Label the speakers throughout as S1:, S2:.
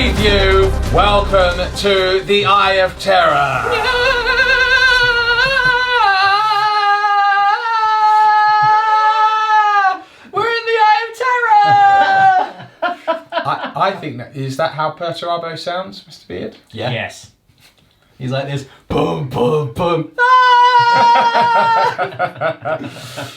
S1: Preview. Welcome to the Eye of Terror. We're in the Eye of Terror. I think is that how Perturabo sounds, Mr. Beard?
S2: Yeah.
S3: Yes.
S2: He's like this. Boom, boom, boom.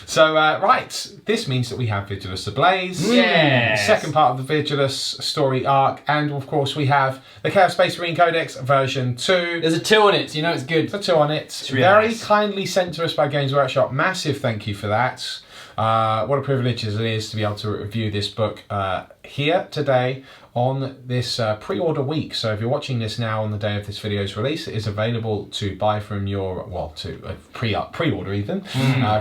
S1: So, right, this means that we have Vigilus Ablaze,
S3: Yes.
S1: the second part of the Vigilus story arc, and of course we have the Chaos Space Marine Codex version 2.
S2: There's a 2 on it, so you know it's good.
S1: The 2 on it.
S3: really
S1: Very
S3: nice.
S1: kindly sent to us by Games Workshop. Massive thank you for that. What a privilege it is to be able to review this book here today on this pre-order week. So if you're watching this now on the day of this video's release, it is available to buy from your, well, to pre-order even,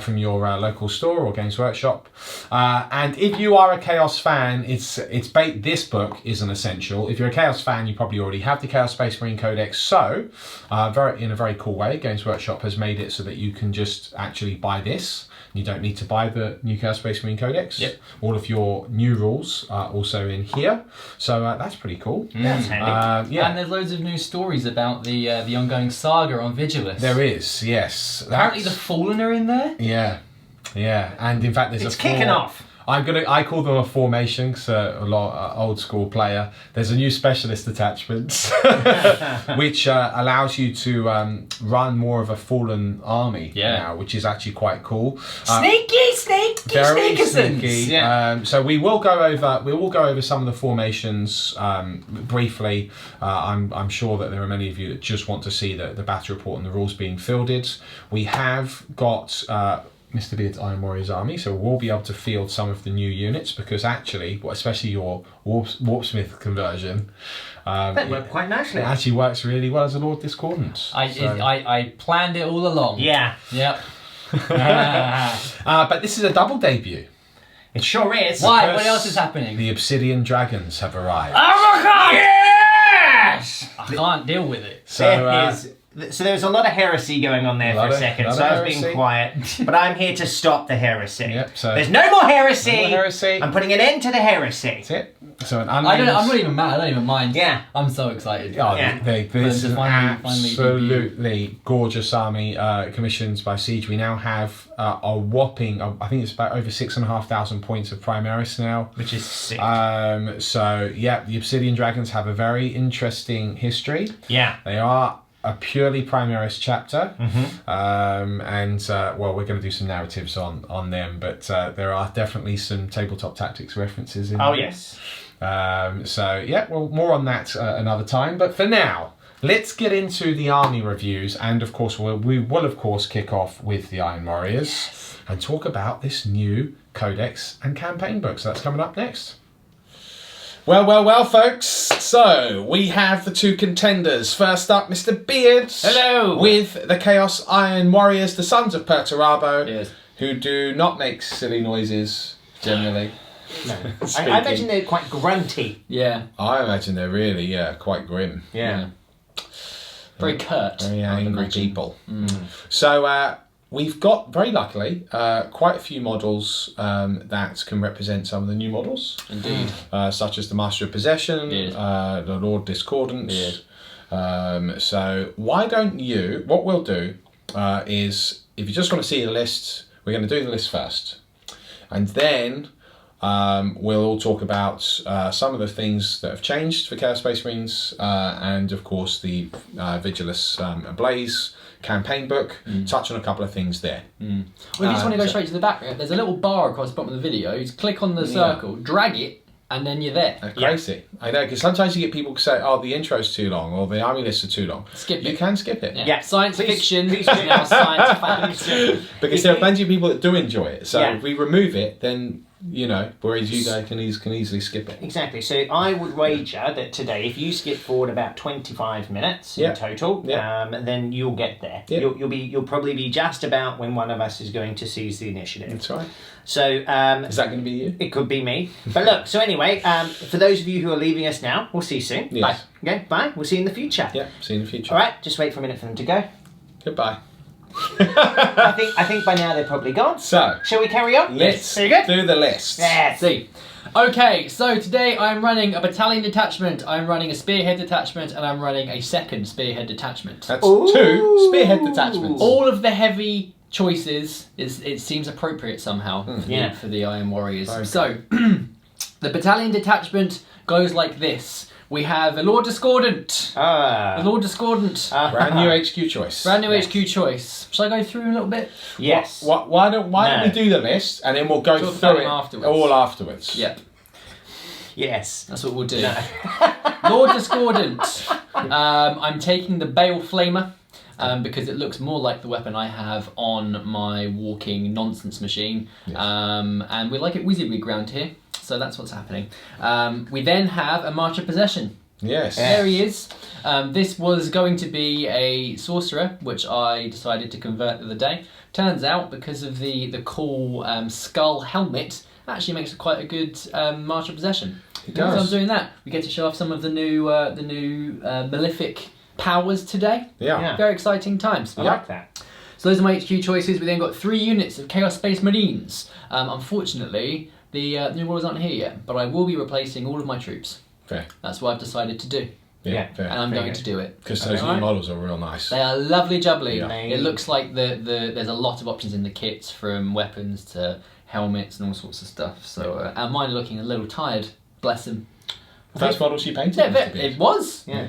S1: from your local store or Games Workshop. And if you are a Chaos fan, this book is an essential. If you're a Chaos fan, you probably already have the Chaos Space Marine Codex. So, in a very cool way, Games Workshop has made it so that you can just actually buy this. You don't need to buy the new Chaos Space Marine Codex.
S2: Yep.
S1: All of your new rules are also in here. So that's pretty cool.
S3: That's handy.
S1: Yeah.
S2: And there's loads of new stories about the ongoing saga on Vigilus.
S1: There is, yes.
S2: Apparently the Fallen are in there.
S1: Yeah. And in fact, there's
S3: It's kicking off.
S1: I call them a formation because a lot old school player. There's a new Specialist Detachment, which allows you to run more of a fallen army now, which is actually quite cool.
S2: Sneaky,
S1: Very
S2: sneakersons.
S1: sneaky.
S2: Yeah.
S1: So we will go over some of the formations briefly. I'm sure that there are many of you that just want to see the battle report and the rules being fielded. We have got Mr. Beard's Iron Warriors army, so we'll be able to field some of the new units because actually, especially your Warpsmith conversion,
S3: That worked quite nicely.
S1: it actually works really well as a Lord Discordant.
S2: I planned it all along.
S3: Yeah.
S2: Yep.
S1: But this is a double debut.
S3: It sure is.
S2: Why? What else is happening?
S1: The Obsidian Dragons have arrived.
S3: Oh my god! Yes!
S2: I can't deal with it.
S1: So,
S3: So there was a lot of heresy going on there for a second, so I was being quiet. But I'm here to stop the heresy.
S1: Yep, so
S3: There's no more heresy!
S1: No more heresy.
S3: I'm putting an end to the heresy.
S1: That's it. So an
S2: I'm not even mad. I don't even mind.
S3: Yeah.
S2: I'm so excited.
S1: Oh,
S3: Yeah.
S1: this is an
S2: Finally
S1: absolutely gorgeous army commissioned by Siege. We now have a whopping, I think it's about over 6,500 points of Primaris now.
S3: Which is sick.
S1: So, yeah, the Obsidian Dragons have a very interesting history.
S3: Yeah.
S1: They are a purely Primaris chapter. Well, we're going to do some narratives on them, but there are definitely some tabletop tactics references in
S3: Oh,
S1: there.
S3: yes.
S1: So yeah, well, more on that another time. But for now, let's get into the army reviews, and of course, we will of course kick off with the Iron Warriors and talk about this new codex and campaign book. So that's coming up next. Well, folks. So we have the two contenders. First up, Mr. Beard.
S3: Hello.
S1: With the Chaos Iron Warriors, the Sons of Perturabo,
S2: Yes.
S1: who do not make silly noises generally.
S3: No. I imagine they're quite grunty.
S2: Yeah.
S1: I imagine they're really, quite grim.
S3: Yeah.
S2: Very curt.
S1: Very
S2: I would
S1: angry
S2: imagine.
S1: people. So we've got, very luckily, quite a few models that can represent some of the new models.
S2: Indeed.
S1: Such as the Master of Possession,
S2: Yes.
S1: the Lord Discordant.
S2: Yes.
S1: So why don't you, what we'll do is, if you just want to see the list, we're going to do the list first. And then we'll all talk about some of the things that have changed for Chaos Space Marines, and of course the Vigilus Ablaze campaign book. Touch on a couple of things there.
S2: Well, if you just want to go straight to the back, there's a little bar across the bottom of the video. You just click on the circle, drag it, and then you're there.
S1: Crazy. I know, because sometimes you get people who say, oh, the intro's too long, or the army lists are too long.
S2: Skip
S1: You
S2: it.
S1: can skip it.
S3: Yeah.
S2: Science
S3: Please-
S2: fiction
S3: please
S2: is
S3: do.
S2: now science fact.
S1: Because there are plenty of people that do enjoy it. So
S3: Yeah.
S1: if we remove it, then, whereas you guys can easily skip it.
S3: Exactly. So I would wager that today, if you skip forward about 25 minutes
S1: Yeah.
S3: in total,
S1: Yeah.
S3: then you'll get there.
S1: Yeah.
S3: You'll probably be just about when one of us is going to seize the initiative.
S1: That's right.
S3: So
S1: Is that going to be you?
S3: it could be me. But look. So anyway, for those of you who are leaving us now, we'll see you soon.
S1: Yes.
S3: Bye. Okay. Bye. We'll see you in the future.
S1: Yeah, see you in the future.
S3: All right. Just wait for a minute for them to go.
S1: Goodbye.
S3: I think by now they're probably gone.
S1: So,
S3: Shall we carry on?
S1: let's
S3: Very good.
S1: do the list.
S3: Yes.
S2: See, Okay, so today I'm running a battalion detachment, I'm running a spearhead detachment, and I'm running a second spearhead detachment.
S1: That's 2 spearhead detachments.
S2: All of the heavy choices, it seems appropriate somehow for the Iron Warriors.
S1: Okay.
S2: So, the battalion detachment goes like this. We have a Lord Discordant. A Lord Discordant.
S1: Brand new HQ choice.
S2: Brand new HQ choice. Shall I go through a little bit?
S3: Yes.
S1: Why don't we do the list and then we'll go through it all afterwards?
S2: Yep.
S3: Yes.
S2: That's what we'll do. Lord Discordant. I'm taking the Bale Flamer. Because it looks more like the weapon I have on my walking nonsense machine.
S1: Yes.
S2: And we like it WYSIWYG round here. So that's what's happening. We then have a March of Possession.
S1: Yes.
S2: There he is. This was going to be a sorcerer, which I decided to convert the other day. Turns out, because of the cool skull helmet, actually makes quite a good March of Possession.
S1: It does.
S2: So I'm doing that. We get to show off some of the new Malefic powers today.
S1: Yeah.
S2: Very exciting times.
S3: I like that.
S2: So those are my HQ choices. We then got 3 units of Chaos Space Marines. Unfortunately, the new models aren't here yet, but I will be replacing all of my troops.
S1: Fair.
S2: That's what I've decided to do.
S1: Yeah. Fair.
S2: And I'm going to do it.
S1: Because those new models are real nice.
S2: They are lovely jubbly.
S1: Yeah.
S2: It looks like there's a lot of options in the kits, from weapons to helmets and all sorts of stuff. So and mine are looking a little tired. Bless them.
S1: First model she painted.
S2: Yeah, it was.
S3: Yeah.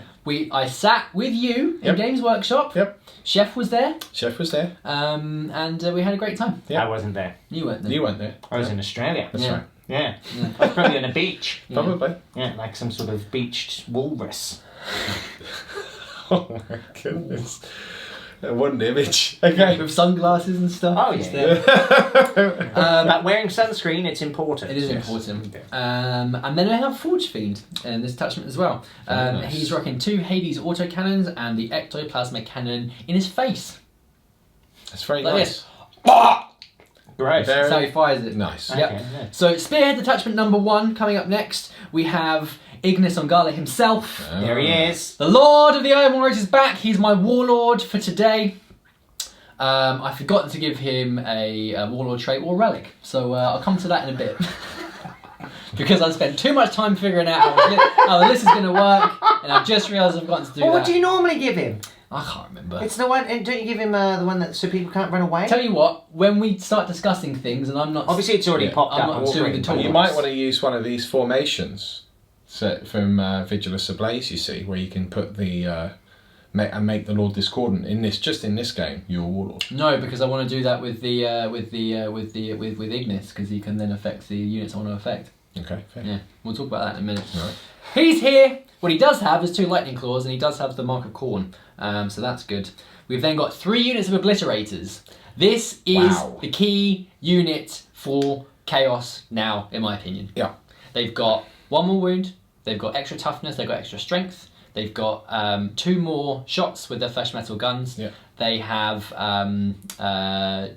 S2: I sat with you in Games Workshop.
S1: Yep.
S2: Chef was there.
S1: Chef was there.
S2: And we had a great time.
S1: Yeah.
S3: I wasn't there.
S2: You weren't there.
S1: You weren't there.
S3: I was in Australia.
S1: That's right.
S3: Yeah. I was probably on a beach.
S1: Probably.
S3: Yeah, like some sort of beached walrus.
S1: Oh my goodness. What an image. Okay.
S2: With sunglasses and stuff.
S3: Oh,
S2: It's
S3: yeah.
S2: there.
S3: But wearing sunscreen, it's important.
S2: It is important. And then we have Forge Fiend in this attachment as well.
S1: Nice.
S2: He's rocking 2 Hades autocannons and the ectoplasma cannon in his face.
S1: That's very
S2: Like
S1: nice.
S3: Great.
S1: Very
S2: That's how he fires it.
S1: nice.
S2: Yep.
S3: Okay, yeah.
S2: So Spearhead Detachment number 1 coming up next. We have Ignis Ongala himself.
S3: There he is.
S2: The Lord of the Iron Warriors is back. He's my warlord for today. I forgot to give him a warlord trait or relic, so I'll come to that in a bit. Because I spent too much time figuring out how the list is going to work, and I've just realised I've got to do that.
S3: What do you normally give him?
S2: I can't remember.
S3: It's the one. Don't you give him the one that so people can't run away?
S2: Tell you what, when we start discussing things, and I'm not
S3: Obviously, it's already popped
S2: I'm
S3: up.
S2: not
S3: on
S2: doing
S3: screen.
S2: the talk.
S1: You might want to use one of these formations set from Vigilus Ablaze, you see, where you can put the make the Lord Discordant in this game your warlord.
S2: No, because I want to do that with with Ignis, because he can then affect the units I want to affect.
S1: Okay, fair.
S2: Yeah, we'll talk about that in a minute.
S1: Right.
S2: He's here. What he does have is 2 lightning claws, and he does have the Mark of Khorne, so that's good. We've then got 3 units of obliterators. This is the key unit for Chaos now, in my opinion.
S1: Yeah.
S2: They've got 1 more wound. They've got extra toughness. They've got extra strength. They've got 2 more shots with their flesh metal guns.
S1: Yeah.
S2: They have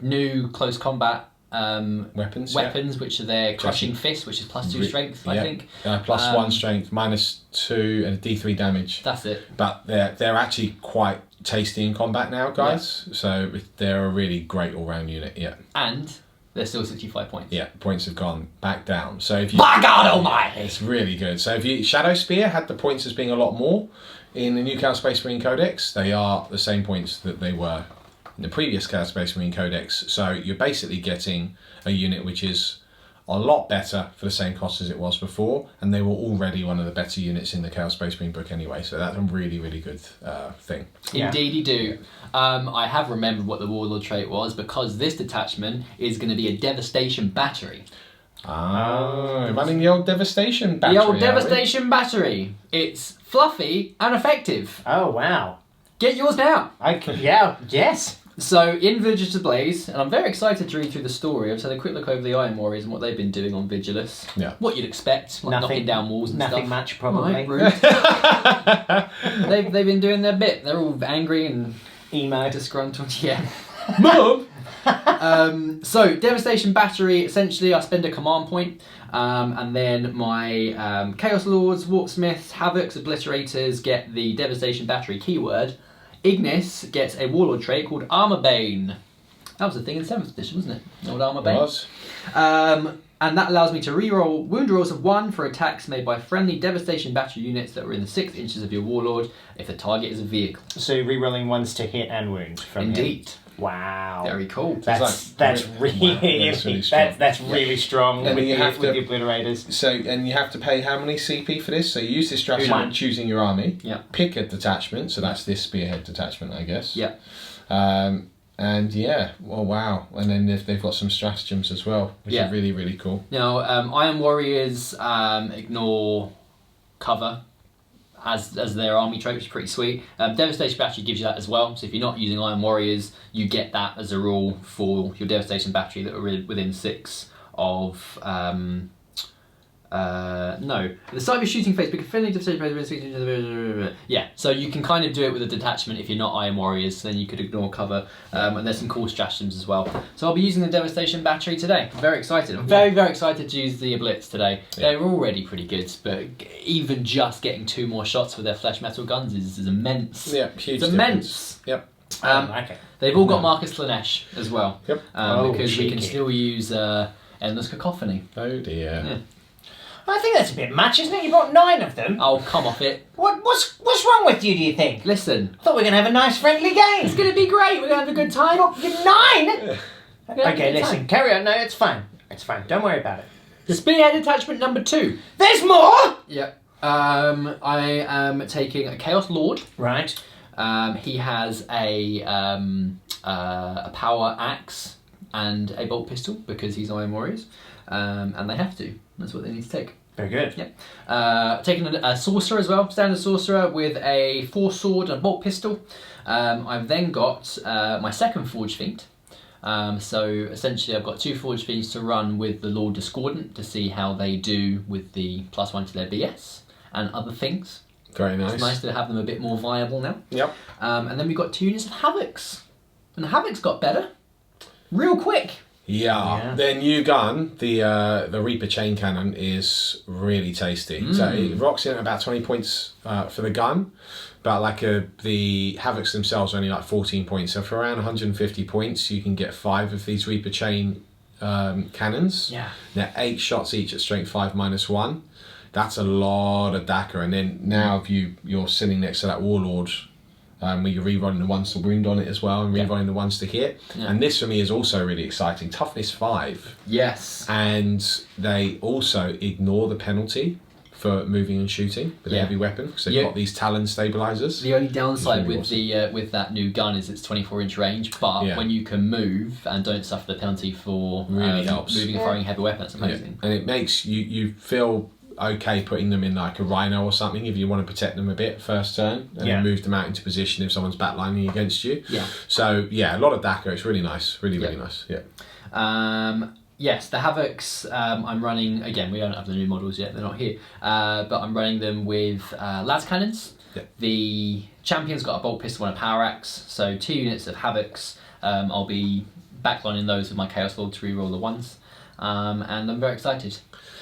S2: new close combat
S1: Weapons,
S2: which are their crushing fist, which is +2 strength, I think.
S1: +1 strength, -2 and a D3 damage.
S2: That's it.
S1: But they're actually quite tasty in combat now, guys. Yeah. So they're a really great all-round unit. Yeah.
S2: And they're still 65 points.
S1: Yeah, points have gone back down. So if you,
S2: by God Almighty,
S1: it's really good. So if you Shadow Spear had the points as being a lot more in the new Chaos Space Marine Codex, they are the same points that they were in the previous Chaos Space Marine Codex. So you're basically getting a unit which is a lot better for the same cost as it was before, and they were already one of the better units in the Chaos Space Marine book anyway. So that's a really, really good thing.
S2: Indeed, you do. I have remembered what the warlord trait was, because this detachment is going to be a devastation battery.
S1: Running the old devastation battery.
S2: The old devastation battery. It's fluffy and effective.
S3: Oh wow!
S2: Get yours now.
S3: Yes.
S2: So in Vigilus Ablaze, and I'm very excited to read through the story. I've just had a quick look over the Iron Warriors and what they've been doing on Vigilus.
S1: Yeah.
S2: What you'd expect, like knocking down walls and
S3: nothing
S2: stuff.
S3: much, probably.
S2: Right, they've been doing their bit. They're all angry and
S3: Emo.
S2: disgruntled. Yeah. Mom! So devastation battery. Essentially, I spend a command point, and then my Chaos Lords, Warpsmiths, Havocs, Obliterators get the devastation battery keyword. Ignis gets a warlord trait called Armor Bane. That was the thing in 7th edition, wasn't it? Old armor bane.
S1: It was.
S2: And that allows me to reroll wound rolls of 1 for attacks made by friendly devastation battery units that were in the 6 inches of your warlord if the target is a vehicle.
S3: So you're rerolling ones to hit and wound from
S2: Indeed.
S3: him. Wow.
S2: Very cool.
S3: That's really strong with the obliterators.
S1: So, and you have to pay how many CP for this? So you use this stratagem when choosing your army.
S2: Yeah.
S1: Pick a detachment, so that's this spearhead detachment, I guess.
S2: Yeah.
S1: And yeah, well, wow. And then they've got some stratagems as well, which are really, really cool.
S2: Now, Iron Warriors ignore cover as their army trait, which is pretty sweet. Devastation Battery gives you that as well. So if you're not using Iron Warriors, you get that as a rule for your Devastation Battery that are within 6 of... no. At the start of your shooting phase, because friendly devastation. Yeah, so you can kind of do it with a detachment if you're not Iron Warriors, then you could ignore cover. And there's some cool stratagems as well. So I'll be using the Devastation Battery today. I'm very excited. I'm very, very excited to use the Blitz today. Yeah. They're already pretty good, but even just getting 2 more shots with their flesh metal guns is immense.
S1: Yeah, huge.
S2: It's immense.
S1: Yep.
S3: Okay.
S2: They've all got Marcus Slanesh as well.
S1: Yep.
S2: Because we can still use Endless Cacophony.
S1: Oh dear.
S2: Yeah.
S3: I think that's a bit much, isn't it? You brought 9 of them.
S2: Oh, come off it.
S3: What's wrong with you, do you think?
S2: Listen.
S3: I thought we were going to have a nice friendly game.
S2: It's going to be great. We're going to have a good time.
S3: You're 9? Okay, listen, carry on. No, it's fine. It's fine. Don't worry about it.
S2: The Spearhead Detachment number 2.
S3: There's more?
S2: Yep. I am taking a Chaos Lord.
S3: Right.
S2: He has a power axe and a bolt pistol because he's Iron Warriors. And they have to. That's what they need to take.
S3: Very good.
S2: Yep. Taking a sorcerer as well, standard sorcerer with a 4 sword and a bolt pistol. I've then got my second Forge Fiend. So essentially I've got 2 Forge Fiends to run with the Lord Discordant to see how they do with the +1 to their BS and other things.
S1: Very nice.
S2: It's nice to have them a bit more viable now.
S1: Yep.
S2: And then we've got 2 units of Havocs. And the Havocs got better. Real quick.
S1: Yeah. Their new gun, the Reaper Chain Cannon, is really tasty. So it rocks in at about 20 points for the gun, but like the Havocs themselves are only like 14 points. So for around 150 points, you can get 5 of these Reaper Chain cannons.
S2: Yeah.
S1: They're 8 shots each at strength 5 -1. That's a lot of Dakar. And then now if you're sitting next to that Warlord, where you're rerolling the ones to wound on it as well, and rerolling the ones to hit. Yeah. And this for me is also really exciting. Toughness 5.
S2: Yes.
S1: And they also ignore the penalty for moving and shooting with a heavy weapon because they've got these Talon stabilizers.
S2: The only downside with with that new gun is it's 24-inch range, but when you can move and don't suffer the penalty for
S1: really helps
S2: moving and firing a heavy weapon, that's amazing.
S1: And it makes you feel okay putting them in like a Rhino or something if you want to protect them a bit first turn and then move them out into position if someone's backlining against you. Yeah. So a lot of Dakar. It's really nice. Really nice. Yeah.
S2: Yes, the Havocs I'm running, again, we don't have the new models yet, they're not here, but I'm running them with las cannons. Yeah. The Champion's got a bolt pistol and a power axe, so 2 units of Havocs. I'll be backlining those with my Chaos Lord to reroll the ones, and I'm very excited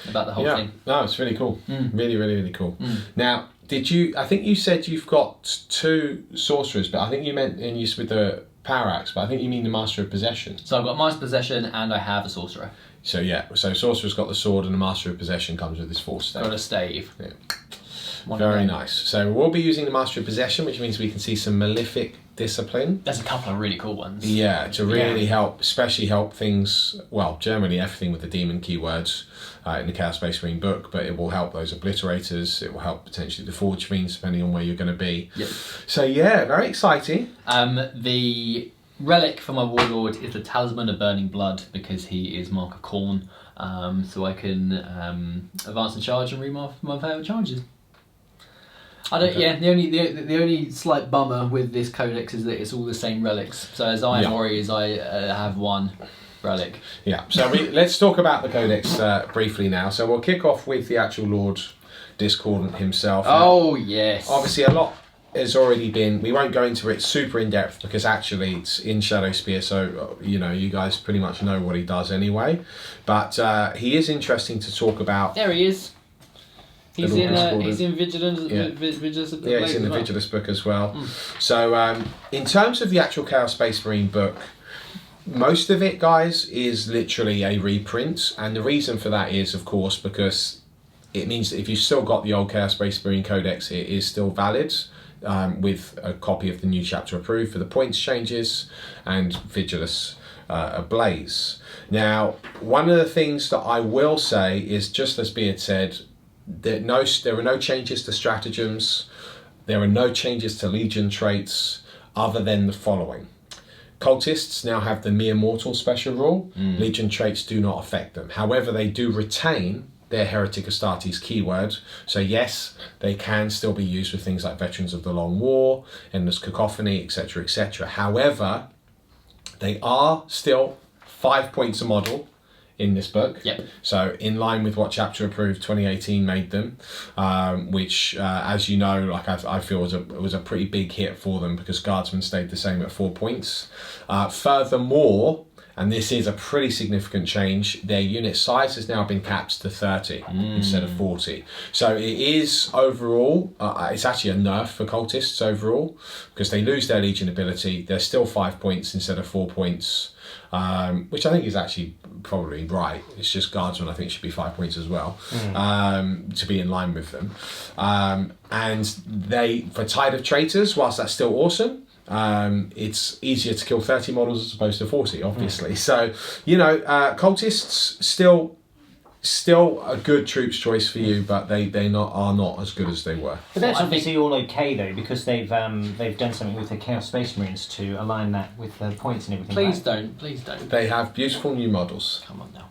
S2: about the whole thing. No,
S1: it's really cool. Really, really, really cool. Now, I think you said you've got 2 sorcerers, but I think you meant in use with the power axe, but I think you mean the Master of Possession.
S2: So I've got Master of Possession and I have a sorcerer.
S1: So sorcerer's got the sword and the Master of Possession comes with this 4 stave.
S2: Got a stave.
S1: Yeah. Very nice. So we'll be using the Master of Possession, which means we can see some Malefic Discipline.
S2: There's a couple of really cool ones.
S1: Yeah, to really help, especially help things, well, generally everything with the demon keywords in the Chaos Space Marine book, but it will help those obliterators, it will help potentially the Forge Fiends, depending on where you're going to be. Yep. So very exciting.
S2: The relic for my Warlord is the Talisman of Burning Blood, because he is Mark of Khorne, so I can advance and charge and read my favorite charges. I don't. Okay. Yeah, the only slight bummer with this codex is that it's all the same relics. So as Iron Warriors, I have 1 relic. Yeah.
S1: So let's talk about the codex briefly now. So we'll kick off with the actual Lord Discordant himself.
S2: Oh yes.
S1: Obviously, a lot has already been. We won't go into it super in depth because actually it's in Shadow Spear, so you guys pretty much know what he does anyway. But he is interesting to talk about.
S2: There he is. He's in Vigilus Ablaze.
S1: Yeah, he's in the Vigilus book as well. So in terms of the actual Chaos Space Marine book, Most of it, guys, is literally a reprint, and the reason for that is, of course, because it means that if you've still got the old Chaos Space Marine Codex, it is still valid, with a copy of the new chapter approved for the points changes and Vigilus Ablaze. Now, one of the things that I will say is, just as Beard said, there are no changes to stratagems, there are no changes to Legion traits, other than the following. Cultists now have the mere mortal special rule. Legion traits do not affect them. However, they do retain their Heretic Astartes keyword. So yes, they can still be used with things like Veterans of the Long War, Endless Cacophony, etc., etc. However, they are still 5 points a model in this book.
S2: Yep.
S1: So in line with what Chapter Approved 2018 made them, which, as you know, like I feel was a pretty big hit for them, because Guardsmen stayed the same at 4 points. Furthermore, and this is a pretty significant change, their unit size has now been capped to 30 instead of 40. So it is overall, it's actually a nerf for cultists overall, because they lose their Legion ability. They're still 5 points instead of 4 points, which I think is actually probably right. It's just Guardsmen, I think, should be 5 points as well, to be in line with them. And they, for Tide of Traitors, whilst that's still awesome, it's easier to kill 30 models as opposed to 40, obviously. So, you know, cultists still a good troops choice for you, but they are not as good as they were.
S3: But that's obviously all okay though, because they've done something with the Chaos Space Marines to align that with the points and everything.
S2: Please don't.
S1: They have beautiful new models.
S2: Come on now.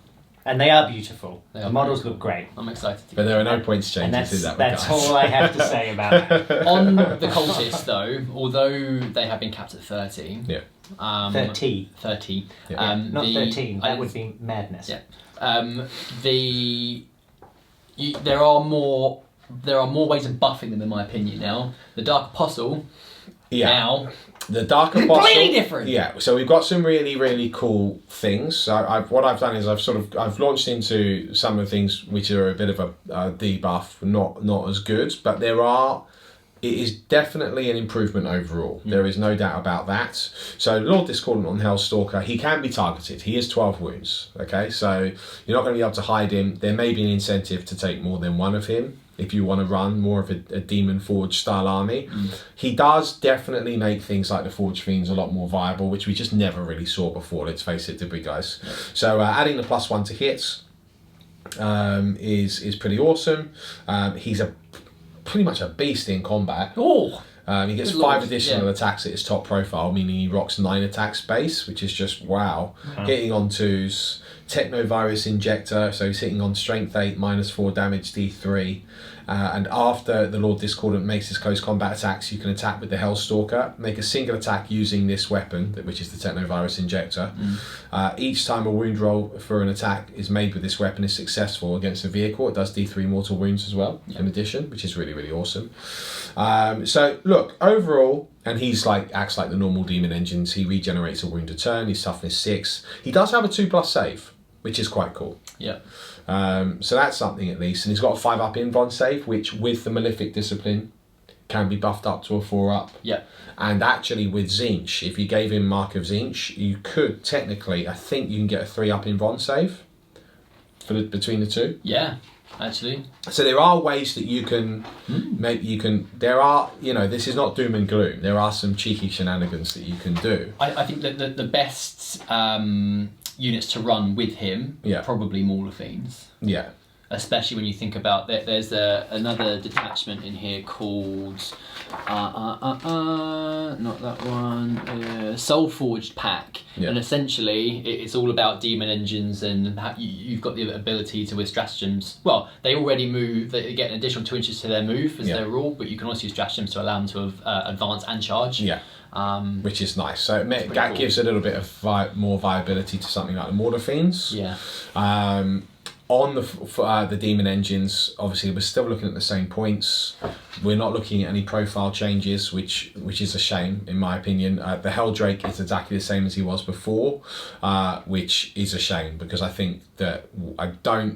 S3: And they are beautiful.
S2: They are
S3: the models look great.
S2: I'm excited.
S1: But there are no points changes in that.
S3: That's all I have to say about it.
S2: On the cultists, though, although they have been capped at 30.
S1: Yeah.
S3: 30.
S2: 30.
S1: Yeah.
S3: Not 13. That would be madness.
S2: Yeah. There are more ways of buffing them, in my opinion. Now, the Dark Apostle.
S1: Yeah.
S2: Now.
S1: The Dark Apostle,
S2: completely different.
S1: Yeah, so we've got some really, really cool things. So what I've done is I've launched into some of the things which are a bit of a debuff, not as good, but it is definitely an improvement overall. There is no doubt about that. So Lord Discordant on Hellstalker, he can be targeted. He is 12 wounds. Okay, so you're not going to be able to hide him. There may be an incentive to take more than one of him if you want to run more of a Demon Forge style army. He does definitely make things like the Forge Fiends a lot more viable, which we just never really saw before, let's face it, did we, guys? Yeah. So adding the +1 to hits is pretty awesome. He's pretty much a beast in combat.
S2: Oh!
S1: He gets 5 additional attacks at his top profile, meaning he rocks 9 attack space, which is just wow. Hitting on 2s, Technovirus Injector, so he's hitting on Strength 8, -4 damage, D3. And after the Lord Discordant makes his close combat attacks, you can attack with the Hellstalker, make a single attack using this weapon, which is the Technovirus Injector. Each time a wound roll for an attack is made with this weapon is successful against a vehicle, it does D3 mortal wounds as well, in addition, which is really, really awesome. So look, overall, and he's acts like the normal demon engines. He regenerates a wound a turn. He's toughness 6. He does have a 2+ save, which is quite cool.
S2: Yeah.
S1: So that's something at least. And he's got a 5+ invuln save, which with the Malefic Discipline can be buffed up to a 4+.
S2: Yeah.
S1: And actually with Tzeentch, if you gave him Mark of Tzeentch, you could technically, I think you can get a 3+ invuln save between the two.
S2: Yeah. Actually,
S1: so there are ways that you can there are, this is not doom and gloom. There are some cheeky shenanigans that you can do.
S2: I think that the best units to run with him are probably Mauler Fiends.
S1: Yeah.
S2: Especially when you think about that, there's another detachment in here called not that one, Soul Forged Pack, and essentially it's all about demon engines and you've got the ability to with stratagems. Well, they already move; they get an additional 2 inches to their move as their rule, but you can also use stratagems to allow them to advance and charge.
S1: Yeah. Which is nice. So that gives a little bit of more viability to something like the Mortar Fiends.
S2: Yeah.
S1: On the demon engines, obviously we're still looking at the same points. We're not looking at any profile changes, which is a shame in my opinion. The Helldrake is exactly the same as he was before, which is a shame because I think that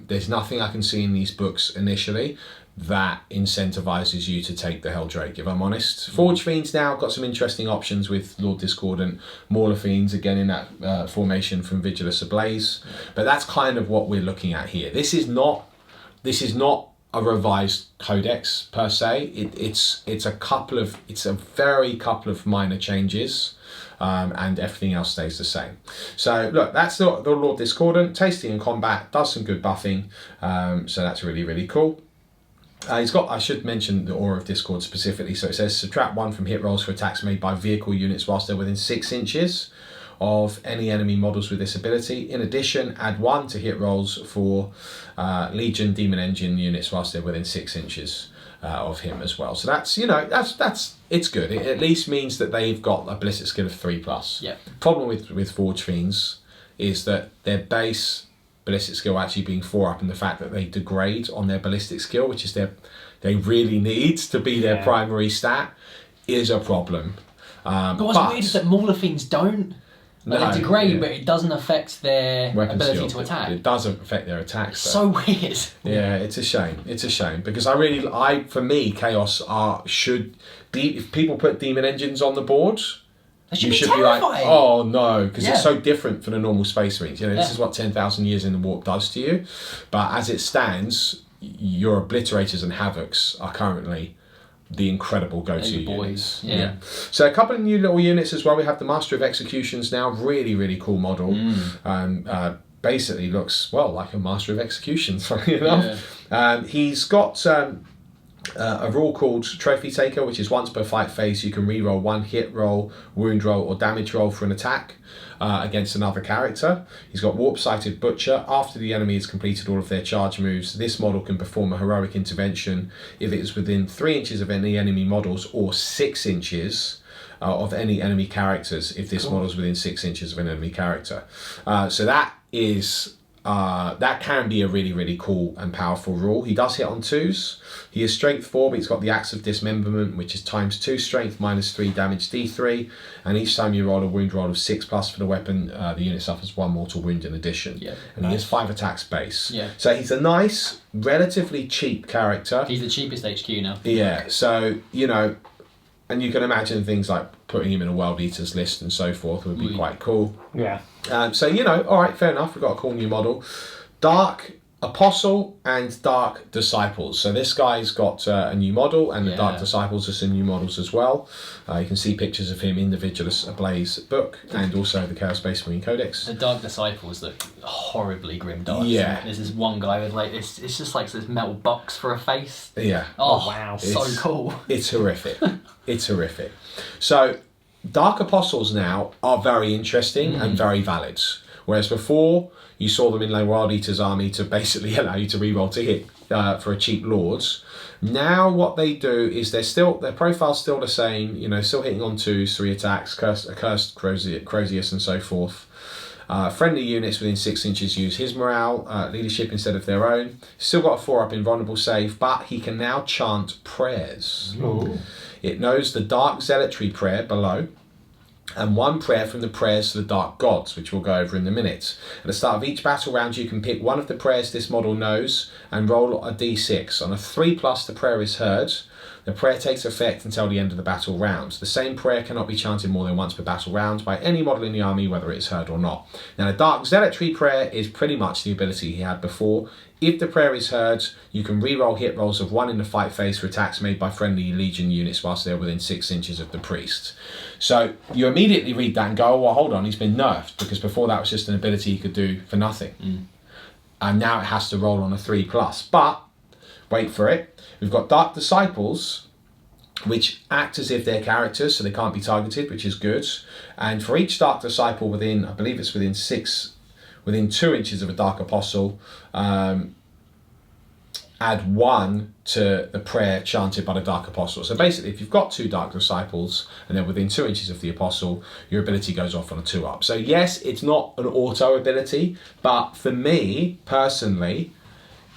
S1: there's nothing I can see in these books initially that incentivizes you to take the Helldrake, if I'm honest. Forge Fiends now got some interesting options with Lord Discordant, Mauler Fiends again in that formation from Vigilus Ablaze, but that's kind of what we're looking at here. This is not a revised codex per se. It's a very couple of minor changes, and everything else stays the same. So look, that's the Lord Discordant, tasty in combat, does some good buffing, so that's really, really cool. He's got, I should mention the Aura of Discord specifically, so it says subtract 1 from hit rolls for attacks made by vehicle units whilst they're within 6 inches of any enemy models with this ability. In addition, add 1 to hit rolls for Legion Demon Engine units whilst they're within 6 inches of him as well. So that's, that's it's good. It at least means that they've got a ballistic skill of 3+.
S2: Yeah.
S1: Problem with Forge Fiends is that their base ballistic skill actually being 4 up, and the fact that they degrade on their ballistic skill, which is they really need to be their primary stat, is a problem.
S2: But what's weird is that Mauler Fiends don't. They degrade, but it doesn't affect their ability to attack.
S1: It doesn't affect their attacks.
S2: So weird.
S1: Yeah, it's a shame. It's a shame because for me, Chaos should be. If people put demon engines on the board,
S2: you should be like,
S1: oh no, because it's so different from the normal Space Marines. This is what 10,000 years in the warp does to you. But as it stands, your Obliterators and Havocs are currently the incredible go-to units. Yeah. So a couple of new little units as well. We have the Master of Executions now. Really, really cool model. Basically looks, well, like a Master of Executions, funny enough. He's got a rule called Trophy Taker, which is once per fight phase you can reroll 1 hit roll, wound roll, or damage roll for an attack against another character. He's got Warp Sighted Butcher. After the enemy has completed all of their charge moves, this model can perform a heroic intervention if it is within 3 inches of any enemy models or 6 inches of any enemy characters if this model is within 6 inches of an enemy character. So that is that can be a really, really cool and powerful rule. He does hit on 2s. He is strength 4, but he's got the Axe of Dismemberment, which is ×2 strength, -3 damage D3, and each time you roll a wound roll of 6+ for the weapon, the unit suffers 1 mortal wound in addition. And he has 5 attacks base. So he's a nice, relatively cheap character.
S2: He's the cheapest HQ now.
S1: Yeah, so, and you can imagine things like putting him in a World Eaters list and so forth would be quite cool.
S3: Yeah.
S1: So, all right, fair enough. We've got a cool new model. Dark Apostle and Dark Disciples. So this guy's got a new model, and the Dark Disciples are some new models as well. You can see pictures of him in the Vigilus Ablaze book and also the Chaos Space Marine Codex.
S2: The Dark Disciples look horribly grim dark.
S1: Yeah.
S2: There's this one guy with it's just like this metal box for a face.
S1: Yeah.
S2: Oh wow, so cool.
S1: It's horrific. It's horrific. So Dark Apostles now are very interesting and very valid. Whereas before, you saw them in the Wild Eater's army to basically allow you to reroll to hit for a cheap Lords. Now what they do is their profile's still the same, still hitting on 2s, 3 attacks, Accursed Crozius and so forth. Friendly units within 6 inches use his morale, leadership instead of their own. Still got a 4-up invulnerable save, but he can now chant prayers.
S3: Ooh.
S1: It knows the Dark Zealotry prayer below, and 1 prayer from the prayers to the Dark Gods, which we'll go over in a minute. At the start of each battle round, you can pick one of the prayers this model knows and roll a d6. On a 3+, the prayer is heard. The prayer takes effect until the end of the battle round. The same prayer cannot be chanted more than once per battle round by any model in the army, whether it is heard or not. Now, the Dark Zealotry prayer is pretty much the ability he had before. If the prayer is heard, you can reroll hit rolls of 1 in the fight phase for attacks made by friendly Legion units whilst they're within 6 inches of the priest. So you immediately read that and go, oh, well, hold on, he's been nerfed, because before that was just an ability he could do for nothing. And now it has to roll on a 3+. But, wait for it, we've got Dark Disciples, which act as if they're characters, so they can't be targeted, which is good. And for each Dark Disciple within, I believe it's within 2 inches of a Dark Apostle, add 1 to the prayer chanted by the Dark Apostle. So basically, if you've got 2 Dark Disciples and they're within 2 inches of the Apostle, your ability goes off on a 2-up. So yes, it's not an auto ability, but for me, personally,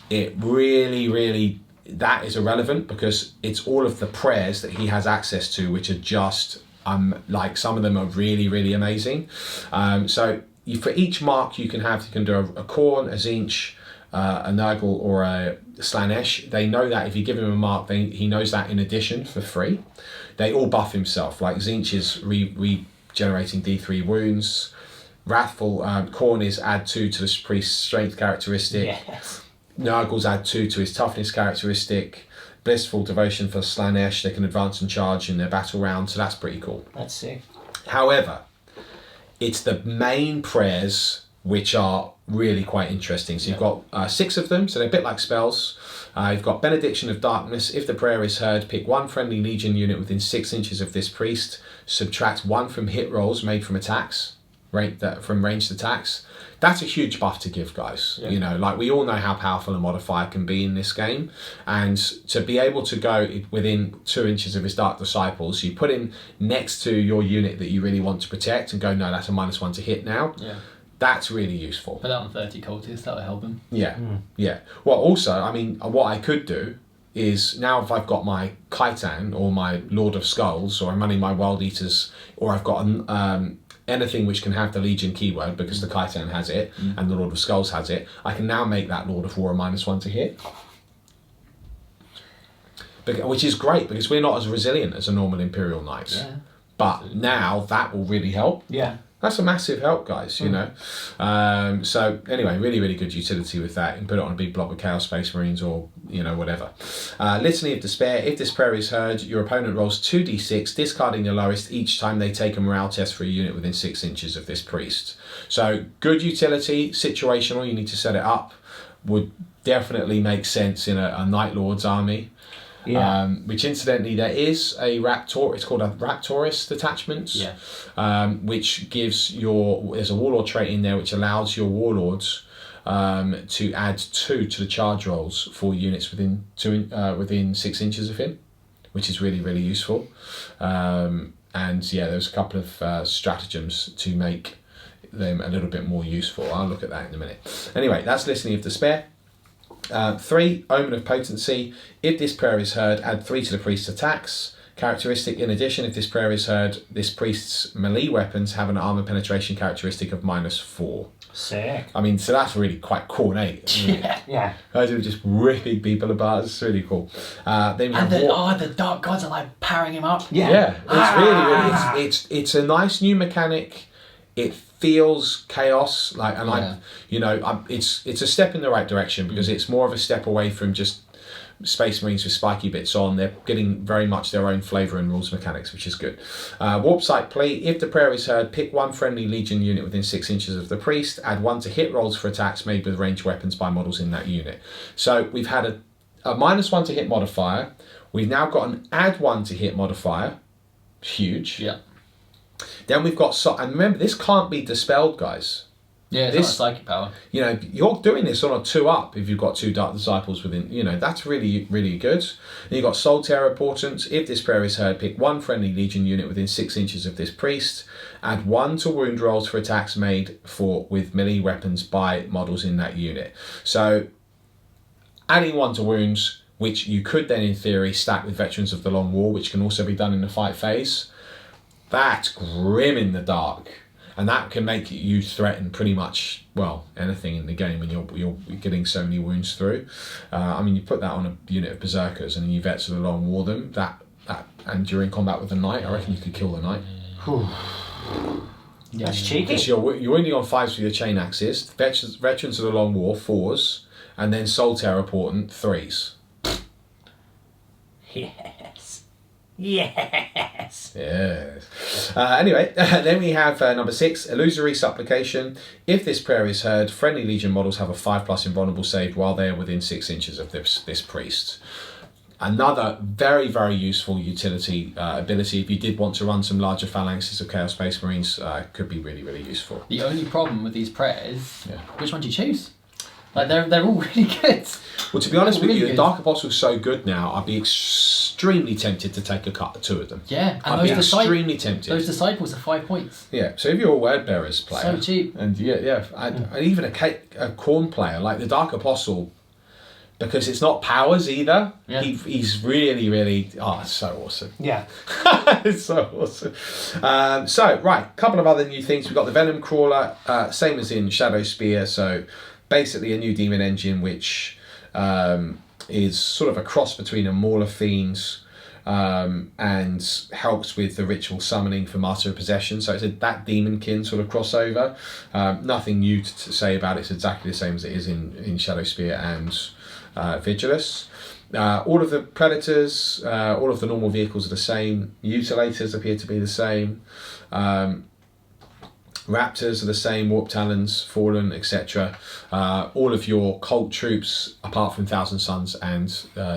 S1: it really, really, that is irrelevant, because it's all of the prayers that he has access to, which are just, like, some of them are really, really amazing. So for each mark you can do a Khorne, a Tzeentch, a Nurgle or a Slanesh, they know that if you give him a mark, he knows that in addition for free. They all buff himself. Like Tzeentch is regenerating D3 wounds. Wrathful Khorne is add 2 to the priest's strength characteristic.
S3: Yes.
S1: Nurgle's add 2 to his toughness characteristic. Blissful Devotion for Slanesh, they can advance and charge in their battle round, so that's pretty cool.
S3: Let's see.
S1: However, it's the main prayers which are really quite interesting. So you've got 6 of them, so they're a bit like spells. You've got Benediction of Darkness. If the prayer is heard, pick 1 friendly Legion unit within 6 inches of this priest. Subtract 1 from hit rolls made from attacks, from ranged attacks. That's a huge buff to give, guys.
S3: Yeah.
S1: You know, like we all know how powerful a modifier can be in this game, and to be able to go within 2 inches of his Dark Disciples, you put him next to your unit that you really want to protect, and go, no, that's a -1 to hit now.
S2: Yeah.
S1: That's really useful.
S2: Put that on 30 cultists, that'll help him.
S1: Yeah, yeah. Well, also, I mean, what I could do is now if I've got my Khitan or my Lord of Skulls, or I'm running my Wild Eaters, or I've got anything which can have the Legion keyword because the Khitan has it and the Lord of Skulls has it, I can now make that Lord of War a -1 to hit. Which is great because we're not as resilient as a normal Imperial Knight.
S2: Yeah.
S1: But now that will really help.
S3: Yeah.
S1: That's a massive help, guys, you know. So anyway, really, really good utility with that. You can put it on a big block with Chaos Space Marines or, you know, whatever. Litany of Despair. If this prayer is heard, your opponent rolls 2d6, discarding the lowest each time they take a morale test for a unit within 6 inches of this priest. So good utility, situational, you need to set it up. Would definitely make sense in a Night Lord's army.
S3: Yeah.
S1: Which incidentally there is a Raptor, it's called a Raptorus Detachment, which gives there's a Warlord trait in there which allows your Warlords to add 2 to the charge rolls for units within 6 inches of him, which is really, really useful. And yeah, there's a couple of stratagems to make them a little bit more useful. I'll look at that in a minute. Anyway, that's Listening of Despair. 3, Omen of Potency. If this prayer is heard, add 3 to the priest's attacks. Characteristic, in addition, if this prayer is heard, this priest's melee weapons have an armor penetration characteristic of -4.
S3: Sick.
S1: I mean, so that's really quite cornate.
S3: Yeah.
S1: Guys are just ripping people apart. It's really cool. Then we have
S2: the Dark Gods are like powering him up.
S1: Yeah, it's really it's a nice new mechanic. It feels chaos, it's a step in the right direction because it's more of a step away from just Space Marines with spiky bits on. They're getting very much their own flavour and rules mechanics, which is good. Warp Sight Plea. If the prayer is heard, pick 1 friendly Legion unit within 6 inches of the priest. Add 1 to hit rolls for attacks made with ranged weapons by models in that unit. So we've had a -1 to hit modifier. We've now got an add 1 to hit modifier. Huge.
S2: Yeah.
S1: Then we've got, and remember, this can't be dispelled, guys.
S2: Yeah, it's not a psychic power.
S1: You know, you're doing this on a 2-up if you've got 2 Dark Disciples within, you know, that's really, really good. Then you've got Soul Terror Portent. If this prayer is heard, pick 1 friendly Legion unit within 6 inches of this priest. Add 1 to wound rolls for attacks made with melee weapons by models in that unit. So, adding 1 to wounds, which you could then, in theory, stack with Veterans of the Long War, which can also be done in the fight phase. That's grim in the dark, and that can make you threaten pretty much, well, anything in the game when you're getting so many wounds through. I mean, you put that on a unit of Berserkers and you Vets of the Long War them, and during combat with the Knight, I reckon you could kill the Knight.
S3: That's cheeky.
S1: Because you're wounding on 5s with your chain axes, Veterans of the Long War 4s, and then Soul Terror Portent 3s.
S3: Yes.
S1: Anyway, then we have number 6, Illusory Supplication. If this prayer is heard, friendly Legion models have a 5+ invulnerable save while they are within 6 inches of this priest. Another very, very useful utility ability. If you did want to run some larger phalanxes of Chaos Space Marines, could be really, really useful.
S2: The only problem with these prayers, which one do you choose? Like they're all really good.
S1: Well, to be honest with
S2: really
S1: you,
S2: good.
S1: the Dark Apostle's so good now, I'd be extremely tempted to take a cut of 2 of them.
S2: Yeah, and
S1: I'd be extremely tempted.
S2: Those Disciples are 5 points.
S1: Yeah, so if you're a Word Bearers player,
S2: So cheap.
S1: and and even a Khorne player, like the Dark Apostle, because it's not powers either.
S2: Yeah.
S1: He's really, really, it's so awesome.
S3: Yeah.
S1: It's so awesome. So, right, a couple of other new things. We've got the Venom Crawler, same as in Shadow Spear, so basically a new demon engine which is sort of a cross between a Mauler Fiends and helps with the ritual summoning for Master of Possession. So it's that Demonkin sort of crossover. Nothing new to say about it. It's exactly the same as it is in Shadow Spear and Vigilus. All of the Predators, all of the normal vehicles are the same. Mutilators appear to be the same. Raptors are the same, Warp Talons, Fallen, etc. All of your cult troops, apart from Thousand Suns and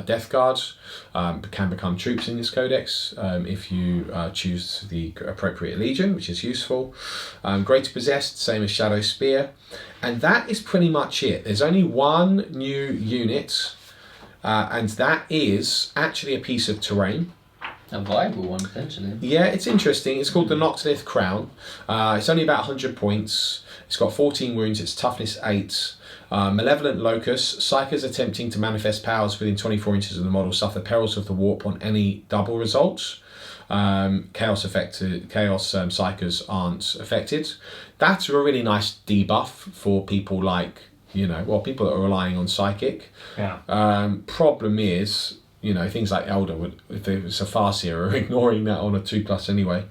S1: Death Guards, can become troops in this codex if you choose the appropriate legion, which is useful. Greater Possessed, same as Shadow Spear. And that is pretty much it. There's only one new unit, and that is actually a piece of terrain.
S2: A viable one, potentially.
S1: Yeah, it's interesting. It's called the Noctilith Crown. It's only about 100 points. It's got 14 wounds. It's toughness 8. Malevolent Locus. Psychers attempting to manifest powers within 24 inches of the model suffer perils of the warp on any double results. Chaos Psychers aren't affected. That's a really nice debuff for people like, people that are relying on Psychic.
S3: Yeah.
S1: Problem is, things like Elder would, if it was a Farseer, are ignoring that on a 2+ anyway,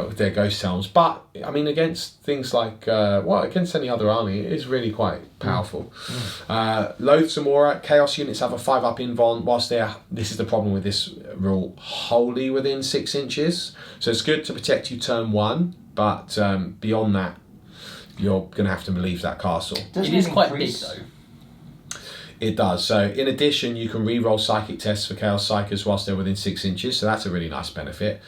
S1: with their Ghost Helms. But I mean, against things like against any other army, it is really quite powerful. Loathsome Aura. Chaos units have a 5+ invuln whilst this is the problem with this rule, wholly within 6 inches. So it's good to protect you turn 1, but beyond that, you're going to have to leave that castle.
S2: It is quite big though.
S1: It does. So in addition, you can re-roll psychic tests for Chaos Psychers whilst they're within 6 inches. So that's a really nice benefit.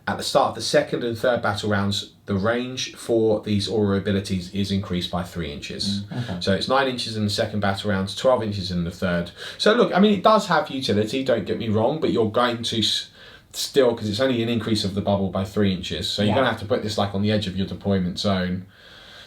S1: At the start of the second and third battle rounds, the range for these aura abilities is increased by 3 inches.
S3: Okay.
S1: So it's 9 inches in the second battle rounds, 12 inches in the third. So look, I mean, it does have utility, don't get me wrong, but you're going to still, because it's only an increase of the bubble by 3 inches. So you're going to have to put this on the edge of your deployment zone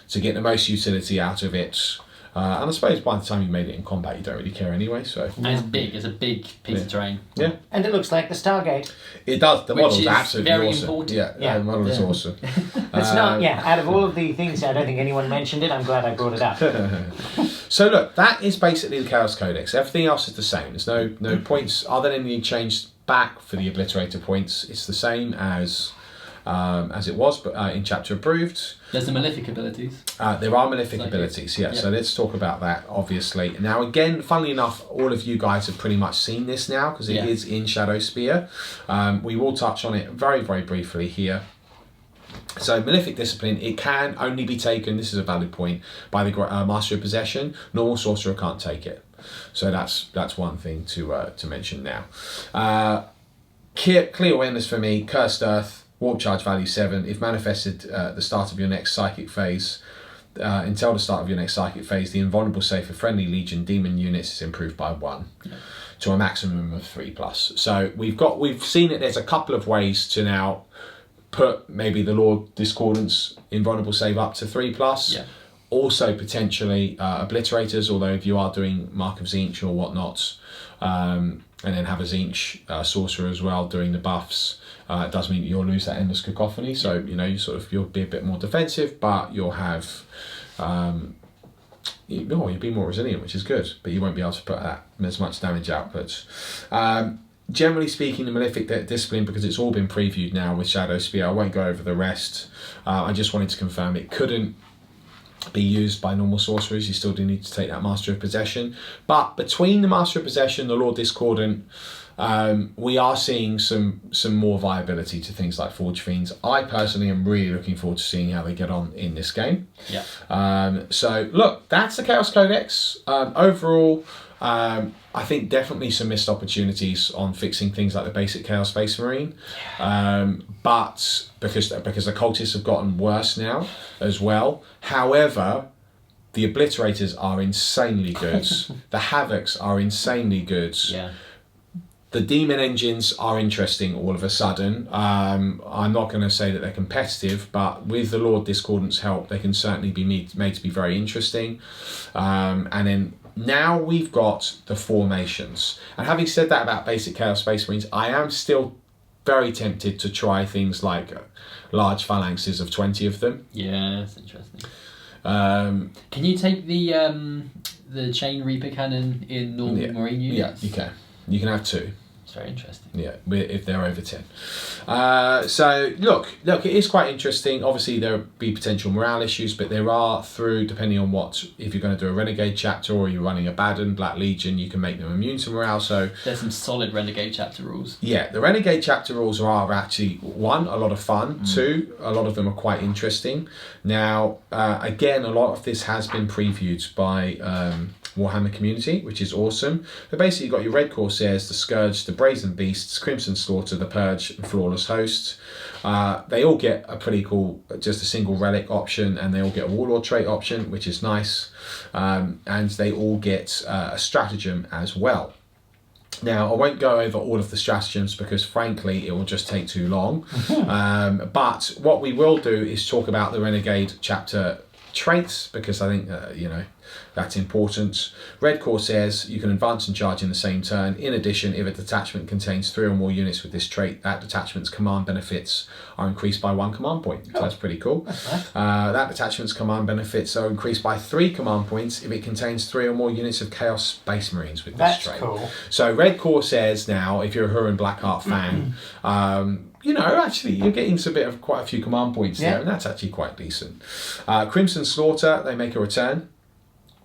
S1: to get the most utility out of it. And I suppose by the time you made it in combat, you don't really care anyway. So
S2: and it's big. It's a big piece of terrain.
S1: Yeah,
S3: and it looks like the Stargate.
S1: It does. The model's absolutely
S2: very
S1: awesome.
S2: important.
S1: Yeah, the model is awesome.
S3: It's not. Yeah, out of all of the things, I don't think anyone mentioned it. I'm glad I brought it up.
S1: So look, that is basically the Chaos Codex. Everything else is the same. There's no points. Are there any changed back for the Obliterator points? It's the same as it was, but in chapter approved.
S2: There's the Malefic abilities.
S1: There are Malefic abilities, yeah. So let's talk about that, obviously. Now, again, funnily enough, all of you guys have pretty much seen this now, because it is in Shadow Spear. We will touch on it very, very briefly here. So, Malefic Discipline, it can only be taken, this is a valid point, by the Master of Possession. Normal Sorcerer can't take it. So that's one thing to mention now. Clear Awareness for me, Cursed Earth, Warp Charge value 7. If manifested at the start of your next psychic phase, until the start of your next psychic phase, the invulnerable save for friendly Legion demon units is improved by 1 to a maximum of 3+. So we've seen it. There's a couple of ways to now put maybe the Lord Discordance invulnerable save up to 3+.
S2: Yeah.
S1: Also potentially Obliterators, although if you are doing Mark of Tzeentch or whatnot, and then have a Tzeentch sorcerer as well doing the buffs. It does mean you'll lose that endless cacophony, so you'll be a bit more defensive, but you'll have you'll be more resilient, which is good, but you won't be able to put as much damage output. Generally speaking, the Malefic Discipline, because it's all been previewed now with Shadow Spear, I won't go over the rest. I just wanted to confirm it couldn't be used by normal sorcerers. You still do need to take that Master of Possession, but between the Master of Possession, the Lord Discordant, we are seeing some more viability to things like Forge Fiends. I personally am really looking forward to seeing how they get on in this game.
S2: Yeah.
S1: So look, that's the Chaos Codex. Overall, I think definitely some missed opportunities on fixing things like the basic Chaos Space Marine, but because the cultists have gotten worse now as well. However, the Obliterators are insanely good. The Havocs are insanely good.
S2: Yeah.
S1: The demon engines are interesting all of a sudden. I'm not going to say that they're competitive, but with the Lord Discordant's help, they can certainly be made to be very interesting. And then now we've got the formations. And having said that about basic Chaos Space Marines, I am still very tempted to try things like large phalanxes of 20 of them.
S2: Yeah, that's interesting.
S1: Um,
S2: Can you take the Chain Reaper cannon in normal Marine units?
S1: Yeah, you can. You can have 2.
S2: It's very interesting.
S1: Yeah, if they're over 10. So look, it is quite interesting. Obviously, there'll be potential morale issues, but there are depending on if you're going to do a Renegade chapter or you're running a Baden, Black Legion, you can make them immune to morale. So
S2: there's some solid Renegade chapter rules.
S1: Yeah, the Renegade chapter rules are actually, 1, a lot of fun. 2, a lot of them are quite interesting. Now, again, a lot of this has been previewed by Warhammer community, which is awesome. But basically, you've got your Red Corsairs, the Scourge, the Brazen Beasts, Crimson Slaughter, the Purge, and Flawless Host. They all get a pretty cool, just a single relic option, and they all get a Warlord trait option, which is nice. And they all get a stratagem as well. Now, I won't go over all of the stratagems because, frankly, it will just take too long. But what we will do is talk about the Renegade chapter traits, because I think, that's important. Red Corsairs, you can advance and charge in the same turn. In addition, if a detachment contains 3 or more units with this trait, that detachment's command benefits are increased by 1 command point. So that's pretty cool. That detachment's command benefits are increased by 3 command points if it contains 3 or more units of Chaos Space Marines with this trait. That's cool. So Red Corsairs now, if you're a Huron Blackheart fan, actually you're getting quite a few command points there, and that's actually quite decent. Crimson Slaughter, they make a return.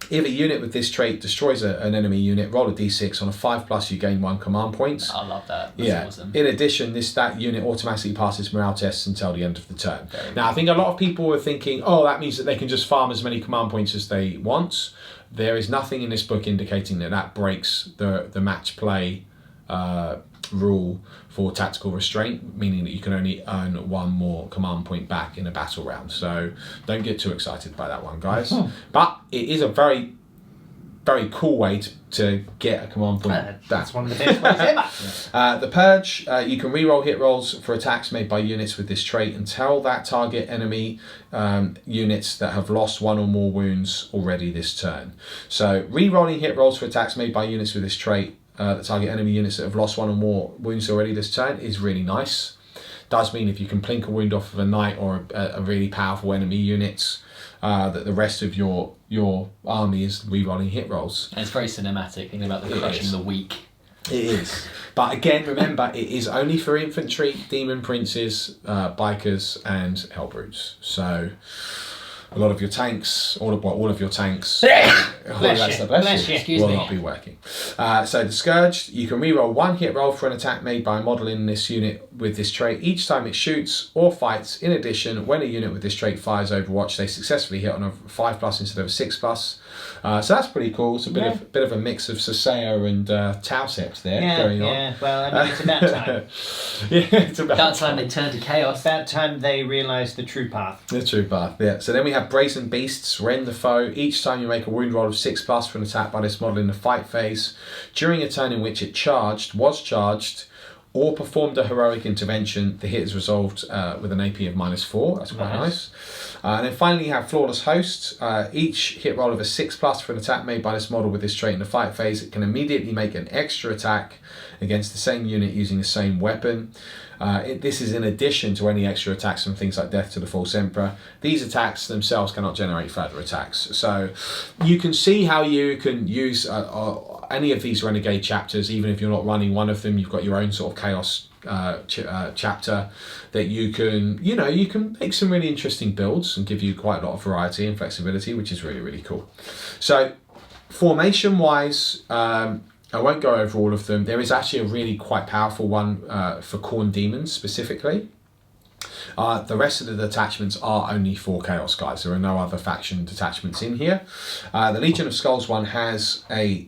S1: If a unit with this trait destroys an enemy unit, roll a d6. On a 5+, you gain 1 command points.
S2: I love that. That's awesome.
S1: In addition, that unit automatically passes morale tests until the end of the turn. Now, I think a lot of people were thinking, that means that they can just farm as many command points as they want. There is nothing in this book indicating that breaks the match play rule for tactical restraint, meaning that you can only earn 1 more command point back in a battle round. So don't get too excited by that one, guys. But it is a very, very cool way to get a command point.
S3: That's one of the best ways ever.
S1: The Purge, you can reroll hit rolls for attacks made by units with this trait and tell that target enemy units that have lost 1 or more wounds already this turn. So rerolling hit rolls for attacks made by units with this trait that target enemy units that have lost 1 or more wounds already this turn is really nice. Does mean if you can plink a wound off of a knight or a really powerful enemy unit, that the rest of your army is re-rolling hit rolls.
S2: And it's very cinematic, thinking about the crushing the weak.
S1: It is. But again, remember, it is only for infantry, demon princes, bikers, and hellbrutes. So a lot of your tanks, all of your tanks,
S3: bless you.
S1: will not be working. So the Scourge, you can reroll 1 hit roll for an attack made by a model in this unit with this trait each time it shoots or fights. In addition, when a unit with this trait fires Overwatch, they successfully hit on a 5+ instead of a 6+. So that's pretty cool. It's a bit of a mix of Saseo and Tau Sept there going on.
S3: Yeah, well, I mean, it's about time.
S1: It's about
S2: time they turned to Chaos.
S3: About time they realised the true path.
S1: The true path, yeah. So then we have Brazen Beasts, rend the foe. Each time you make a wound roll of 6+ for an attack by this model in the fight phase, during a turn in which it was charged, or performed a heroic intervention, the hit is resolved with an AP of -4. That's quite nice. And then finally you have Flawless Host. Each hit roll of a 6+ for an attack made by this model with this trait in the fight phase, it can immediately make an extra attack against the same unit using the same weapon. This is in addition to any extra attacks from things like Death to the False Emperor. These attacks themselves cannot generate further attacks. So you can see how you can use any of these Renegade chapters, even if you're not running one of them. You've got your own sort of Chaos chapter that you can make some really interesting builds and give you quite a lot of variety and flexibility, which is really, really cool. So formation wise, I won't go over all of them. There is actually a really quite powerful one for Khorne Demons specifically. The rest of the detachments are only for Chaos guys. There are no other faction detachments in here. The Legion of Skulls one has a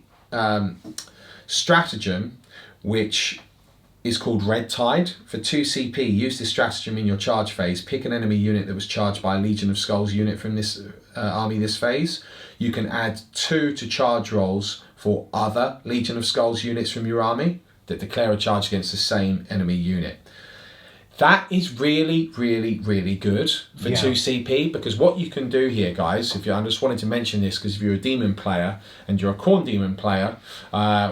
S1: stratagem which is called Red Tide. For 2 CP, use this stratagem in your charge phase. Pick an enemy unit that was charged by a Legion of Skulls unit from this army this phase. You can add 2 to charge rolls for other Legion of Skulls units from your army that declare a charge against the same enemy unit. That is really, really, really good for
S3: Yeah.
S1: 2 CP, because what you can do here, guys, I just wanted to mention this, because if you're a demon player and you're a Khorne demon player,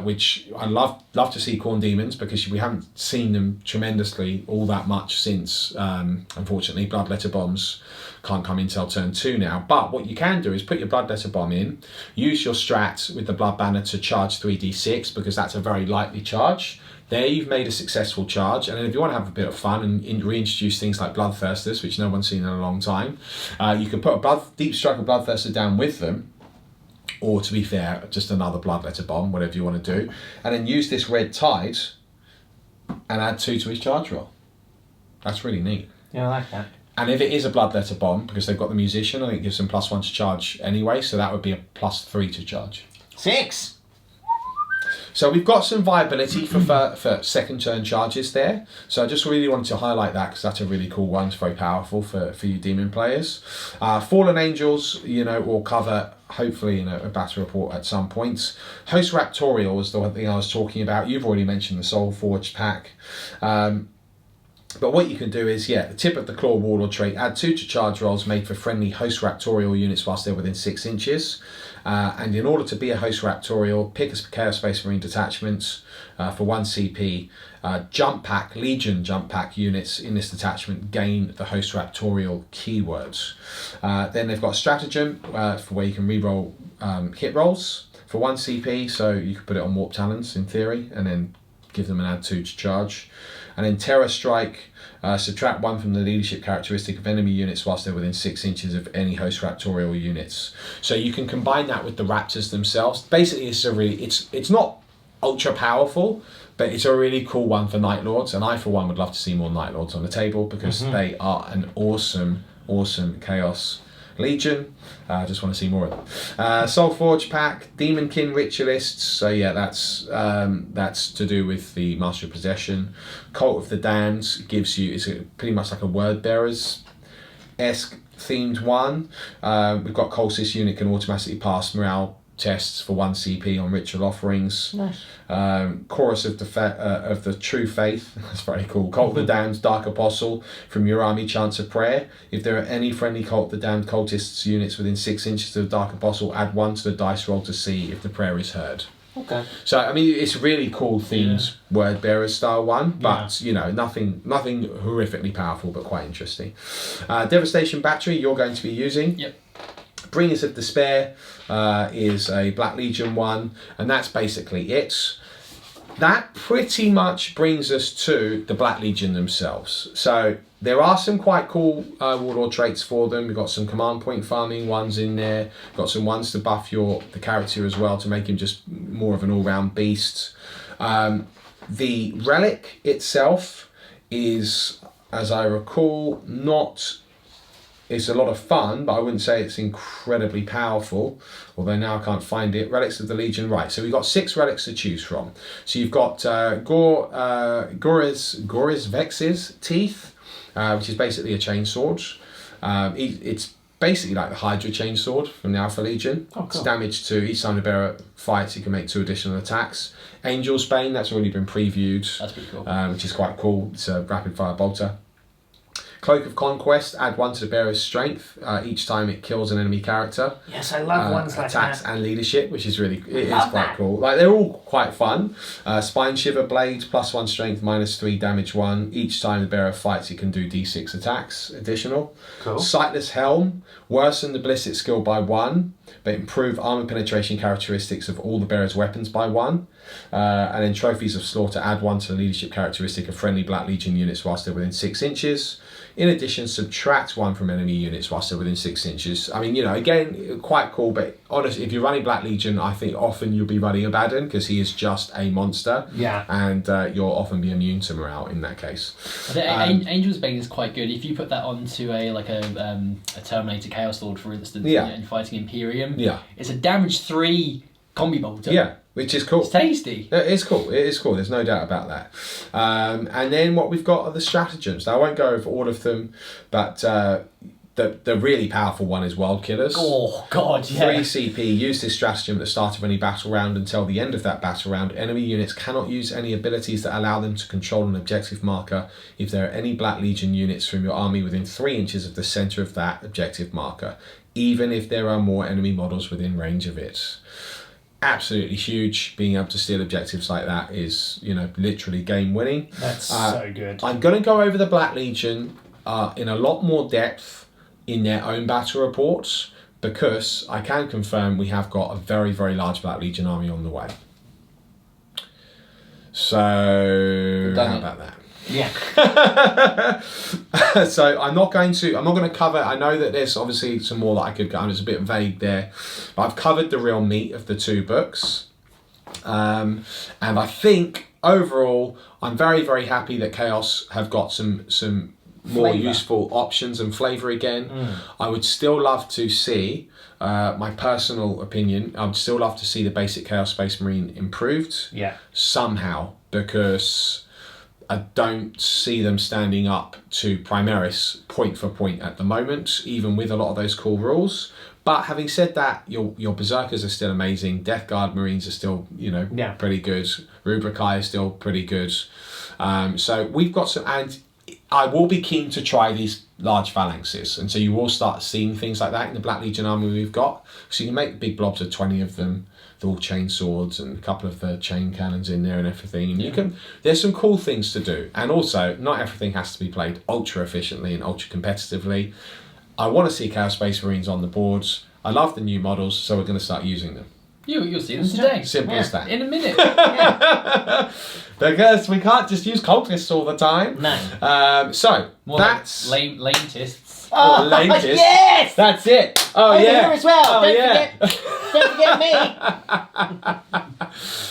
S1: which I love to see Khorne demons, because we haven't seen them tremendously all that much since, unfortunately, Bloodletter bombs can't come in till turn 2 now. But what you can do is put your Bloodletter bomb in, use your strat with the Blood Banner to charge 3d6, because that's a very lightly charge. There you've made a successful charge, and then if you want to have a bit of fun and reintroduce things like Bloodthirsters, which no one's seen in a long time, you can put a Deep Strike of Bloodthirster down with them, or to be fair, just another Bloodletter bomb, whatever you want to do, and then use this Red Tide and add 2 to his charge roll. That's really neat.
S3: Yeah, I like that.
S1: And if it is a Bloodletter bomb, because they've got the Musician, I think it gives them +1 to charge anyway, so that would be a +3 to charge.
S3: 6.
S1: So we've got some viability for second turn charges there. So I just really wanted to highlight that, because that's a really cool one. It's very powerful for you demon players. Fallen Angels, we'll cover hopefully in a battle report at some point. Host Raptorial is the one thing I was talking about. You've already mentioned the Soul Forged pack. But what you can do is, the tip of the Claw Warlord trait, add 2 to charge rolls made for friendly Host Raptorial units whilst they're within 6 inches. And in order to be a Host Raptorial, pick a Chaos Space Marine Detachment for 1 CP. Jump pack, Legion jump pack units in this detachment gain the Host Raptorial keywords. Then they've got Stratagem for where you can reroll hit rolls for 1 CP, so you could put it on Warp Talons in theory, and then give them an add 2 to charge. And then Terror Strike, subtract 1 from the leadership characteristic of enemy units whilst they're within 6 inches of any Host Raptorial units. So you can combine that with the Raptors themselves. Basically, it's not ultra powerful, but it's a really cool one for Night Lords. And I, for one, would love to see more Night Lords on the table, because they are an awesome, awesome Chaos Legion. I just want to see more of them. Soul Forge pack, Demonkin Ritualists. So that's to do with the Master of Possession. Cult of the Damned gives you, it's pretty much like a Word Bearers-esque themed one. We've got Colsys unit can automatically pass morale tests for 1 CP on ritual offerings.
S3: Nice.
S1: Chorus of the True Faith, that's very cool. Cult of the Damned Dark Apostle, from your army chants a prayer. If there are any friendly Cult of the Damned cultists units within 6 inches of the Dark Apostle, add 1 to the dice roll to see if the prayer is heard.
S3: Okay.
S1: So I mean, it's a really cool themed Word Bearer style one, but nothing horrifically powerful, but quite interesting. Devastation Battery you're going to be using.
S2: Yep.
S1: Bringers of Despair is a Black Legion one, and that's basically it. That pretty much brings us to the Black Legion themselves. So there are some quite cool Warlord traits for them. We've got some command point farming ones in there. Got some ones to buff the character as well, to make him just more of an all-round beast. The relic itself is, as I recall, it's a lot of fun, but I wouldn't say it's incredibly powerful, although now I can't find it. Relics of the Legion, right. So we've got 6 relics to choose from. So you've got Gore's Vex's Teeth, which is basically a chainsword. It's basically like the Hydra chainsword from the Alpha Legion.
S3: Oh, cool.
S1: It's damage to each time the bearer fights, you can make 2 additional attacks. Angel's Bane, that's already been previewed.
S2: That's pretty cool.
S1: Which is quite cool. It's a rapid fire bolter. Cloak of Conquest, add 1 to the bearer's strength each time it kills an enemy character.
S3: Yes, I love ones like
S1: attacks
S3: that.
S1: and leadership, which is it is
S3: Love
S1: quite
S3: that.
S1: cool. Like, they're all quite fun. Spine Shiver Blade, +1 strength, -3 damage 1. Each time the bearer fights, it can do d6 attacks additional.
S3: Cool.
S1: Sightless Helm, worsen the ballistic skill by 1, but improve armor penetration characteristics of all the bearer's weapons by 1. And then Trophies of Slaughter, add 1 to the leadership characteristic of friendly Black Legion units whilst they're within 6 inches. In addition, subtract 1 from enemy units whilst they're within 6 inches. I mean, again, quite cool, but honestly, if you're running Black Legion, I think often you'll be running Abaddon, because he is just a monster.
S3: Yeah.
S1: And you'll often be immune to morale in that case.
S2: I think Angel's Bane is quite good. If you put that onto a Terminator Chaos Lord, for instance, and fighting Imperium, it's a damage 3 combi bolter.
S1: Yeah, which is cool.
S2: It's tasty.
S1: It is cool. It is cool. There's no doubt about that. And then what we've got are the stratagems. Now, I won't go over all of them, but the really powerful one is Wild Killers.
S2: Oh God, yeah.
S1: 3 CP, use this stratagem at the start of any battle round until the end of that battle round. Enemy units cannot use any abilities that allow them to control an objective marker if there are any Black Legion units from your army within 3 inches of the centre of that objective marker, even if there are more enemy models within range of it. Absolutely huge. Being able to steal objectives like that is, literally game winning.
S3: That's so good.
S1: I'm going to go over the Black Legion in a lot more depth in their own battle reports, because I can confirm we have got a very, very large Black Legion army on the way. So how about that?
S3: Yeah.
S1: So I'm not going to cover, I know that there's obviously some more that I could go on, it's a bit vague there, but I've covered the real meat of the 2 books. And I think overall I'm very, very happy that Chaos have got some more
S3: Flavour.
S1: useful options and flavour again. I would still love to see, my personal opinion, I would still love to see the basic Chaos Space Marine improved somehow, because I don't see them standing up to Primaris point for point at the moment, even with a lot of those cool rules. But having said that, your Berserkers are still amazing. Death Guard Marines are still, pretty good. Rubricae is still pretty good. So we've got some, and I will be keen to try these large phalanxes, and so you will start seeing things like that in the Black Legion army we've got. So you can make big blobs of 20 of them, with all chain swords and a couple of the chain cannons in there and everything. And you can, there's some cool things to do. And also, not everything has to be played ultra efficiently and ultra competitively. I want to see Chaos Space Marines on the boards. I love the new models, so we're going to start using them.
S2: You'll see them today.
S1: Simple as that.
S2: In a minute.
S1: Because we can't just use cultists all the time.
S3: No.
S1: So
S2: More
S1: that's
S2: like lametists.
S3: Oh,
S1: latest.
S3: yes!
S1: That's it. Oh
S3: Over
S1: yeah.
S3: here as well.
S1: Oh
S3: Don't forget me.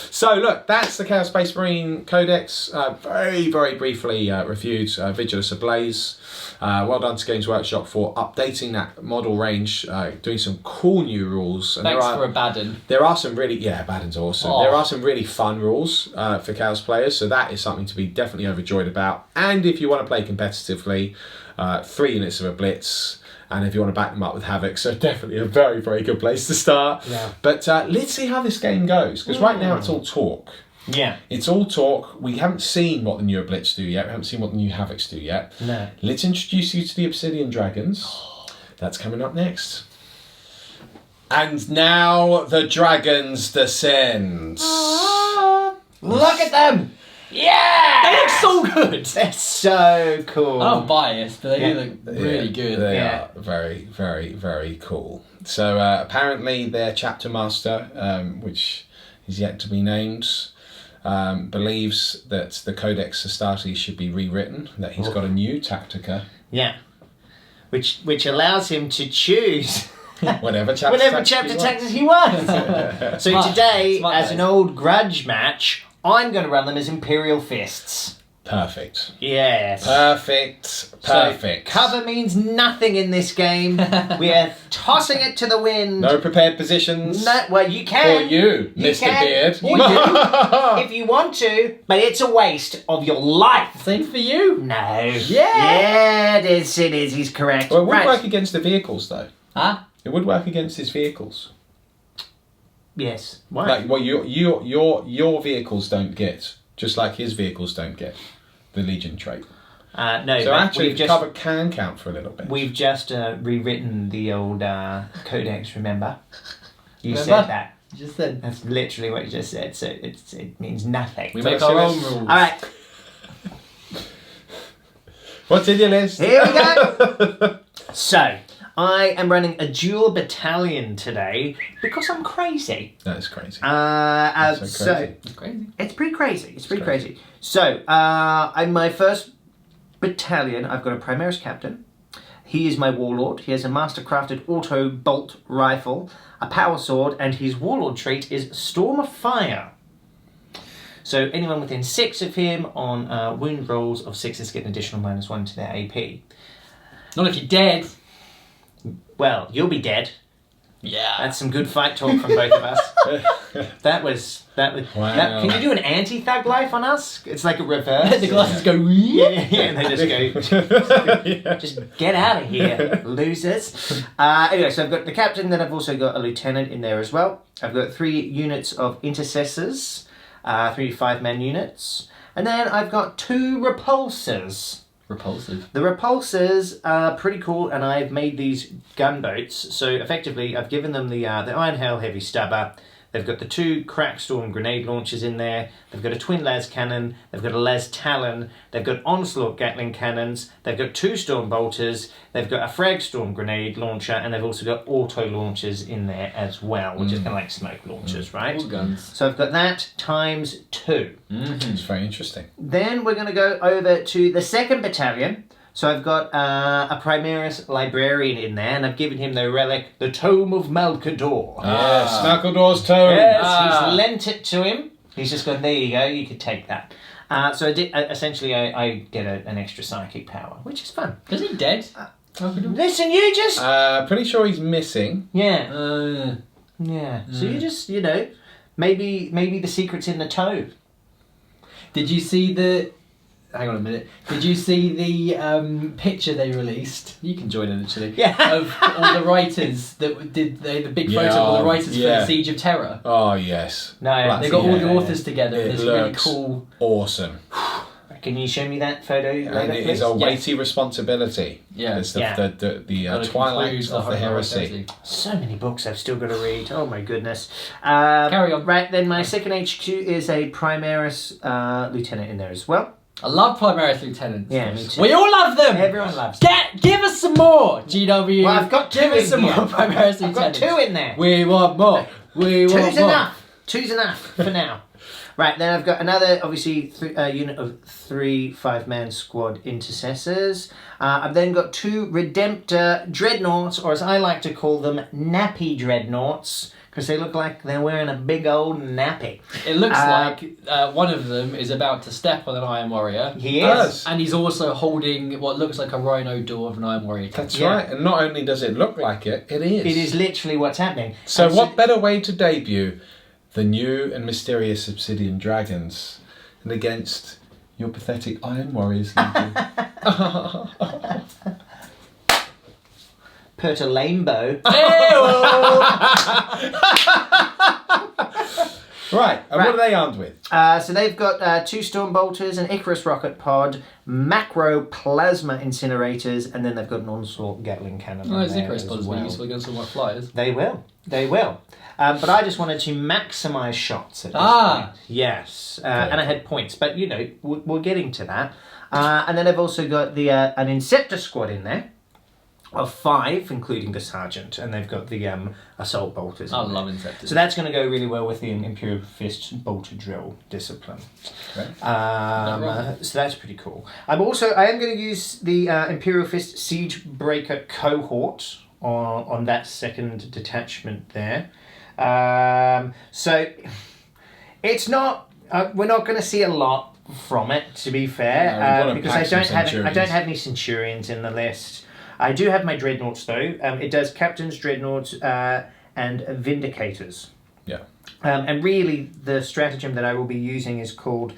S1: So look, that's the Chaos Space Marine Codex. Very, very briefly reviewed. Vigilus Ablaze. Well done to Games Workshop for updating that model range, doing some cool new rules. And
S2: Thanks for Abaddon.
S1: there are some really, Abaddon's awesome.
S2: Oh.
S1: There are some really fun rules for Chaos players, so that is something to be definitely overjoyed about. And if you want to play competitively, 3 units of a Blitz, and if you want to back them up with Havoc, so definitely a very, very good place to start.
S3: Yeah.
S1: But let's see how this game goes, because right now it's all talk.
S3: Yeah.
S1: It's all talk. We haven't seen what the newer Blitz do yet. We haven't seen what the new Havocs do yet.
S3: No.
S1: Let's introduce you to the Obsidian Dragons. That's coming up next. And now the dragons descend.
S3: Look at them! Yeah!
S2: They look so good.
S3: They're so cool.
S2: I'm biased, but they
S3: Yeah.
S2: do look really good.
S1: They
S3: Yeah.
S1: are very, very, very cool. So apparently their chapter master, which is yet to be named, believes that the Codex Astartes should be rewritten, that he's got a new Tactica.
S3: Yeah. Which allows him to choose
S1: Whatever chapter
S3: whatever
S1: tactics
S3: chapter
S1: he
S3: tactics he wants. So
S2: Smart.
S3: today,
S2: Smart
S3: as
S2: guys.
S3: an old grudge match, I'm going to run them as Imperial fists.
S1: Perfect.
S3: Yes.
S1: Perfect. Perfect.
S3: So cover means nothing in this game. We are tossing it to the wind.
S1: No prepared positions.
S3: No, well, you
S1: For
S3: can.
S1: you,
S3: You
S1: Mr.
S3: can.
S1: Beard.
S3: Or you, if you want to, but it's a waste of your life.
S2: Same for you.
S3: No.
S2: Yeah.
S3: It is. It is. He's correct.
S1: Well, it would
S3: Right.
S1: work against the vehicles, though.
S2: Huh?
S1: It would work against his vehicles.
S3: Yes. Why?
S1: Like what your vehicles don't get, just like his vehicles don't get the Legion trait.
S3: No.
S1: So
S3: but
S1: actually,
S3: we've
S1: the
S3: just
S1: cover can count for a little bit.
S3: we've just rewritten the old codex. Remember? You
S2: Remember?
S3: said that.
S2: You just said.
S3: That's literally what you just said. So it means nothing.
S2: We
S1: So
S2: make our
S1: let's-
S2: own rules.
S3: All right.
S1: What's in your list?
S3: Here we go. So, I am running a dual battalion today because I'm crazy.
S1: That is crazy.
S3: So
S1: so crazy.
S2: It's crazy.
S3: it's pretty crazy. It's pretty
S1: crazy.
S3: crazy. So, I'm my first battalion. I've got a Primaris captain. He is my warlord. He has a master-crafted auto bolt rifle, a power sword, and his warlord trait is Storm of Fire. So anyone within 6 of him on wound rolls of 6 get an additional -1 to their AP.
S2: Not if you're dead.
S3: Well, you'll be dead.
S2: Yeah.
S3: That's some good fight talk from both of us. That was.
S1: Wow.
S3: Can you do an anti-thug life on us? It's like a reverse.
S2: The glasses go.
S3: Yeah, and they just go. Just get out of here, losers. Anyway, so I've got the captain. Then I've also got a lieutenant in there as well. I've got 3 units of intercessors, 3 5-man units, and then I've got 2 repulsors.
S2: Repulsive.
S3: The repulsors are pretty cool, and I've made these gunboats. So effectively, I've given them the Iron Hail Heavy Stubber. They've got the 2 Crackstorm grenade launchers in there. They've got a twin las cannon. They've got a las Talon. They've got Onslaught Gatling cannons. They've got 2 Storm bolters. They've got a Fragstorm grenade launcher, and they've also got auto launchers in there as well, which is kind of like smoke launchers, right?
S2: All guns.
S3: So I've got that times 2.
S1: It's very interesting.
S3: Then we're going to go over to the 2nd Battalion. So I've got a Primaris librarian in there, and I've given him the relic, the Tome of Malcador.
S1: Yes, Malcador's tome.
S3: Yes, he's lent it to him. He's just gone, there you go, you could take that. So I did. Essentially, I get an extra psychic power, which is fun.
S2: Is he dead?
S3: Listen, you just...
S1: Pretty sure he's missing.
S3: Yeah. Yeah. So you just, maybe the secret's in the toe.
S2: Did you see the... Hang on a minute. Did you see the picture they released? You can join in actually.
S3: Yeah.
S2: Of all the writers that did the big photo of all the writers for the Siege of Terror.
S1: Oh, yes.
S3: No,
S2: They got all the authors together.
S1: It
S2: This really
S1: looks
S2: cool.
S1: Awesome.
S3: Can you show me that photo later,
S1: And it
S3: please?
S1: is a weighty responsibility.
S2: Yeah.
S1: It's the
S2: Gotta
S1: twilight
S2: conclude
S1: of the
S2: Horror
S1: heresy.
S3: So many books I've still got to read. Oh my goodness.
S2: Carry on.
S3: Right, then my 2nd HQ is a Primaris lieutenant in there as well.
S2: I love Primaris lieutenants.
S3: Yeah, me too.
S2: We all love them.
S3: Everyone loves them.
S2: Give us some more, GW.
S3: Well, I've got 2
S2: Give
S3: in
S2: us some
S3: here.
S2: more Primaris
S3: I've got
S2: lieutenants.
S3: 2 in there.
S2: We want more. We want
S3: Two's
S2: more.
S3: enough. 2's enough for now. Right, then I've got another, obviously, unit of 3 5-man squad intercessors. I've then got 2 Redemptor dreadnoughts, or as I like to call them, nappy dreadnoughts, because they look like they're wearing a big old nappy.
S2: It looks like one of them is about to step on an Iron Warrior.
S3: He
S1: Does.
S3: is.
S2: And he's also holding what looks like a rhino door of an Iron Warrior.
S1: That's
S3: Yeah.
S1: right. And not only does it look like it, it is.
S3: It is literally what's happening.
S1: So
S3: And
S1: what better way to debut the new and mysterious Obsidian Dragons and against your pathetic Iron Warriors?
S3: Put a lambo.
S1: Right, and what are they armed with?
S3: So they've got 2 storm bolters, an Icarus rocket pod, macro plasma incinerators, and then they've got an onslaught Gatling cannon.
S2: Oh,
S3: on
S2: his
S3: there
S2: Icarus
S3: as
S2: pods will be
S3: well.
S2: useful against all my flyers.
S3: They will. But I just wanted to maximise shots at this
S2: Ah.
S3: point. Yes. And I had points, but we're getting to that. And then I've also got the an Inceptor squad in there of 5, including the sergeant, and they've got the assault bolters.
S2: I
S3: in there.
S2: love Inceptors.
S3: So that's going to go really well with the Imperial Fist bolter drill discipline.
S1: Okay.
S3: So that's pretty cool. I am going to use the Imperial Fist Siege Breaker cohort on that 2nd detachment there. So it's not. We're not going to see a lot from it, to be fair,
S1: No, we've got to
S3: because
S1: pack some
S3: I don't have any Centurions in the list. I do have my Dreadnoughts though. It does Captains, Dreadnoughts, and Vindicators.
S1: Yeah.
S3: And really, the stratagem that I will be using is called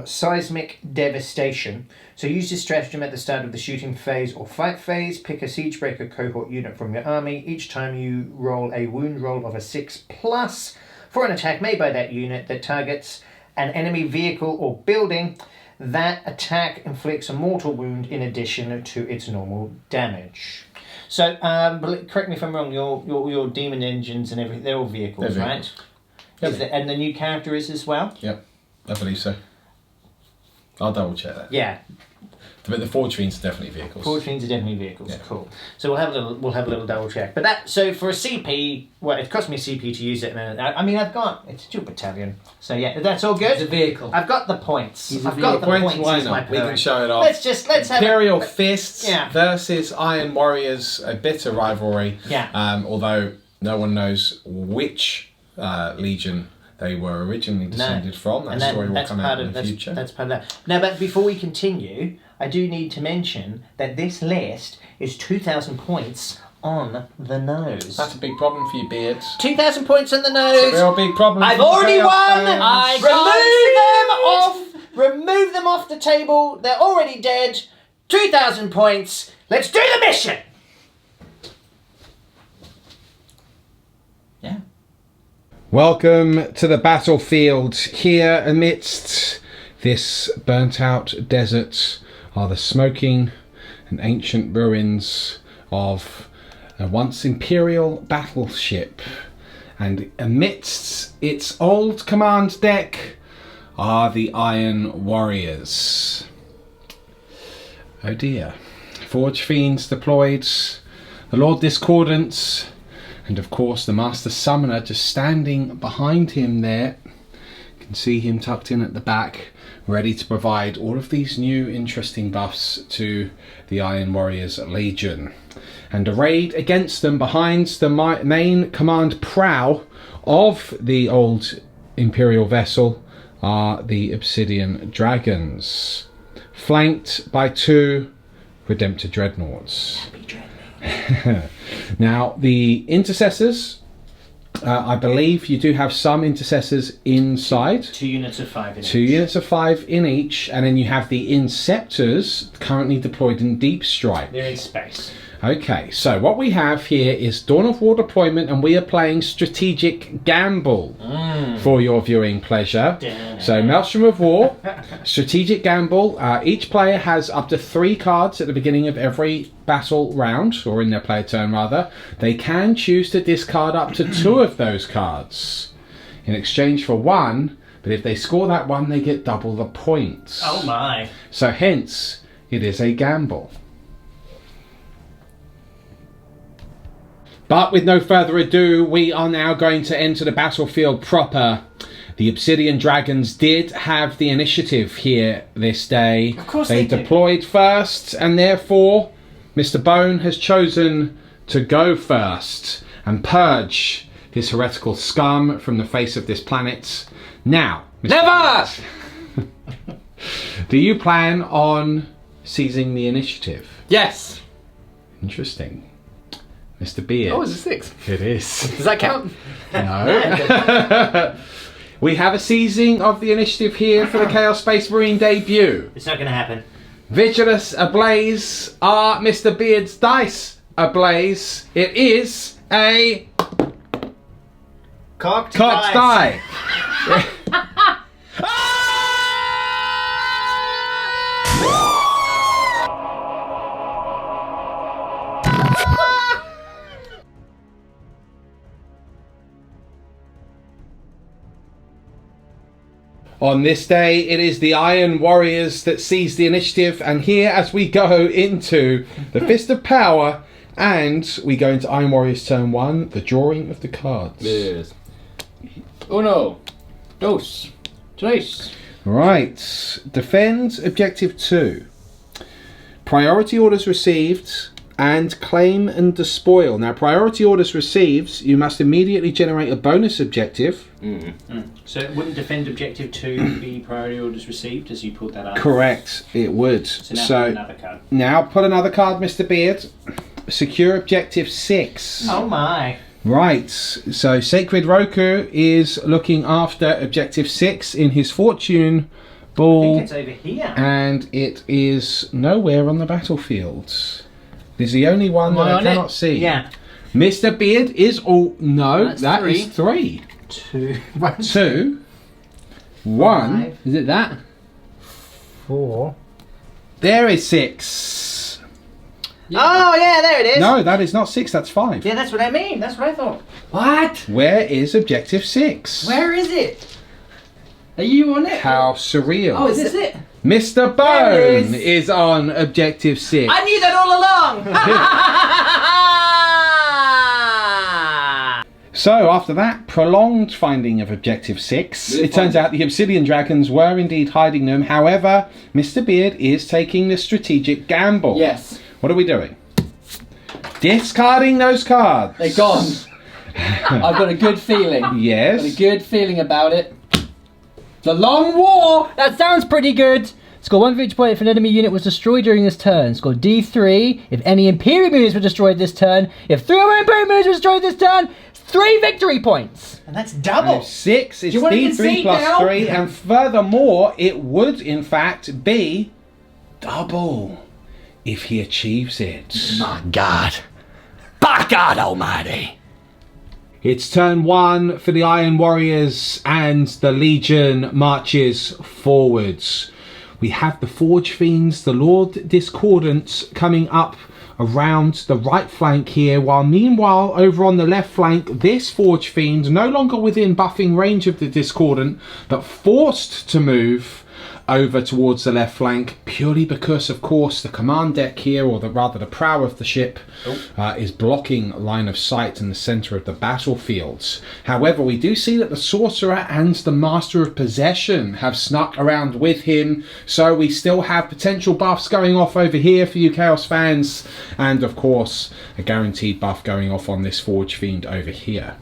S3: Seismic Devastation. So use this stratagem at the start of the shooting phase or fight phase. Pick a Siegebreaker cohort unit from your army. Each time you roll a wound roll of a 6+ for an attack made by that unit that targets an enemy vehicle or building. That attack inflicts a mortal wound in addition to its normal damage. So, correct me if I'm wrong, your demon engines and everything, they're all vehicles,
S1: They're
S3: right?
S1: Yep.
S3: And the new character is as well?
S1: Yep, I believe so. I'll double check that.
S3: Yeah.
S1: But the Fortrines are definitely vehicles.
S3: Fortrines are definitely vehicles.
S1: Yeah.
S3: Cool. So we'll have a little double check. But so for a CP, well, it cost me a CP to use it. And it's a 2 battalion. So yeah, that's all good.
S2: It's a vehicle.
S3: I've got the points.
S2: He's a
S3: I've got the
S1: Points,
S3: points.
S1: why
S3: is my
S1: not? We can
S3: point.
S1: show it off.
S3: Let's have
S1: Imperial Fists
S3: Yeah.
S1: versus Iron Warriors, a bitter rivalry.
S3: Yeah.
S1: Although no one knows which legion they were originally descended from. That story will come out in the future.
S3: That's part of that. Now, but before we continue, I do need to mention that this list is 2,000 points on the nose.
S1: That's a big problem for you, Beard.
S3: 2,000 points on the
S1: It's
S3: nose.
S1: a real big problem.
S3: I've
S1: for the
S3: already
S1: Chaos
S3: won.
S1: fans.
S3: Remove them off the table. They're already dead. 2,000 points. Let's do the mission.
S2: Yeah.
S1: Welcome to the battlefield. Here amidst this burnt out desert are the smoking and ancient ruins of a once Imperial battleship, and amidst its old command deck are the Iron Warriors. Oh dear. Forge Fiends deployed, the Lord Discordant, and of course the Master Summoner just standing behind him there. You can see him tucked in at the back, ready to provide all of these new interesting buffs to the Iron Warriors Legion. And arrayed against them behind the main command prow of the old Imperial vessel are the Obsidian Dragons, flanked by 2 Redemptor Dreadnoughts. Now, the intercessors, I believe you do have some intercessors inside.
S3: 2 units of 5 in each.
S1: 2 units of 5 in each, and then you have the Inceptors currently deployed in Deep Strike.
S3: They're in space.
S1: Okay, so what we have here is Dawn of War deployment, and we are playing Strategic Gamble for your viewing pleasure. So Maelstrom of War, Strategic Gamble. Each player has up to 3 cards at the beginning of every battle round, or in their player turn rather. They can choose to discard up to 2 of those cards in exchange for 1, but if they score that 1, they get double the points.
S3: Oh my.
S1: So hence, it is a gamble. But with no further ado, we are now going to enter the battlefield proper. The Obsidian Dragons did have the initiative here this day.
S3: Of course
S1: they
S3: they did.
S1: deployed first, and therefore Mr. Bone has chosen to go first and purge this heretical scum from the face of this planet. Now, Mr.
S2: Never!
S1: do you plan on seizing the initiative?
S2: Yes.
S1: Interesting. Mr. Beard.
S2: Oh, is it 6?
S1: It is.
S2: Does that count?
S1: No. We have a seizing of the initiative here for the Chaos Space Marine debut.
S3: It's not going to happen.
S1: Vigilus Ablaze are Mr. Beard's dice ablaze. It is a
S3: Cocked
S1: cocked die. On this day, it is the Iron Warriors that seize the initiative, and here as we go into the Fist of Power, and we go into Iron Warriors turn 1, the drawing of the cards.
S2: Yes. Uno. Dos. Tres.
S1: Right, defend objective 2. Priority orders received, and claim and despoil. Now, priority orders received, you must immediately generate a bonus objective.
S3: So it wouldn't defend objective 2 be priority orders received as you pulled that up?
S1: Correct, it would.
S3: So now put another card.
S1: Now put another card, Mr. Beard. Secure objective 6.
S3: Oh my.
S1: Right, so Sacred Roku is looking after objective 6 in his fortune
S3: I
S1: ball,
S3: think it's over here.
S1: and it is nowhere on the battlefield. It is the only one that I cannot see.
S3: Yeah.
S1: Mr. Beard is all. No,
S2: That's
S1: that
S2: 3.
S1: is 3.
S3: 2.
S1: 2. 1.
S3: 5,
S2: Is it that?
S3: 4.
S1: There is 6.
S3: Oh yeah, there it is.
S1: No, that is not 6, that's 5.
S3: Yeah, that's what I mean. That's what I thought.
S2: What?
S1: Where is objective 6?
S2: Where is it? Are you on it?
S1: How surreal.
S2: Oh, is this it?
S1: Mr.
S2: There it
S1: Bone
S2: is.
S1: is on objective 6.
S3: I knew that all along.
S1: So after that prolonged finding of objective 6, it turns out the Obsidian Dragons were indeed hiding them. However, Mr. Beard is taking the strategic gamble.
S2: Yes.
S1: What are we doing? Discarding those cards.
S2: They're gone. I've got a good feeling. Got a
S1: Yes.
S2: good feeling about it. The Long War! That sounds pretty good. Score 1 victory point if an enemy unit was destroyed during this turn. Score D3 if any Imperial units were destroyed this turn. If 3 or more Imperial units were destroyed this turn, 3 victory points.
S3: And that's double.
S1: And if 6 is
S2: you wanna
S1: D3
S2: concede
S1: plus
S2: now?
S1: 3, and furthermore, it would in fact be double if he achieves it.
S2: My God. By God Almighty.
S1: It's turn 1 for the Iron Warriors, and the Legion marches forwards. We have the Forge Fiends, the Lord Discordant, coming up around the right flank here, while meanwhile over on the left flank, this Forge Fiend, no longer within buffing range of the Discordant, but forced to move over towards the left flank, purely because, of course, the command deck here, or rather the prow of the ship, is blocking line of sight in the centre of the battlefield. However, we do see that the Sorcerer and the Master of Possession have snuck around with him, so we still have potential buffs going off over here for you Chaos fans, and of course a guaranteed buff going off on this Forge Fiend over here.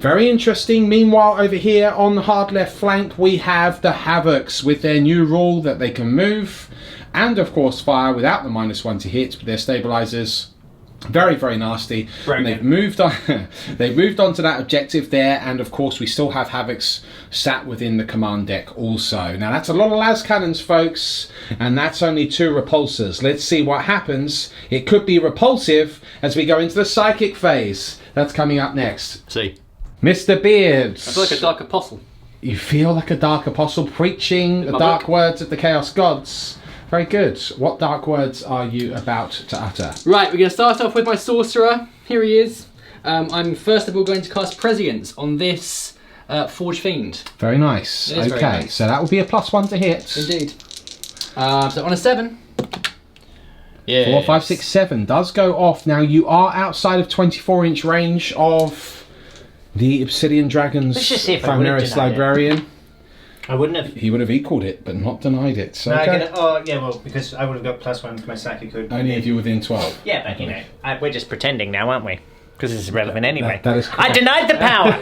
S1: Very interesting. Meanwhile, over here on the hard left flank, we have the Havocs with their new rule that they can move and, of course, fire without the -1 to hit with their stabilizers. Very, very nasty. And they've moved on. They've moved on to that objective there, and of course, we still have Havocs sat within the command deck also. Now, that's a lot of las cannons, folks, and that's only 2 repulsors. Let's see what happens. It could be repulsive as we go into the psychic phase. That's coming up next.
S2: See.
S1: Mr. Beards.
S2: I feel like a dark apostle.
S1: You feel like a dark apostle preaching the dark words of the Chaos Gods. Very good. What dark words are you about to utter?
S2: Right, we're going to start off with my Sorcerer. Here he is. I'm first of all going to cast Prescience on this Forge Fiend.
S1: Very nice.
S2: It is
S1: okay,
S2: very nice.
S1: so that will be a +1 to hit.
S2: Indeed. So on a 7. Yeah.
S1: 4, 5, 6, 7 does go off. Now, you are outside of 24-inch range of the Obsidian Dragons
S3: Let's just see if I would've
S1: Primaris
S3: denied it.
S1: Librarian.
S3: I wouldn't have.
S1: He would have equalled it, but not denied it. So
S3: No,
S1: okay.
S3: well, because I would have got +1 to my psychic code.
S1: Only if you're within 12.
S3: Yeah, but you know, we're just pretending now, aren't we? Because this is irrelevant anyway.
S1: That is
S3: I denied the power!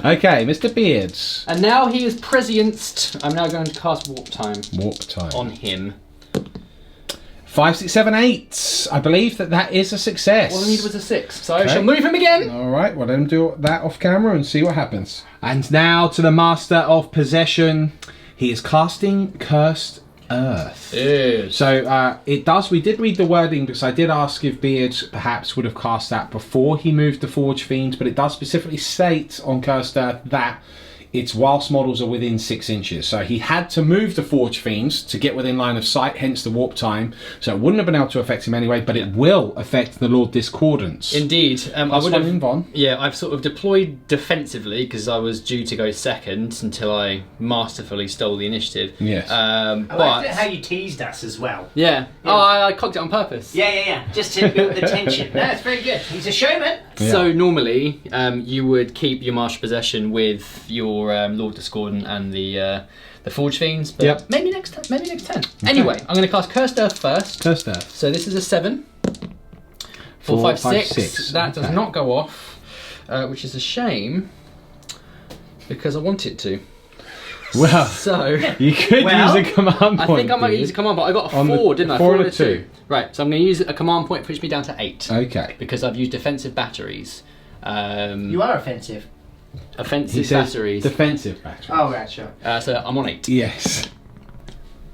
S1: Okay, Mr. Beards.
S2: And now he is Prescienced. I'm now going to cast Warp Time
S1: Warp time.
S2: on him.
S1: 5, 6, 7, 8. I believe that is a success.
S2: All I needed was a 6, so I
S1: Okay.
S2: shall move him again.
S1: All right, well, let him do that off camera and see what happens. And now to the Master of Possession. He is casting Cursed Earth.
S2: Yes.
S1: So it does. We did read the wording because I did ask if Beard perhaps would have cast that before he moved the Forge Fiend, but it does specifically state on Cursed Earth that it's whilst models are within 6 inches. So he had to move the Forge Fiends to get within line of sight, hence the warp time. So it wouldn't have been able to affect him anyway, but it will affect the Lord Discordance.
S2: Indeed. I
S1: Plus
S2: would
S1: one
S2: have.
S1: in Von.
S2: Yeah, I've sort of deployed defensively because I was due to go second until I masterfully stole the initiative.
S1: Yes.
S3: I
S2: But
S3: liked it how you teased us as well.
S2: yeah. Oh, I cocked it on purpose.
S3: Yeah. Just to build the tension. No, it's very good. He's a showman.
S2: So normally, you would keep your Martial Possession with your Lord Discordant and the Forge Fiends, but
S1: Yep.
S2: maybe next time. Maybe next turn. Anyway, I'm going to cast Cursed Earth first.
S1: Cursed Earth.
S2: So this is a 7. 4, 5, 6. That does not go off, which is a shame because I want it to.
S1: Well,
S2: So
S1: you could
S3: Well,
S1: use a command point.
S2: I think I might use a command point. I got a
S1: On the
S2: 4, didn't I?
S1: 4 and
S2: and
S1: a 2.
S2: Right, so I'm going to use a command point, push me down to 8
S1: Okay.
S2: because I've used defensive batteries.
S3: You are offensive.
S2: Offensive
S1: He says
S2: batteries.
S1: defensive battery.
S3: Oh, right, sure.
S2: So I'm on 8.
S1: Yes.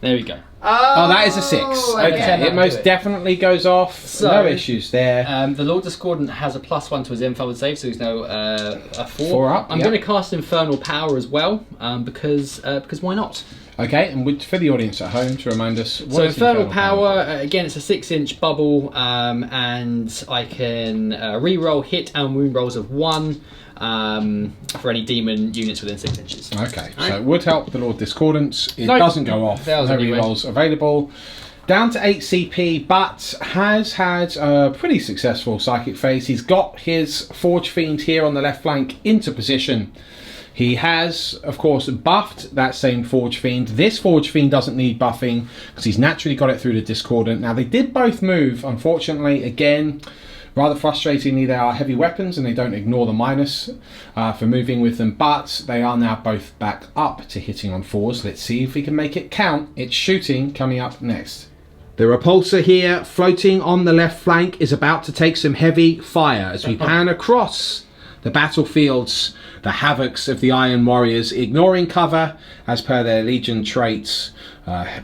S2: There we go.
S1: Oh, that is a 6.
S2: okay.
S1: Okay,
S2: That'll
S1: it most
S2: do it.
S1: definitely goes off.
S2: So-
S1: no issues there.
S2: The Lord Discordant has a +1 to his info save, so he's now a 4.
S1: 4 up,
S2: I'm
S1: yep.
S2: going to cast Infernal Power as well, because why not?
S1: Okay, and for the audience at home to remind us, what
S2: So
S1: is
S2: Infernal Power, again, it's a 6-inch bubble, and I can re-roll hit and wound rolls of 1 for any demon units within 6 inches.
S1: Okay, so it would help the Lord Discordance. It
S2: No,
S1: doesn't go off.
S2: fails
S1: No
S2: anyway.
S1: rerolls available. Down to 8 CP, but has had a pretty successful psychic phase. He's got his Forge Fiend here on the left flank into position. He has, of course, buffed that same Forge Fiend. This Forge Fiend doesn't need buffing because he's naturally got it through the Discordant. Now, they did both move. Unfortunately, again, Rather frustratingly, they are heavy weapons and they don't ignore the minus for moving with them, but they are now both back up to hitting on 4s. Let's see if we can make it count. It's shooting coming up next. The repulsor here, floating on the left flank, is about to take some heavy fire as we pan across the battlefields. The havocs of the Iron Warriors, ignoring cover as per their Legion traits.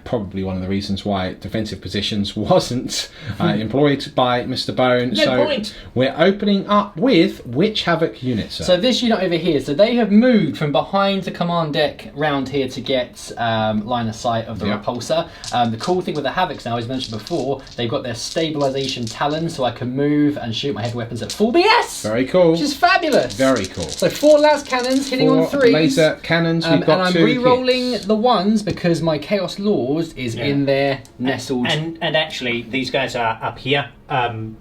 S1: Probably one of the reasons why defensive positions wasn't employed by Mr. Bone.
S3: No point.
S1: We're opening up with which Havoc unit, sir?
S2: So this unit over here, so they have moved from behind the command deck round here to get line of sight of the repulsor. The cool thing with the Havocs now, as mentioned before, they've got their stabilization talons, so I can move and shoot my heavy weapons at full BS.
S1: Very cool.
S2: Which is fabulous.
S1: Very cool.
S2: So 4 las cannons hitting
S1: 4
S2: on 3s.
S1: laser cannons. We've got
S2: and
S1: 2
S2: I'm re-rolling
S1: hits.
S2: the 1s because my Chaos Lord is in there nestled.
S3: And actually, these guys are up here,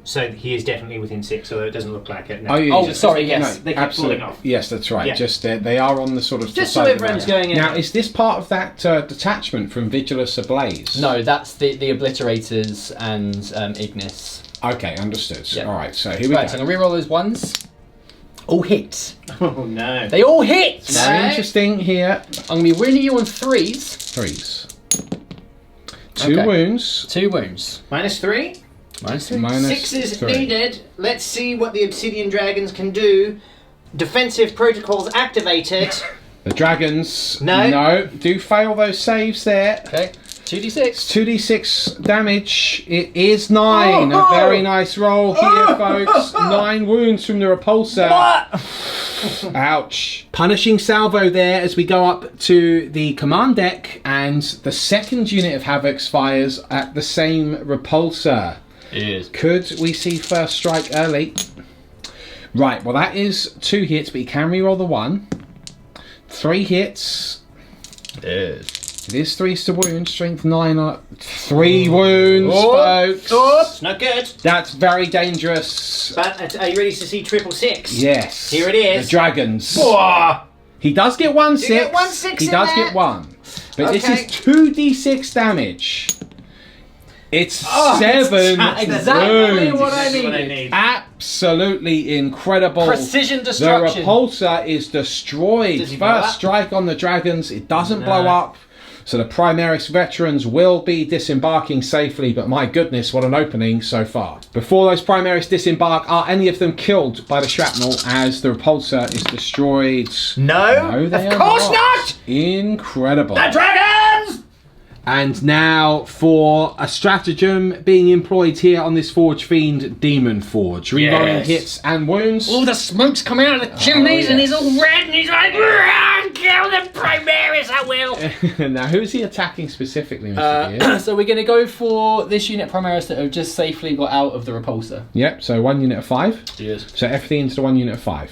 S3: so he is definitely within 6, although it doesn't look like it. No.
S2: Oh, sorry, yes.
S3: They kept falling off.
S1: Yes, that's right.
S3: Yeah.
S1: Just they are on the sort of
S3: Just
S1: the
S3: so
S1: side of the
S3: everyone's
S1: map.
S3: going in.
S1: Now, is this part of that detachment from Vigilus Ablaze?
S2: No, that's the Obliterators and Ignis.
S1: Okay, understood.
S2: Yeah.
S1: All right, so here we
S2: Right, so
S1: go.
S2: I'm going to reroll those 1s. All hit.
S3: Oh no.
S2: They all hit!
S1: Very interesting here.
S2: I'm going to be winning you on 3s.
S1: 3s. 2
S2: Okay.
S1: wounds.
S2: 2 wounds.
S3: -3.
S2: -3.
S1: Minus
S3: 6s
S1: 3.
S3: needed. Let's see what the Obsidian Dragons can do. Defensive protocols activated.
S1: The dragons.
S3: No.
S1: No. Do fail those saves there.
S2: Okay, 2d6.
S1: 2d6 damage. It is 9.
S3: Oh!
S1: A very nice roll here, folks. 9 wounds from the repulsor.
S3: What?
S1: Ouch. Punishing salvo there as we go up to the command deck, and the second unit of Havocs fires at the same repulsor.
S2: Yes.
S1: Could we see first strike early? Right, well that is 2 hits, but you can reroll the 1. 3 hits.
S2: Yes.
S1: It is 3s to wound, strength 9 on 3 wounds, folks.
S3: Oops, not good.
S1: That's very dangerous.
S3: But are you ready to see 666?
S1: Yes.
S3: Here it is.
S1: The dragons.
S3: Whoa.
S1: He does get 1 6.
S3: get 1 6
S1: He
S3: in
S1: does
S3: there?
S1: get 1. But this
S3: Okay.
S1: is 2d6 damage. It's 7
S2: exactly
S1: wounds.
S2: what I
S3: This is what I
S2: needed.
S3: need.
S1: Absolutely incredible.
S2: Precision
S1: The
S2: destruction.
S1: repulsor is destroyed.
S3: Does he blow
S1: First
S3: up?
S1: strike on the dragons. It doesn't blow
S3: No.
S1: up. So the Primaris veterans will be disembarking safely, but my goodness, what an opening so far. Before those Primaris disembark, are any of them killed by the shrapnel as the repulsor is destroyed?
S3: No,
S1: they
S3: of
S1: are
S3: course not.
S1: Incredible.
S3: The dragons!
S1: And now for a stratagem being employed here on this Forge Fiend Demon Forge. Rerolling
S3: Yes.
S1: hits and wounds.
S2: All the smoke's coming out of the chimneys and
S1: yes.
S2: he's all red and he's like, "Rah, kill the Primaris, I will."
S1: Now, who's he attacking specifically, Mr. Gear?
S2: So we're going to go for this unit Primaris that have just safely got out of the repulsor.
S1: Yep, so 1 unit of 5.
S2: Yes.
S1: So everything into the 1 unit of 5.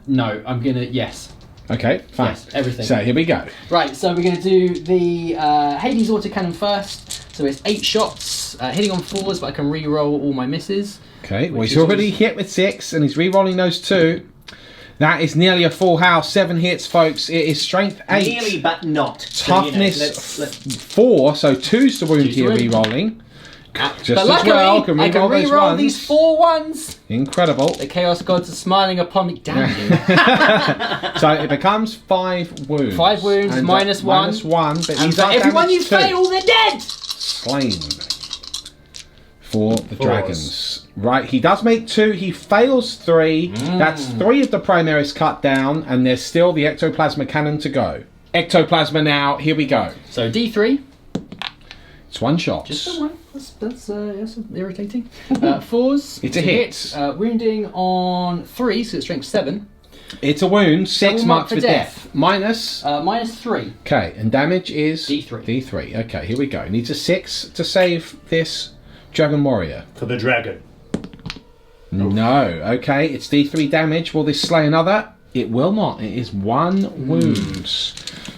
S2: No, I'm going to, yes.
S1: Okay, fine.
S2: Yes, everything.
S1: So here we go.
S2: Right, so we're going to do the Hades autocannon first. So it's 8 shots, hitting on 4s, but I can re-roll all my misses.
S1: Okay, well
S2: Which
S1: he's
S2: is
S1: already
S2: just-
S1: hit with 6 and he's re-rolling those 2. That is nearly a full house. 7 hits, folks. It is strength 8.
S3: Nearly, but not. So, you know,
S1: Toughness
S3: let's
S1: 4, so 2's the wound
S2: 2's the
S1: here
S2: wound.
S1: re-rolling. Just
S2: But
S1: as
S2: luckily,
S1: well, can
S2: I can
S1: re-roll those
S2: re-roll
S1: ones.
S2: these 4 ones.
S1: Incredible.
S2: The Chaos Gods are smiling upon me. Damn you.
S1: So it becomes 5 wounds.
S2: 5 wounds,
S1: And,
S2: minus 1.
S1: Minus 1, but
S2: And
S1: these
S2: for
S1: are
S2: everyone you
S1: damage 2.
S2: fail, they're dead.
S1: Slain. For the dragons. Right, he does make 2, he fails 3. That's 3 of the Primaris cut down, and there's still the Ectoplasma cannon to go. Ectoplasma now, here we go.
S2: So D3.
S1: It's 1 shot.
S2: Just the one. That's irritating. 4s.
S1: It's a
S2: to
S1: hit.
S2: Wounding on 3, so it's strength 7.
S1: It's a wound, 6
S2: Double
S1: marks for death. Minus.
S2: Minus 3.
S1: Okay, and damage is?
S2: D3.
S1: D3, okay, here we go. Needs a 6 to save this Dragon Warrior.
S3: For the dragon.
S1: No, okay, it's D3 damage. Will this slay another? It will not. It is 1 wound.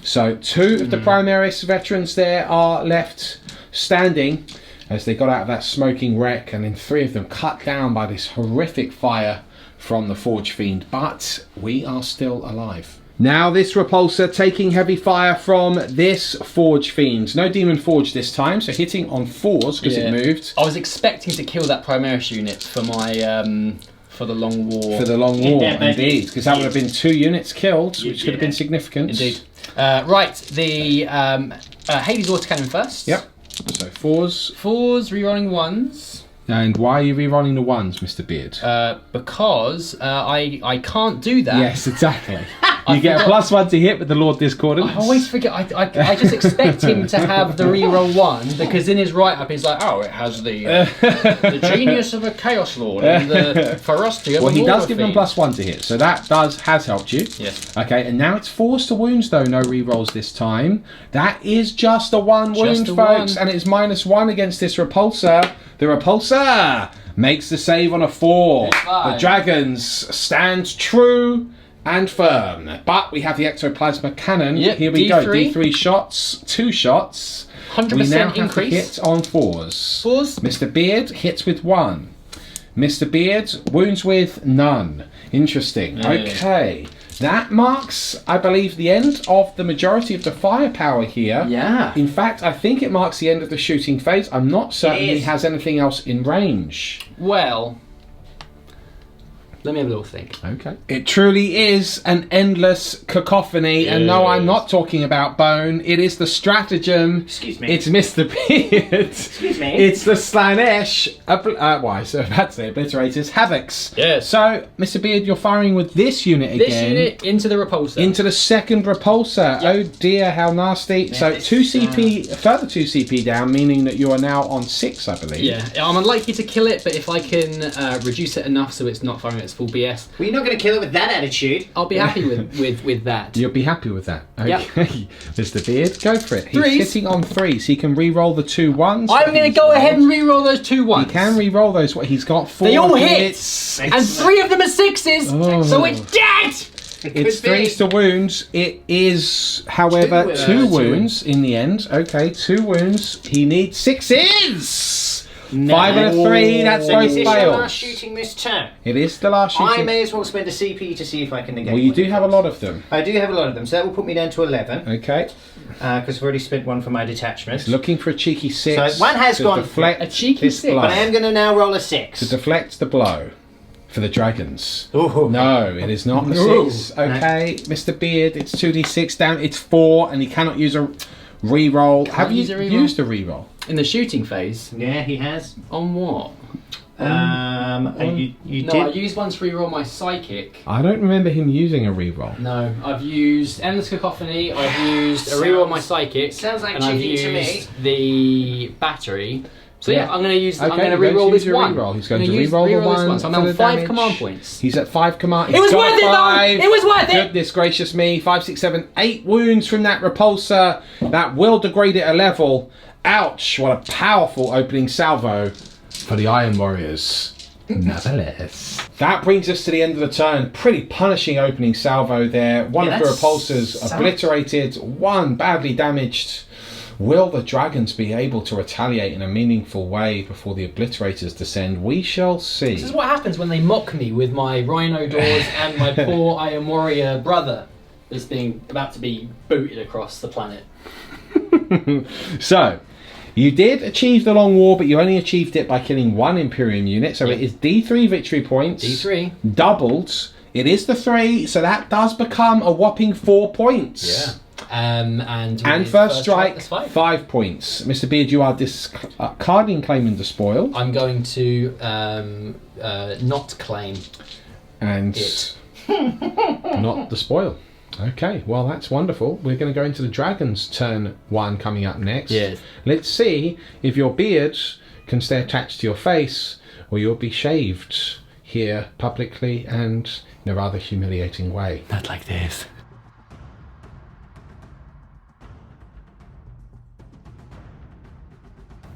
S1: So 2 of the Primaris veterans there are left standing as they got out of that smoking wreck, and then 3 of them cut down by this horrific fire from the Forge Fiend. But we are still alive. Now this repulsor taking heavy fire from this Forge Fiend. No Demon Forge this time, so hitting on 4s because it moved.
S2: I was expecting to kill that Primaris unit for my for the long war.
S1: For the long war, indeed, because that would have been 2 units killed, which could have been significant.
S2: Indeed. Right, the Hades autocannon first.
S1: Yep. So 4s.
S2: 4s, rerolling 1s.
S1: And why are you rerolling the 1s, Mr. Beard?
S2: Because I can't do that.
S1: Yes, exactly. You get a +1 to hit with the Lord Discordant.
S2: I always forget. I just expect him to have the reroll 1 because in his write-up he's like, oh, it has the genius of a Chaos Lord and the ferocity of a
S1: he does give
S2: Fiend.
S1: them +1 to hit, so that has helped you.
S2: Yes.
S1: Okay, and now it's 4s to wounds though, no rerolls this time. That is just a 1 wound, folks, and it's -1 against this repulsor. The repulsor makes the save on a 4. The Dragons stand true and firm. But we have the Ectoplasma Cannon.
S2: Yep,
S1: Here we
S2: D3.
S1: go. D3 shots, 2 shots.
S2: 100%
S1: we now have
S2: increase.
S1: to hit on 4s.
S2: 4s.
S1: Mr. Beard hits with 1. Mr. Beard wounds with none. Interesting.
S2: Yeah.
S1: Okay. That marks, I believe, the end of the majority of the firepower here.
S2: Yeah.
S1: In fact, I think it marks the end of the shooting phase. I'm not certain he has anything else in range.
S2: Well, let me have a little think.
S1: Okay. It truly is an endless cacophony, and no, I'm not talking about bone. It is the stratagem.
S3: Excuse me.
S1: It's Mr. Beard.
S3: Excuse me.
S1: It's the Slanesh. Why? So that's the obliterators. Havocs.
S2: Yes.
S1: So, Mr. Beard, you're firing with this unit again.
S2: This unit into the repulsor.
S1: Into the second repulsor.
S2: Yep.
S1: Oh dear, how nasty. So 2 CP, further 2 CP down, meaning that you are now on 6, I believe.
S2: Yeah, I'm unlikely to kill it, but if I can reduce it enough so it's not firing its full BS,
S3: Well, you're not going to kill it with that attitude.
S2: I'll be happy with that.
S1: You'll be happy with that. Okay.
S2: Yep.
S1: Mr. Beard, go for it. He's
S2: 3s.
S1: hitting on 3s. He can re-roll the 2 1s.
S2: I'm going to go ahead and re-roll those 2 1s.
S1: He can re-roll those. He's got 4
S2: They all
S1: hits.
S2: hit! And 3 of them are 6s,
S1: Oh.
S2: so it's dead!
S1: It's 3s to wounds. It is, however, 2 wounds in the end. Okay, 2 wounds. He needs 6s! 5 and a 3, that's
S3: So
S1: both
S3: is this your last
S1: fails.
S3: shooting this turn?
S1: It is the last shooting.
S3: I may as well spend a CP to see if I can negate.
S1: Well, you
S3: one
S1: do
S3: of
S1: have a
S3: those.
S1: lot of them.
S3: I do have a lot of them, so that will put me down to 11.
S1: Okay.
S3: Because I've already spent 1 for my detachment.
S1: Looking for a cheeky 6.
S3: So one has
S1: to
S3: gone
S1: deflect
S2: A cheeky
S1: this
S2: 6.
S1: blow.
S3: But I am going to now roll a 6.
S1: To deflect the blow for the Dragons.
S3: Ooh.
S1: No, it is not a
S2: No.
S1: 6. Okay, Mr. Beard, it's 2d6 down. It's 4, and he cannot use a re-roll. Have you
S2: use a reroll?
S1: used a re-roll?
S2: In the shooting phase,
S3: Yeah, he has.
S2: on what?
S3: You
S2: No,
S3: did.
S2: I used one to re-roll my psychic.
S1: I don't remember him using a re-roll.
S2: No, I've used Endless Cacophony, I've used a re-roll my psychic,
S3: Sounds like
S2: and I've
S3: cheating to me.
S2: used the battery. So yeah, I'm going to use. I'm
S1: Okay,
S2: going to
S1: you're going
S2: re-roll
S1: to use
S2: this
S1: your
S2: one.
S1: re-roll. He's going
S2: I'm
S1: to
S2: gonna
S1: re-roll the
S2: this
S1: one
S2: So I'm
S1: for
S2: on
S1: the
S2: 5
S1: damage.
S2: command points.
S1: He's at 5 command.
S2: It was
S1: He's got
S2: worth it, though!
S1: 5.
S2: It was worth it!
S1: Goodness gracious me. 5, 6, 7, 8 wounds from that repulsor. That will degrade it a level. Ouch. What a powerful opening salvo for the Iron Warriors. Nonetheless. That brings us to the end of the turn. Pretty punishing opening salvo there. One of the
S3: that's
S1: repulsors obliterated. 1 badly damaged. Will the Dragons be able to retaliate in a meaningful way before the obliterators descend? We shall see.
S2: This is what happens when they mock me with my Rhino Doors and my poor Iron Warrior brother that's being about to be booted across the planet.
S1: So, you did achieve the long war, but you only achieved it by killing 1 Imperium unit. So it is D3 victory points.
S2: D3.
S1: Doubled. It is the 3, so that does become a whopping 4 points.
S2: Yeah. And
S1: And
S2: with
S1: first strike,
S2: that's
S1: 5 points. Mr. Beard, you are discarding claim and despoil.
S2: I'm going to not claim
S1: And
S2: it.
S1: not despoil. Okay, well that's wonderful. We're going to go into the Dragons turn 1 coming up next.
S2: Yes.
S1: Let's see if your beard can stay attached to your face or you'll be shaved here publicly and in a rather humiliating way.
S2: Not like this.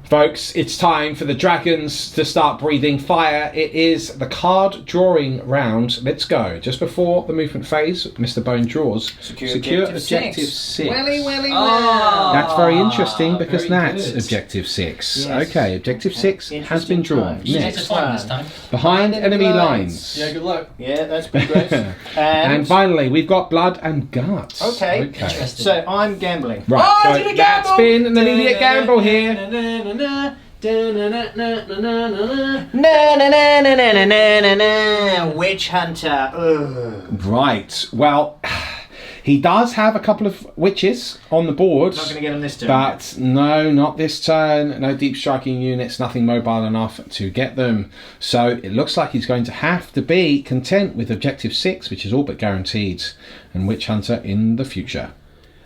S1: Folks, it's time for the dragons to start breathing fire. It is the card drawing round. Let's go. Just before the movement phase, Mr. Bone draws.
S3: Secure objective 6.
S2: Welly.
S1: That's very interesting because
S2: very
S1: that's
S2: good.
S1: objective 6.
S3: Yes.
S1: Okay, objective 6 has been drawn.
S3: Interesting
S2: Next
S1: Next,
S2: time this time.
S1: behind enemy lines.
S2: Yeah, good luck.
S3: Yeah, that's pretty great.
S1: And finally, we've got blood and guts.
S3: Okay.
S2: Interesting.
S3: So I'm gambling.
S1: Right,
S2: Oh,
S1: so
S2: did it
S1: that's
S2: gamble?
S1: been an immediate gamble here.
S3: Witch Hunter. Ugh.
S1: Right, well, he does have a couple of witches on the board.
S3: Not going to get him this turn.
S1: But no, not this turn. No deep striking units, nothing mobile enough to get them. So it looks like he's going to have to be content with objective 6, which is all but guaranteed, and Witch Hunter in the future.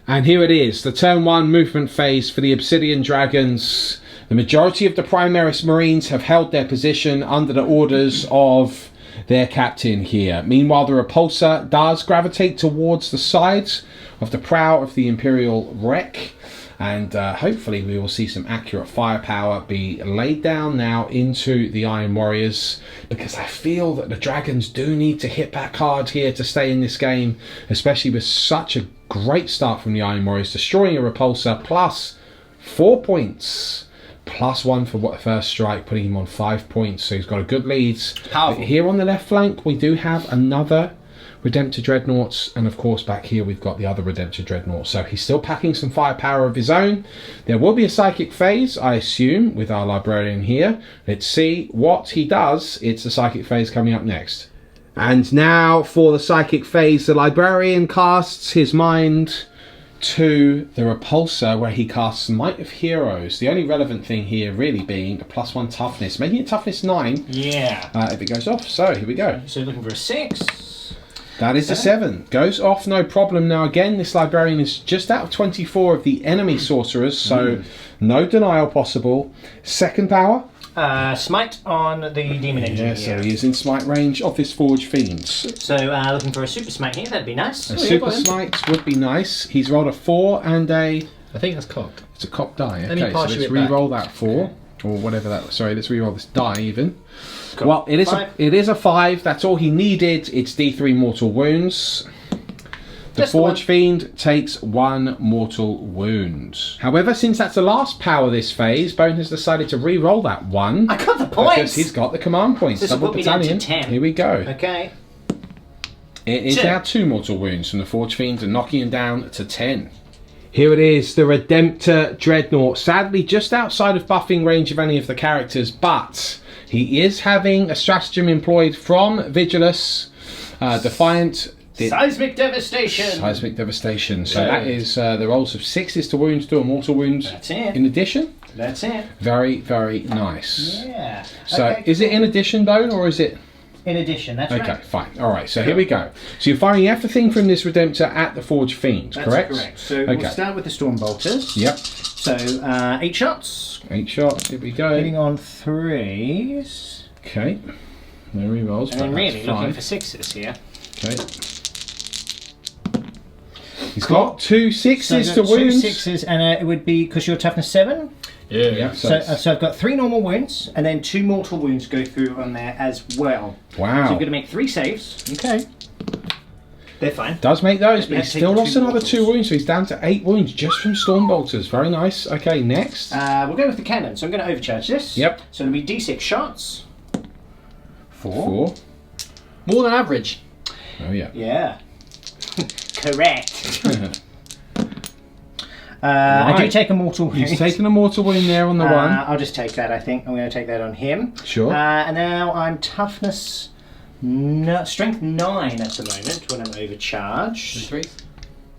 S1: And here it is, the turn 1 movement phase for the Obsidian Dragons. The majority of the Primaris Marines have held their position under the orders of their captain here. Meanwhile, the repulsor does gravitate towards the sides of the prow of the Imperial wreck, and hopefully we will see some accurate firepower be laid down now into the Iron Warriors, because I feel that the Dragons do need to hit back hard here to stay in this game, especially with such a great start from the Iron Warriors, destroying a repulsor plus 4 points. +1 for what first strike, putting him on 5 points, so he's got a good lead.
S2: Powerful.
S1: Here on the left flank, we do have another Redemptor Dreadnoughts, and of course back here we've got the other Redemptor Dreadnought. So he's still packing some firepower of his own. There will be a psychic phase, I assume, with our librarian here. Let's see what he does. It's the psychic phase coming up next. And now for the psychic phase, the librarian casts his mind to the repulsor, where he casts Might of Heroes. The only relevant thing here really being a +1 toughness, making it toughness 9
S3: Yeah.
S1: if it goes off. So here we go.
S3: So looking for a 6.
S1: That is a 7. Goes off, no problem. Now again, this librarian is just out of 24 of the enemy sorcerers, so no denial possible. Second power.
S3: Smite on the Demon Engine.
S1: Yeah, so he is in smite range of this Forge Fiends.
S3: So looking for a super smite here, that'd be nice.
S1: A super smite would be nice. He's rolled a 4 and a...
S2: I think that's cocked.
S1: It's a cocked die.
S2: Let me
S1: Okay, so
S2: pass you
S1: let's
S2: it back.
S1: re-roll that 4. Or whatever that was. Sorry, let's re-roll this die even.
S3: Cool.
S1: Well, it is
S3: 5.
S1: it is a 5. That's all he needed. It's D3 mortal wounds. The
S3: Just the
S1: Forge
S3: one.
S1: Fiend takes 1 mortal wound. However, since that's the last power this phase, Bone has decided to re-roll that 1.
S3: I got the
S1: Because
S3: points!
S1: he's got the command points.
S3: This will
S1: Double
S3: put me down to
S1: battalion.
S3: 10.
S1: Here we go.
S3: Okay.
S1: It is
S3: 2.
S1: now 2 mortal wounds from the Forge Fiend, and knocking him down to 10. Here it is, the Redemptor Dreadnought. Sadly, just outside of buffing range of any of the characters, but he is having a stratagem employed from Vigilus. Defiant.
S3: Seismic Devastation!
S1: Seismic Devastation. So that is the rolls of 6s to wounds to a mortal wound.
S3: That's it.
S1: In addition.
S3: That's it.
S1: Very, very nice.
S3: Yeah.
S1: So
S3: Okay,
S1: is it in addition, Bone, or is it...
S3: In addition, that's
S1: Okay,
S3: right.
S1: fine. All right, so here we go. So you're firing everything from this Redemptor at the Forge Fiend,
S3: That's
S1: correct?
S3: So
S1: Okay.
S3: we'll start with the Stormbolters.
S1: Yep.
S3: So 8 shots.
S1: 8 shots, here we go.
S3: Hitting on 3s.
S1: Okay. No rerolls,
S3: And
S1: but
S3: then really
S1: that's
S3: looking
S1: 5.
S3: for 6s here.
S1: Okay. He's got 2 6s
S3: So
S1: to
S3: I've got 2
S1: wounds.
S3: 6s, and it would be, because you're toughness 7.
S1: Yeah,
S3: So I've got 3 normal wounds, and then 2 mortal wounds go through on there as well. So I'm
S1: wow.
S3: going to make 3 saves.
S1: Okay.
S3: They're fine.
S1: Does make those, but
S3: Yeah,
S1: he's
S3: take
S1: still
S3: the
S1: lost
S3: 2
S1: another
S3: mortals.
S1: 2 wounds, so he's down to 8 wounds just from Stormbolters. Very nice. Okay, next.
S3: We'll go with the cannon, so I'm going to overcharge this.
S1: Yep.
S3: So it'll be D6 shots.
S1: 4.
S2: More than average.
S1: Oh, yeah.
S3: Yeah. Correct. I do
S1: Right.
S3: take a mortal wound.
S1: He's taken a mortal wound there on the 1.
S3: I'll just take that, I think. I'm going to take that on him.
S1: Sure.
S3: And now I'm toughness... strength 9 at the moment when I'm overcharged.
S2: 3.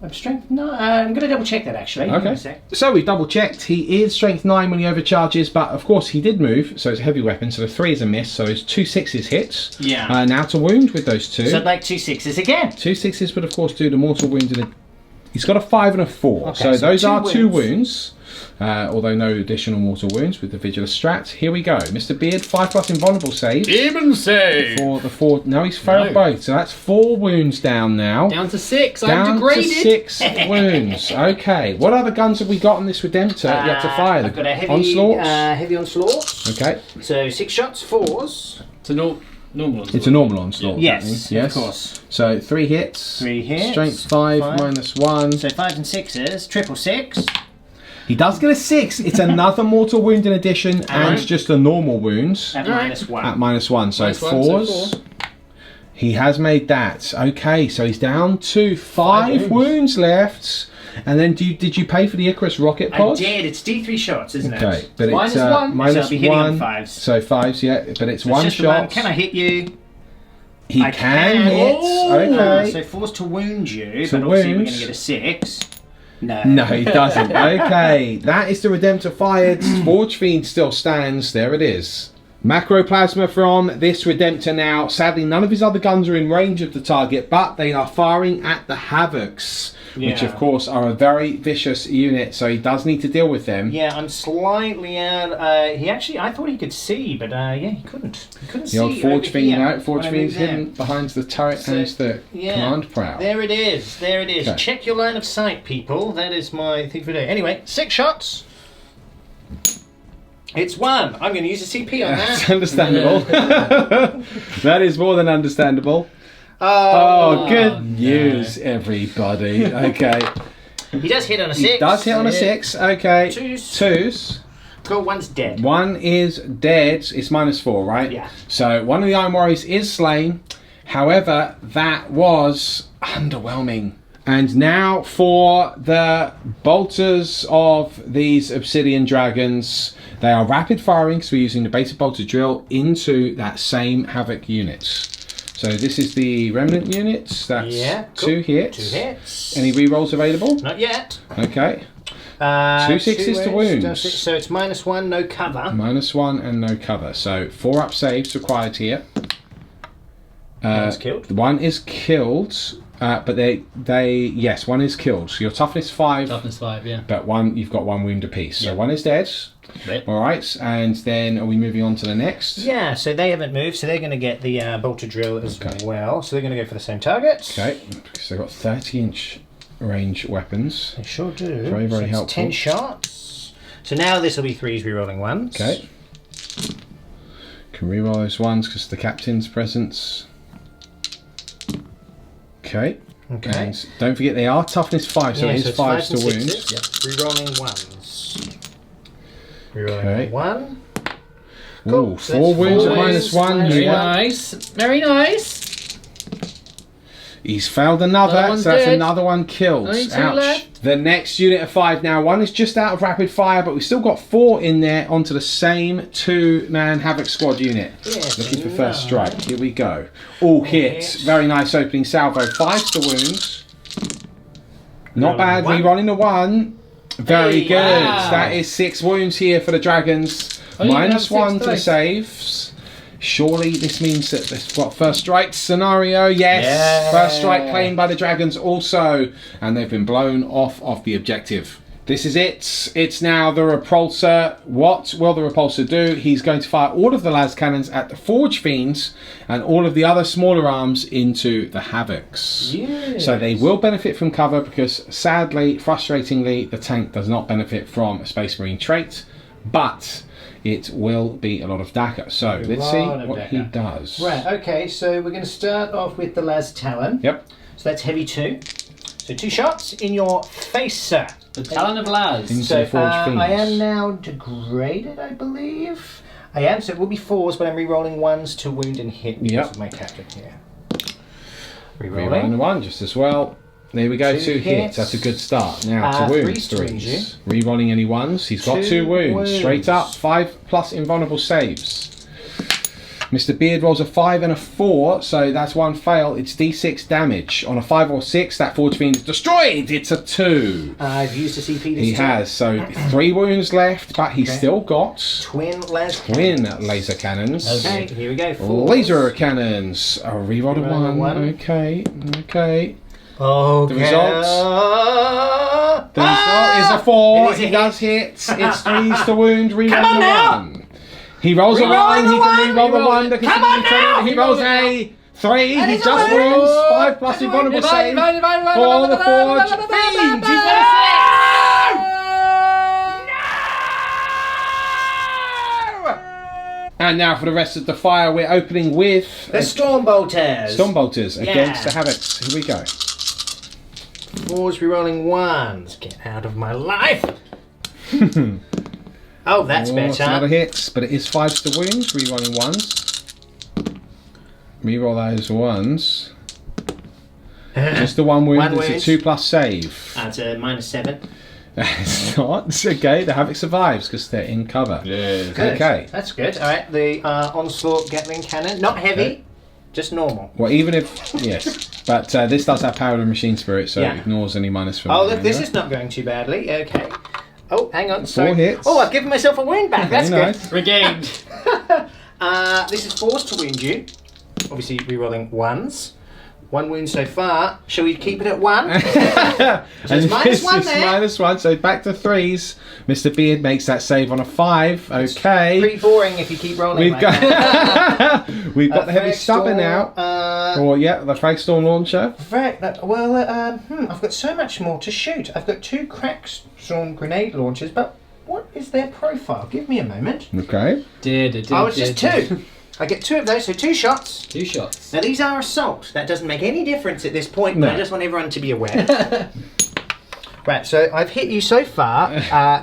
S3: I'm strength 9. I'm going to double check that actually. Hang on a
S1: Okay.
S3: sec.
S1: So we double checked. He is strength 9 when he overcharges, but of course he did move, so it's a heavy weapon. So the 3 is a miss. So it's 2 6s hits.
S3: Yeah.
S1: Now to wound with those 2.
S3: So I'd like 2 6s again.
S1: 2 6s would of course do the mortal wound. He's got a 5 and a 4.
S3: Okay,
S1: so
S3: so
S1: those
S3: 2
S1: are 2
S3: wounds.
S1: wounds. although no additional mortal wounds with the Vigilus strat. Here we go. Mr. Beard, 5+ invulnerable save.
S4: Even save!
S1: For the 4. No, he's failed both. So that's 4 wounds down now.
S2: Down to 6. I'm
S1: Down
S2: degraded.
S1: to 6 wounds. Okay. What other guns have we got on this Redemptor you have to fire?
S3: I've got a heavy
S1: onslaughts?
S3: heavy onslaught.
S1: Okay.
S3: So 6 shots, 4s.
S4: It's a normal onslaught.
S1: It's a normal onslaught.
S3: Yes,
S1: yes,
S3: of course.
S1: So 3 hits.
S3: 3 hits.
S1: Strength 5 -1.
S3: So 5s and 6s, triple 6.
S1: He does get a 6. It's another mortal wound in addition, and just a normal wounds
S3: At -1.
S1: at -1. So
S4: -1, so
S1: 4s. He has made that. Okay, so he's down to 5 wounds left. And then did you pay for the Icarus rocket
S3: I
S1: pod?
S3: did. It's D3 shots, isn't it?
S1: Okay, but
S2: Minus
S1: it's
S2: one.
S1: minus
S3: So I'll be hitting on
S1: 1.
S3: 5s.
S1: So 5s, yeah, but it's
S3: So
S1: 1
S3: just the
S1: shot.
S3: one. Can I hit you?
S1: He
S3: I
S1: can hit.
S3: Oh,
S1: Okay.
S3: so forced to wound you,
S1: So
S3: but obviously we're
S1: wounds.
S3: going to get a 6. No.
S1: No, he doesn't. Okay, that is the Redemptor fired. Forge Fiend still stands. There it is. Macroplasma from this Redemptor now. Sadly, none of his other guns are in range of the target, but they are firing at the Havocs, which
S3: Yeah.
S1: of course are a very vicious unit, so he does need to deal with them.
S3: Yeah, I'm slightly out. He actually, I thought he could see, but yeah, he couldn't. He couldn't
S1: The
S3: see.
S1: old Forge
S3: over
S1: Fiend
S3: here
S1: out. Forge
S3: when I
S1: Fiend's
S3: moved
S1: hidden
S3: there.
S1: behind the turret
S3: So,
S1: and the
S3: yeah.
S1: command prow.
S3: There it is. There it is.
S1: Okay.
S3: Check your line of sight, people. That is my thing for today. Anyway, 6 shots. It's 1. I'm going to use a CP on
S1: That's
S3: that.
S1: understandable. That is more than understandable. Oh, good news, everybody. Okay.
S3: He does hit on a 6.
S1: He does hit on a 6. Okay.
S3: 2s.
S1: 2s.
S3: Cool, 1's dead.
S1: 1 is dead. It's -4, right?
S3: Yeah.
S1: So 1 of the Iron Warriors is slain. However, that was underwhelming. And now for the bolters of these Obsidian Dragons. They are rapid firing, so we're using the basic bolter drill into that same Havoc unit. So this is the Remnant units. That's
S3: Yeah, cool.
S1: 2 hits.
S3: 2 hits.
S1: Any rerolls available?
S3: Not yet.
S1: Okay. 2 6s to wounds.
S3: So it's -1, no cover.
S1: -1 and no cover. So 4 up saves required here.
S3: One's killed.
S1: 1 is killed, but yes, 1 is killed. So your toughness 5,
S2: Toughness 5, yeah.
S1: but you've got 1 wound apiece. So
S2: Yeah.
S1: 1 is dead.
S2: Right.
S1: All right, and then are we moving on to the next?
S3: Yeah, so they haven't moved, so they're going to get the bolter drill as
S1: Okay.
S3: well. So they're going to go for the same target.
S1: Okay, because they've got 30-inch range weapons.
S3: They sure do.
S1: Very, very
S3: so it's
S1: helpful.
S3: 10 shots. So now this will be 3s rerolling 1s.
S1: Okay. Can reroll those ones because the captain's presence. Okay.
S3: Okay.
S1: And don't forget they are toughness 5, so
S3: Yeah,
S1: it is
S3: so it's
S1: 5s to
S3: 5s and
S1: wound.
S3: 6s. Yep. Rerolling 1s. Rerolling
S1: Okay.
S3: 1.
S1: Ooh,
S3: Cool, so
S1: 4
S3: that's
S1: wounds at
S3: 4
S1: -1
S3: wounds,
S2: Very
S1: here.
S2: nice. Very nice.
S1: He's failed another,
S2: Another one's
S1: so that's
S2: dead.
S1: another one killed.
S2: Only 2
S1: Ouch.
S2: left.
S1: The next unit of 5 now. 1 is just out of rapid fire, but we've still got 4 in there onto the same 2-man Havoc squad unit.
S3: Yes,
S1: Looking for first
S3: no.
S1: strike. Here we go. All hits.
S3: hits.
S1: Very nice opening salvo. 5 to wounds. Not
S3: Rerolling
S1: bad.
S3: 1.
S1: Rerolling the 1. Very
S3: Hey,
S1: good.
S2: wow.
S1: That is 6 wounds here for the Dragons.
S2: Oh, you can have
S1: -1
S2: 6
S1: to the
S2: dice.
S1: saves. Surely this means that this first strike scenario. Yes,
S3: Yeah.
S1: first strike claimed by the Dragons also, and they've been blown off of the objective. This is it. It's now the repulsor. What will the repulsor do? He's going to fire all of the las cannons at the Forge Fiends and all of the other smaller arms into the Havocs.
S3: Yes.
S1: So they will benefit from cover because sadly, frustratingly, the tank does not benefit from a Space Marine trait, but it will be a lot of DACA. So let's see
S3: lot of
S1: what he
S3: DACA.
S1: does.
S3: Right, okay, so we're going to start off with the Las Talon.
S1: Yep.
S3: So that's heavy 2. So 2 shots in your face, sir.
S2: The Talon of Laz.
S1: Into
S3: So
S1: the Forge Fiends.
S3: I am now degraded, I believe. I am, so it will be 4s, but I'm re-rolling 1s to wound and hit because
S1: Yep.
S3: of my captain here.
S1: Rerolling
S3: Re-rolling.
S1: the 1 just as well. There we go,
S3: 2
S1: 2 hits.
S3: hits.
S1: That's a good start. Now to wounds,
S3: 3s to wound you.
S1: 3s. Rerolling any 1s. He's got 2
S3: 2
S1: wounds. Straight up,
S3: wounds.
S1: 5+ invulnerable saves. Mr. Beard rolls a 5 and a 4, so that's 1 fail. It's D6 damage. On a 5 or 6, that Forge Fiend is destroyed. It's a 2.
S3: I've used a CP this
S1: He
S3: time.
S1: has, so 3 wounds left, but he's
S3: Okay.
S1: still got
S3: Twin Las
S1: twin laser cannons.
S3: Okay, here we go. 4s.
S1: Laser cannons. Oh, reroll a
S3: Reroll a
S1: 1.
S3: one.
S1: Okay, okay.
S3: Okay.
S1: The results? It's a 4.
S3: It is a
S1: He
S3: hit.
S1: does hit. It's 3s to wound. Reroll
S3: Come on
S1: the
S3: now.
S1: 1. He rolls a 1. He can reroll the 1 because
S3: Come
S1: he's
S3: on now.
S1: He rolls a 3.
S3: And
S1: He
S3: he's
S1: just
S3: a win.
S1: wounds. 5 plus invulnerable save for the Forge Fiend. He's got a 6. And now for the rest of the fire, we're opening with
S3: The Stormbolters.
S1: Stormbolters
S3: Yeah.
S1: against the Havocs. Here we go.
S3: 4s rerolling 1s. Get out of my life. Oh, that's
S1: It's another
S3: better.
S1: hit, but it is 5s to wound. Rerolling 1s. Reroll those 1s. Just the 1 wound.
S3: One
S1: It's a
S3: wound.
S1: 2 plus save.
S3: That's a -7.
S1: It's not. It's okay. The Havoc survives because they're in cover.
S4: Yes.
S3: Good.
S1: Okay.
S3: That's good. All right. The Onslaught Gatling Cannon. Not heavy.
S1: Okay.
S3: Just normal.
S1: Well, even if yes, but this does have power of machine spirit, so
S3: Yeah.
S1: it ignores any minus from.
S3: Oh, look. This is not going too badly. Okay. Oh, hang on. Sorry.
S1: 4 hits.
S3: Oh, I've given myself a wound back. That's
S1: Very
S3: good.
S1: nice.
S4: Regained.
S3: This is 4s to wound you. Obviously, rerolling 1s. 1 wound so far. Shall we keep it at 1?
S1: And
S3: it's
S1: this
S3: -1
S1: is
S3: there.
S1: -1, so back to 3s. Mr. Beard makes that save on a 5. Okay.
S3: Pretty boring if you keep rolling.
S1: We've
S3: like
S1: got
S3: that.
S1: we've got the heavy
S3: Frag
S1: stubber
S3: Storm,
S1: now. Or yeah, the Fragstorm launcher.
S3: I've got so much more to shoot. I've got 2 Crackstorm grenade launchers, but what is their profile? Give me a moment.
S1: Okay.
S3: Oh, it's just 2. I get 2 of those, so 2 shots.
S2: 2 shots.
S3: Now these are assault. That doesn't make any difference at this point, but
S1: No.
S3: I just want everyone to be aware. Right, so I've hit you so far,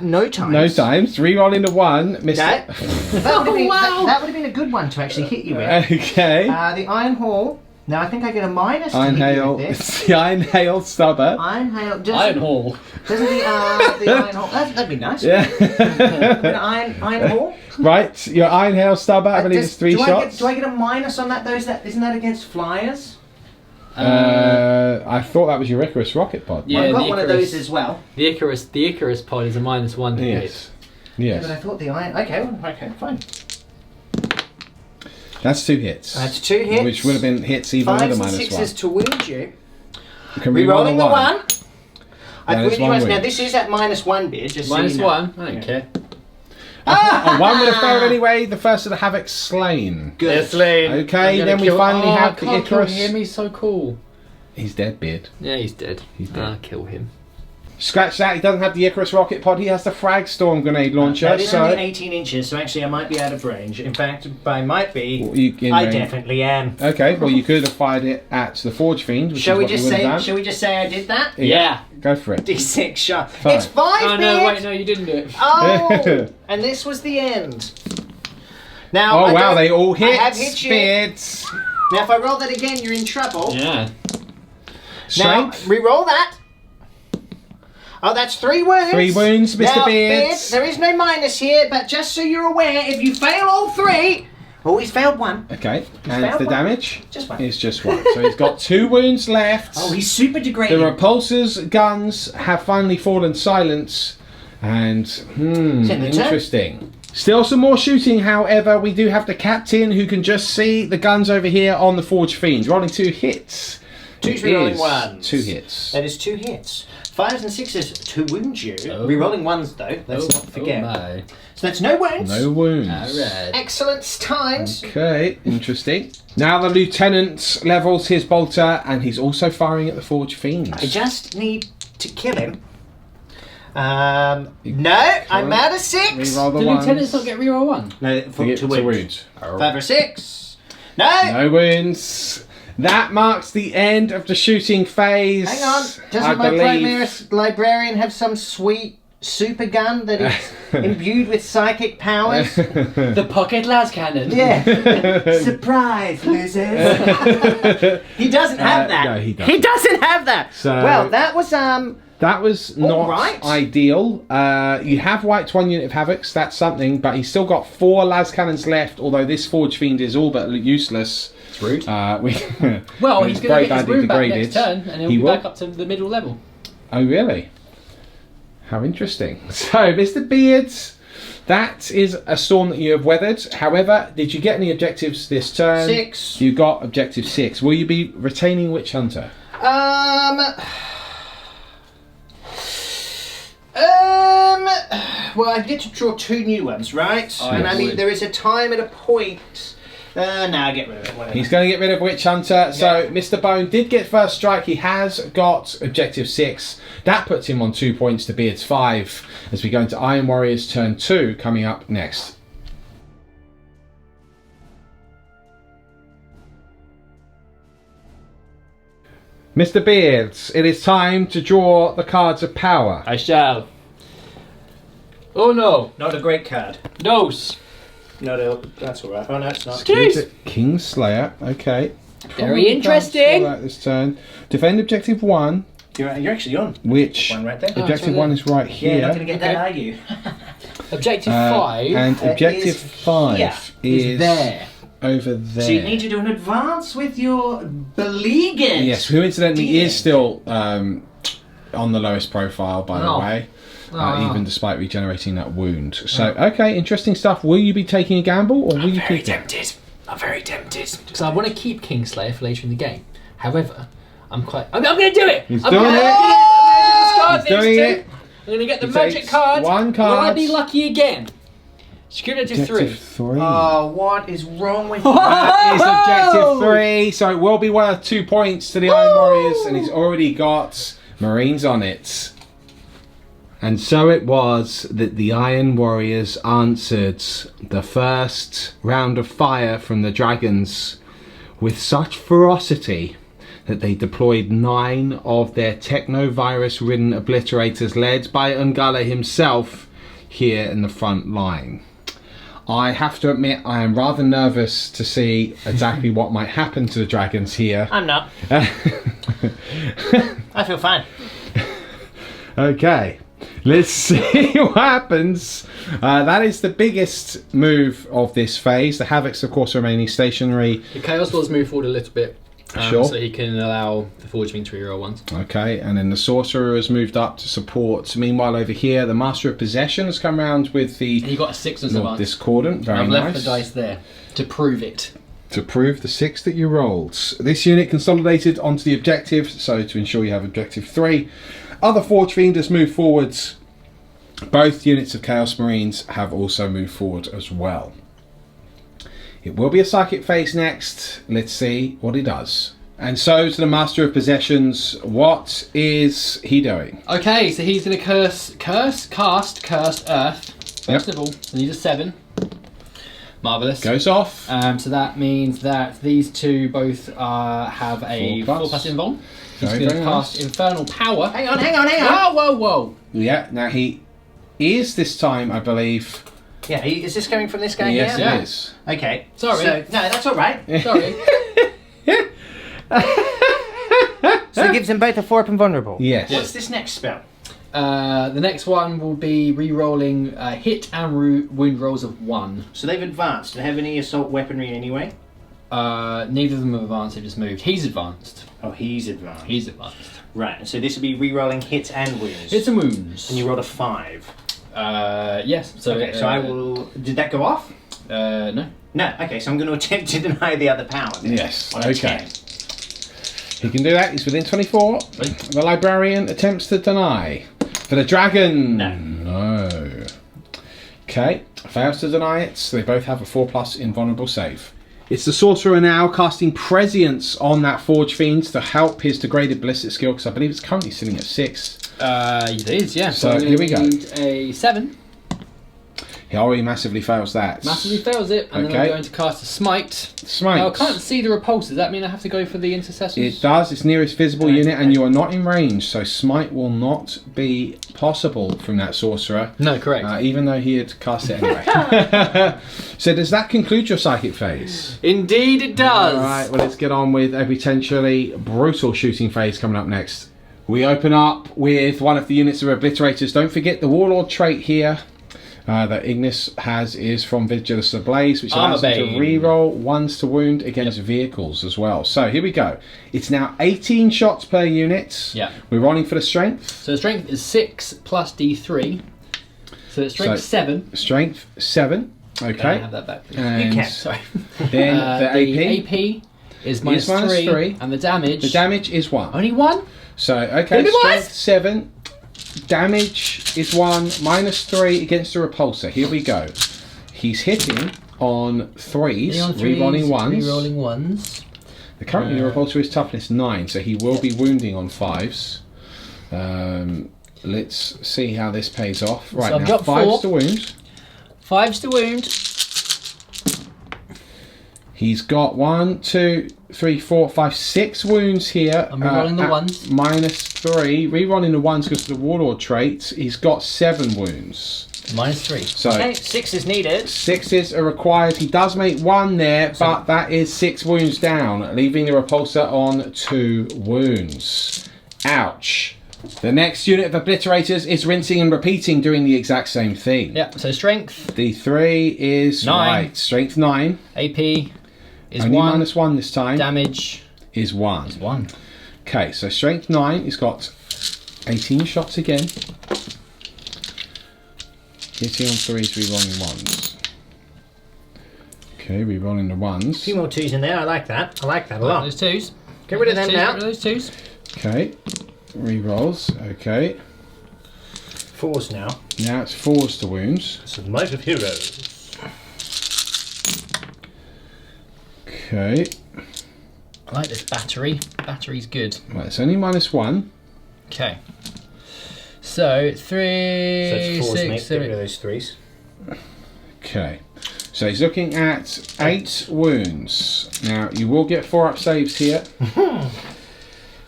S3: no times.
S1: No times. Rerolling the 1, Mr.
S3: No. That would have been, that would have been a good one to actually hit you with.
S1: Okay.
S3: The Iron Hall. Now I think I get a minus to
S1: Iron
S3: hit you
S1: Hail.
S3: with this.
S1: It's the Iron Hail stubber.
S3: Iron Hail.
S4: Iron Hall.
S3: Doesn't the Iron Hall? That'd be nice.
S1: Yeah.
S3: An Iron Hall.
S1: Right, your Iron Hail stubber, I believe it's 3 shots.
S3: Do I get a minus on that? Isn't that against flyers?
S1: I thought that was your Icarus rocket pod.
S2: Yeah,
S3: I've got
S2: the
S3: one of
S2: Icarus-
S3: those as well.
S2: The Icarus pod is a -1 to hit.
S1: Yes.
S3: Yeah, but I
S1: Yes.
S3: thought the Iron. Okay, fine.
S1: That's 2 hits.
S3: That's 2 hits.
S1: Which would have been hits even with
S3: 5s
S1: a
S3: and
S1: minus
S3: 6s
S1: 1.
S3: to wound you.
S1: You can reroll
S3: Rerolling the 1. I've
S1: There's
S3: really
S1: one
S3: nice. Now
S1: wound.
S3: this is at -1 bid. Just so you know.
S2: -1. I don't care.
S1: A 1 would have failed anyway. The first of the Havoc slain.
S4: They're
S3: Good.
S4: slain.
S1: Okay,
S4: I'm gonna
S1: then we
S4: kill-
S1: finally
S2: I
S1: have the
S2: can't kill
S1: Icarus.
S2: him. He's so cool.
S1: He's dead, Beard.
S2: Yeah, he's dead.
S1: He's dead.
S2: I'll kill him.
S1: Scratch that. He doesn't have the Icarus rocket pod. He has the Fragstorm grenade launcher.
S3: That is only
S1: So
S3: 18 inches, so actually I might be out of range. In fact, I might be.
S1: in
S3: I
S1: range.
S3: definitely am.
S1: Okay, well you could have fired it at the Forge Fiend, which
S3: Shall
S1: is
S3: we
S1: what
S3: just
S1: you would
S3: say?
S1: have done.
S3: Shall we just say I did that?
S2: Yeah.
S1: Go for it.
S3: D6 shot.
S1: 5.
S3: It's 5.
S2: Oh no!
S3: Beard.
S2: Wait, no, you didn't do it.
S3: Oh, and this was the end. Now.
S1: Oh
S3: I
S1: wow,
S3: don't-
S1: they all hit.
S3: I have hit you.
S1: Beards.
S3: Now, if I roll that again, you're in trouble.
S2: Yeah.
S1: Strength.
S3: Now, re-roll that. Oh, that's 3 wounds.
S1: 3 wounds, Mr.
S3: Now,
S1: Beards.
S3: there is no minus here, but just so you're aware, if you fail all 3, he's failed 1.
S1: Okay, and
S3: failed
S1: the
S3: one.
S1: damage
S3: Just 1.
S1: is just 1. So he's got 2 wounds left.
S3: Oh, he's super
S1: The
S3: degraded.
S1: repulsors guns have finally fallen silent, and
S3: It's in the turn.
S1: interesting. Still some more shooting, however. We do have the captain who can just see the guns over here on the Forge Fiend, rolling 2 hits.
S3: 2's
S1: It
S3: rerolling
S1: is
S3: 1s.
S1: 2 hits.
S3: That is 2 hits. 5s and 6s to wound you.
S2: Oh.
S3: Rerolling 1s though. Let's not forget.
S2: Oh my.
S3: So that's no wounds.
S1: No wounds.
S2: Alright.
S3: Excellent times.
S1: Okay, interesting. Now the lieutenant levels his bolter, and he's also firing at the Forge Fiend.
S3: I just need to kill him. No, I'm out of 6.
S1: Reroll the
S2: Do
S1: ones.
S2: lieutenants not get reroll 1?
S3: No,
S1: To wound.
S3: 5 or 6. No.
S1: No wounds. That marks the end of the shooting phase.
S3: Hang on.
S1: I
S3: Doesn't my
S1: believe.
S3: Primaris librarian have some sweet super gun that is imbued with psychic powers?
S2: The pocket las cannon.
S3: Yeah. Surprise, losers. He doesn't have that.
S1: no, he doesn't.
S3: He doesn't have that.
S1: So-
S3: well, that was
S1: That was not
S3: right.
S1: ideal. You have wiped 1 unit of Havocs, that's something, but he's still got 4 las cannons left, although this Forge Fiend is all but useless.
S2: It's rude.
S1: Well,
S2: Well, he's going to get his room back
S1: degraded.
S2: next turn, and he'll
S1: He
S2: be
S1: will.
S2: back up to the middle level.
S1: Oh, really? How interesting. So, Mr. Beards, that is a storm that you have weathered. However, did you get any objectives this turn?
S3: 6.
S1: You got objective 6. Will you be retaining Witch Hunter?
S3: Well, I get to draw 2 new ones, right?
S2: Oh,
S3: and
S2: yes.
S3: I mean, there is a time and a point. Nah, get rid of it. Whatever.
S1: He's going to get rid of Witch Hunter. So Mr. Bone did get first strike. He has got objective 6. That puts him on 2 points to Beard's 5 as we go into Iron Warriors turn 2 coming up next. Mr. Beards, it is time to draw the cards of power.
S4: I shall. Oh no.
S3: Not a great card.
S4: Nose.
S3: No, that's all right. Oh no, it's not.
S4: Jeez.
S1: Kingslayer, okay.
S2: Very interesting.
S1: That this turn. Defend objective 1,
S3: You're actually on.
S1: which
S3: One right there.
S1: objective
S2: right
S1: 1 is right
S3: Yeah,
S1: here.
S3: you're not going to get that, are you?
S2: Objective 5
S1: And objective
S3: is
S1: 5
S3: here.
S2: is there.
S1: over there.
S3: So you need to do an advance with your beleaguered.
S1: Yes, who incidentally
S3: dear.
S1: is still on the lowest profile, by the
S2: Oh.
S1: way,
S2: Oh.
S1: even despite regenerating that wound. So, okay, interesting stuff. Will you be taking a gamble, or will you keep it?
S3: tempted. I'm very tempted.
S2: Because I want to keep Kingslayer for later in the game. However, I'm going to do it.
S1: He's
S2: I'm
S1: doing
S2: gonna,
S1: it.
S2: I'm
S1: He's doing it.
S2: I'm going to get the
S1: He
S2: magic
S1: takes
S2: card.
S1: one
S2: Will I
S1: card.
S2: be lucky again? Security 3.
S1: Objective 3.
S3: Oh, what is wrong with you?
S1: That is objective 3, so it will be worth 2 points to the Iron Warriors, and he's already got Marines on it. And so it was that the Iron Warriors answered the first round of fire from the dragons with such ferocity that they deployed 9 of their technovirus-ridden obliterators led by Ungala himself here in the front line. I have to admit I am rather nervous to see exactly what might happen to the dragons here.
S3: I'm not. I feel fine.
S1: Okay, let's see what happens. That is the biggest move of this phase. The Havocs, of course, remaining stationary.
S2: The Chaos Lords move forward a little bit.
S1: Sure.
S2: So he can allow the Forge Wing to reroll ones.
S1: Okay, and then the Sorcerer has moved up to support. Meanwhile, over here, the Master of Possession has come round with the
S2: He got a 6 as
S1: Lord
S2: advance.
S1: Discordant. Very
S2: I've left
S1: nice.
S2: the dice there to prove it.
S1: To prove the 6 that you rolled. This unit consolidated onto the objective, so to ensure you have objective 3. Other Forge Fienders move forwards. Both units of Chaos Marines have also moved forward as well. It will be a psychic phase next. Let's see what he does. And so to the Master of Possessions, what is he doing?
S2: Okay, so he's going to cast Cursed Earth. First of all, I need a 7. Marvellous.
S1: Goes off.
S2: So that means that these two both have a
S1: 4+.
S2: 4+ invuln. He's
S1: Very,
S2: going to
S1: very
S2: cast
S1: nice.
S2: Infernal Power.
S3: Hang on.
S2: Whoa.
S1: Yeah, now he is this time, I believe.
S3: Yeah, is this coming from this guy
S1: Yes,
S3: here?
S1: it
S2: Yeah.
S1: is.
S3: Okay.
S2: Sorry.
S3: So, no, that's all right.
S2: Sorry.
S3: So it gives them both a 4-up and vulnerable.
S1: Yes.
S3: What's this next spell?
S2: The next one will be re-rolling hit and wound rolls of 1.
S3: So they've advanced. Do they have any assault weaponry anyway?
S2: Neither of them have advanced, they've just moved. He's advanced.
S3: Oh, he's advanced.
S2: He's advanced.
S3: Right, so this would be re-rolling hits and wounds.
S2: Hits and wounds.
S3: And you rolled a 5.
S2: Yes. So,
S3: Okay, so I will... Did that go off?
S2: No.
S3: No, okay, so I'm going to attempt to deny the other power. then.
S1: Yes,
S3: On a
S1: okay.
S3: 10.
S1: He can do that. He's within 24. The Librarian attempts to deny. For the Dragon. No. Okay. Fails to deny it. So they both have a 4+ invulnerable save. It's the Sorcerer now casting Prescience on that Forge Fiend to help his degraded ballistic skill, because I believe it's currently sitting at 6.
S2: It is, yeah.
S1: So,
S2: I'm
S1: here
S2: gonna
S1: we go.
S2: need a 7.
S1: He already massively fails that.
S2: Massively fails it, and then
S1: Okay.
S2: I'm going to cast a Smite.
S1: Smite.
S2: Now, I can't see the repulse. Does that mean I have to go for the intercessors?
S1: It does. It's nearest visible unit, and you are not in range, so Smite will not be possible from that Sorcerer.
S2: No, correct.
S1: Even though he had cast it anyway. So does that conclude your psychic phase?
S2: Indeed it does.
S1: Alright, well let's get on with a potentially brutal shooting phase coming up next. We open up with one of the units of Obliterators. Don't forget the Warlord trait here that Ignis has is from Vigilus Ablaze, which allows him to
S2: Armorbane.
S1: reroll 1s to wound against vehicles as well. So here we go. It's now 18 shots per unit.
S2: Yeah.
S1: We're rolling for the strength.
S2: So the strength is 6 plus D3. So it's strength
S1: So-
S2: 7.
S1: Strength 7.
S2: Can I
S1: Okay.
S2: have that back, please?
S1: And
S3: You can.
S2: Sorry.
S1: then the AP.
S2: AP is minus
S1: minus
S2: 3,
S1: 3.
S2: and the damage.
S1: The damage is 1.
S2: Only 1?
S1: So, okay,
S2: Can it be
S1: strength
S2: worse?
S1: 7. damage is 1, -3 against the repulsor. Here we go. He's hitting on 3s, rerolling 1s.
S2: Rerolling 1s.
S1: Currently, the repulsor is toughness 9, so he will be wounding on 5s. Let's see how this pays off. Right,
S2: So I've
S1: now
S2: got
S1: 5s
S2: 4.
S1: to wound.
S2: 5s to wound.
S1: He's got 1, 2, 3, 4, 5, 6 wounds here.
S2: I'm rerolling the
S1: at
S2: 1s.
S1: -3. Rerolling the 1s because of the Warlord trait. He's got 7 wounds.
S2: -3.
S1: So
S3: Okay, 6 is needed.
S1: 6s are required. He does make 1 there, but that is 6 wounds down, leaving the repulsor on 2 wounds. Ouch. The next unit of obliterators is rinsing and repeating, doing the exact same thing.
S2: Yeah, so strength,
S1: D3 is
S2: 9.
S1: right. Strength 9.
S2: AP is
S1: Only
S2: 1.
S1: -1 this time.
S2: Damage
S1: Is 1.
S2: is 1.
S1: Okay, so strength 9. He's got 18 shots again. Hitting on 3s, rerolling 1s. Okay, rerolling the 1s.
S3: A few more 2s in there. I like that. I like that a
S2: Right,
S3: lot.
S2: those 2s.
S3: Get rid of them now.
S2: Get rid of those 2s.
S1: Okay, rerolls. Okay,
S3: 4s now.
S1: now it's 4s to wounds.
S3: It's the might of heroes.
S1: Okay,
S2: I like this battery. Battery's good.
S1: right, it's only -1.
S2: Okay. So 3,
S3: So it's 4s,
S2: 6,
S3: mate. Get rid
S2: 7.
S3: of those 3s.
S1: Okay, so he's looking at 8 wounds. Now, you will get 4-up saves here.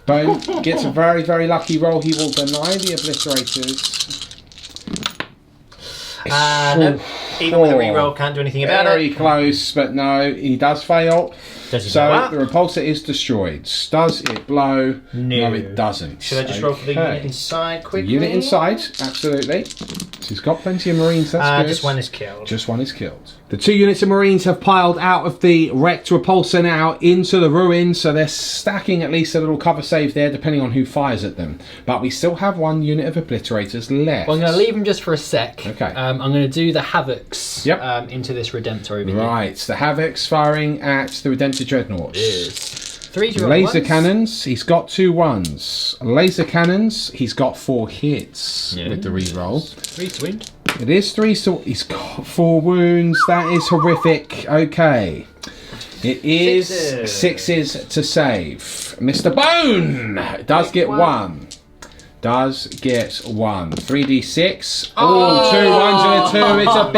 S1: Bone gets a very, very lucky roll. He will deny the obliterators.
S3: No. Even with a reroll, can't do anything about
S1: Very
S3: it.
S1: close, but no, he does fail.
S3: Does he
S1: So
S3: blow up?
S1: the repulsor is destroyed. Does it blow?
S3: No.
S1: it doesn't.
S3: Should I just roll for the
S1: Okay.
S3: unit inside quickly?
S1: Unit inside, absolutely. So he's got plenty of Marines, that's good.
S3: Just 1 is killed.
S1: Just 1 is killed. The 2 units of Marines have piled out of the wrecked repulsor now into the ruins, so they're stacking at least a little cover save there, depending on who fires at them. But we still have 1 unit of obliterators left.
S2: Well, I'm going to leave him just for a sec.
S1: Okay.
S2: I'm going to do the Havocs
S1: Yep.
S2: into this Redemptor over here.
S1: Right, the Havocs firing at the Redemptor Dreadnoughts.
S2: Yes. 3 to roll
S1: Laser
S2: 1s.
S1: cannons, he's got 2 1s. Laser cannons, he's got 4 hits with the reroll.
S2: 3 to wound.
S1: It is 3, so he's got 4 wounds. That is horrific. Okay. It is 6s to save. Mr. Bone does get 1. Does get 1. 3d6. Oh, 2 1s and a 2. It's a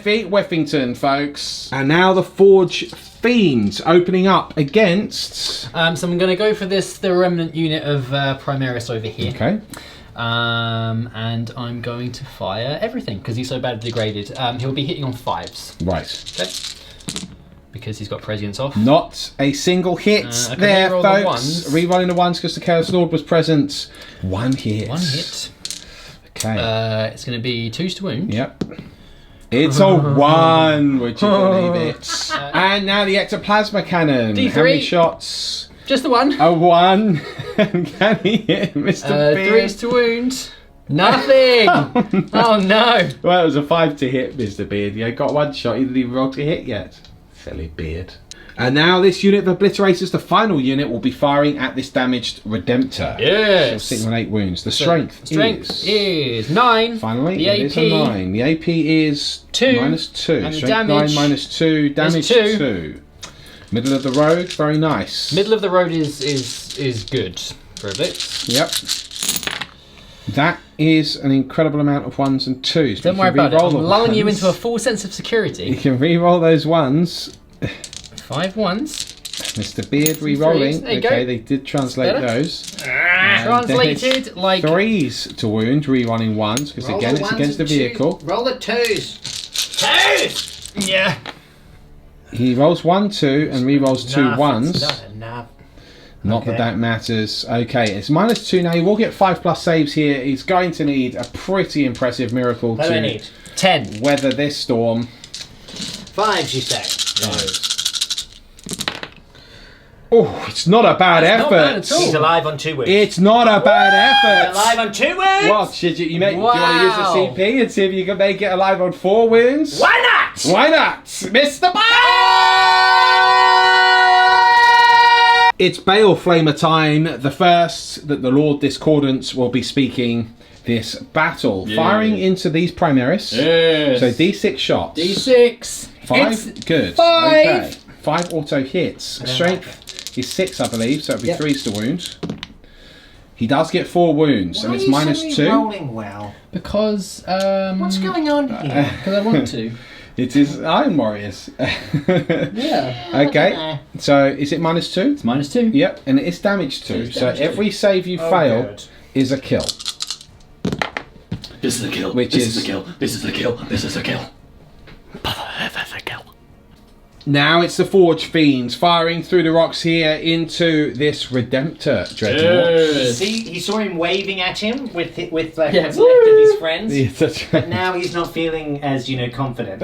S1: big whiffington, folks. And now the Forge Fiends opening up against...
S2: So I'm going to go for the remnant unit of Primaris over here.
S1: Okay.
S2: And I'm going to fire everything because he's so badly degraded. He'll be hitting on 5s.
S1: Right.
S2: Okay. Because he's got Prescience off.
S1: Not a single hit
S2: I can
S1: there,
S2: reroll the
S1: folks.
S2: ones.
S1: Rerolling the 1s because the Chaos Lord was present. 1 hit.
S2: 1 hit.
S1: Okay.
S2: It's going to be 2s to wound.
S1: Yep. It's a 1, would you believe it? And now the Ectoplasma Cannon.
S2: D3.
S1: How many shots?
S2: Just the 1.
S1: A 1. Can he hit Mr. Beard?
S2: 3s to wound. Nothing! Oh no!
S1: Well, it was a 5 to hit, Mr. Beard. You got 1 shot, you didn't even roll to hit yet. Silly Beard. And now this unit of obliterators, the final unit, will be firing at this damaged Redemptor.
S2: Yes!
S1: Sitting on 8 wounds. The strength
S2: is 9.
S1: Finally,
S2: The
S1: it is a 9. The AP is
S2: 2.
S1: -2.
S2: And the
S1: Strength
S2: damage
S1: 9 -2. Damage
S2: 2.
S1: 2. Middle of the road, very nice.
S2: Middle of the road is good for a bit.
S1: Yep. That is an incredible amount of 1s and 2s.
S2: Don't worry about it. I'm lulling you into a full sense of
S1: You
S2: security.
S1: can re-roll those 1s.
S2: 5 1s.
S1: Mr. Beard
S2: Threes.
S1: re-rolling.
S2: There you
S1: Okay,
S2: go.
S1: they did translate
S2: Better.
S1: those. And
S2: Translated like
S1: 3s to wound, re-rolling 1s, because again it's against the vehicle.
S3: Roll the 2s. 2s!
S2: yeah.
S1: He rolls 1, 2, and re-rolls 2 1s.
S3: Not enough.
S1: Not
S3: Okay.
S1: that matters. Okay, it's -2 now. He will get 5+ saves here. He's going to need a pretty impressive miracle
S3: What do I
S1: to
S3: need?
S2: 10.
S1: weather this storm.
S3: 5s, you say?
S1: Oh, it's not a bad
S2: That's not
S1: effort.
S2: bad at all.
S3: He's alive on 2 wounds.
S1: It's not a bad effort.
S3: Alive on 2 wounds?
S1: What? Should you do you want to
S2: Wow.
S1: use the CP and see if you can make it alive on 4 wounds?
S3: Why not?
S1: Why not? Mr. It's Bale Flamer time, the first that the Lord Discordance will be speaking this battle.
S2: Yeah.
S1: Firing into these Primaris.
S2: Yes.
S1: So D6 shots.
S2: D6.
S1: 5,
S2: It's
S1: good.
S2: 5.
S1: Okay. 5 auto hits. Strength is 6, I believe, so it'll be 3 to wound. He does get 4 wounds, and it's -2.
S3: Rolling well.
S2: Because
S3: What's going on here?
S2: Because I want to.
S1: It is Iron Warriors.
S2: Yeah.
S1: Okay, so is it -2?
S2: It's -2.
S1: Yep, and it is damage 2.
S2: It's
S1: So
S2: damage 2.
S1: every save you fail
S3: good.
S1: is a kill.
S2: This is a kill.
S1: Which
S2: this
S1: is-
S2: is a kill. This is a kill. This is a kill.
S1: Now it's the Forge Fiends firing through the rocks here into this Redemptor Dreadnought.
S3: He saw him waving at him with like
S2: Yeah.
S3: what's left of his friends.
S1: Yeah, that's right.
S3: Now he's not feeling as confident.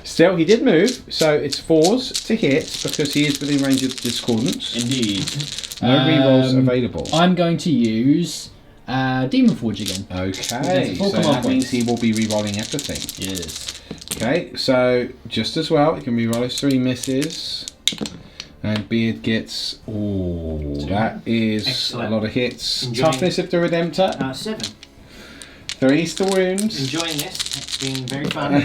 S1: Still, he did move, so it's 4s to hit because he is within range of Discordance.
S2: Indeed.
S1: No rerolls available.
S2: I'm going to use Demon Forge again.
S1: Okay,
S2: Full
S1: so
S2: command
S1: that means
S2: points.
S1: he will be rerolling everything.
S2: Yes.
S1: Okay, so just as well, he can reroll his 3 misses. And Beard gets... Ooh, that is
S3: Excellent.
S1: a lot of hits.
S3: Enjoying-
S1: Toughness of the Redemptor,
S3: 7.
S1: 3 to wounds.
S3: Enjoying this. It's been very fun.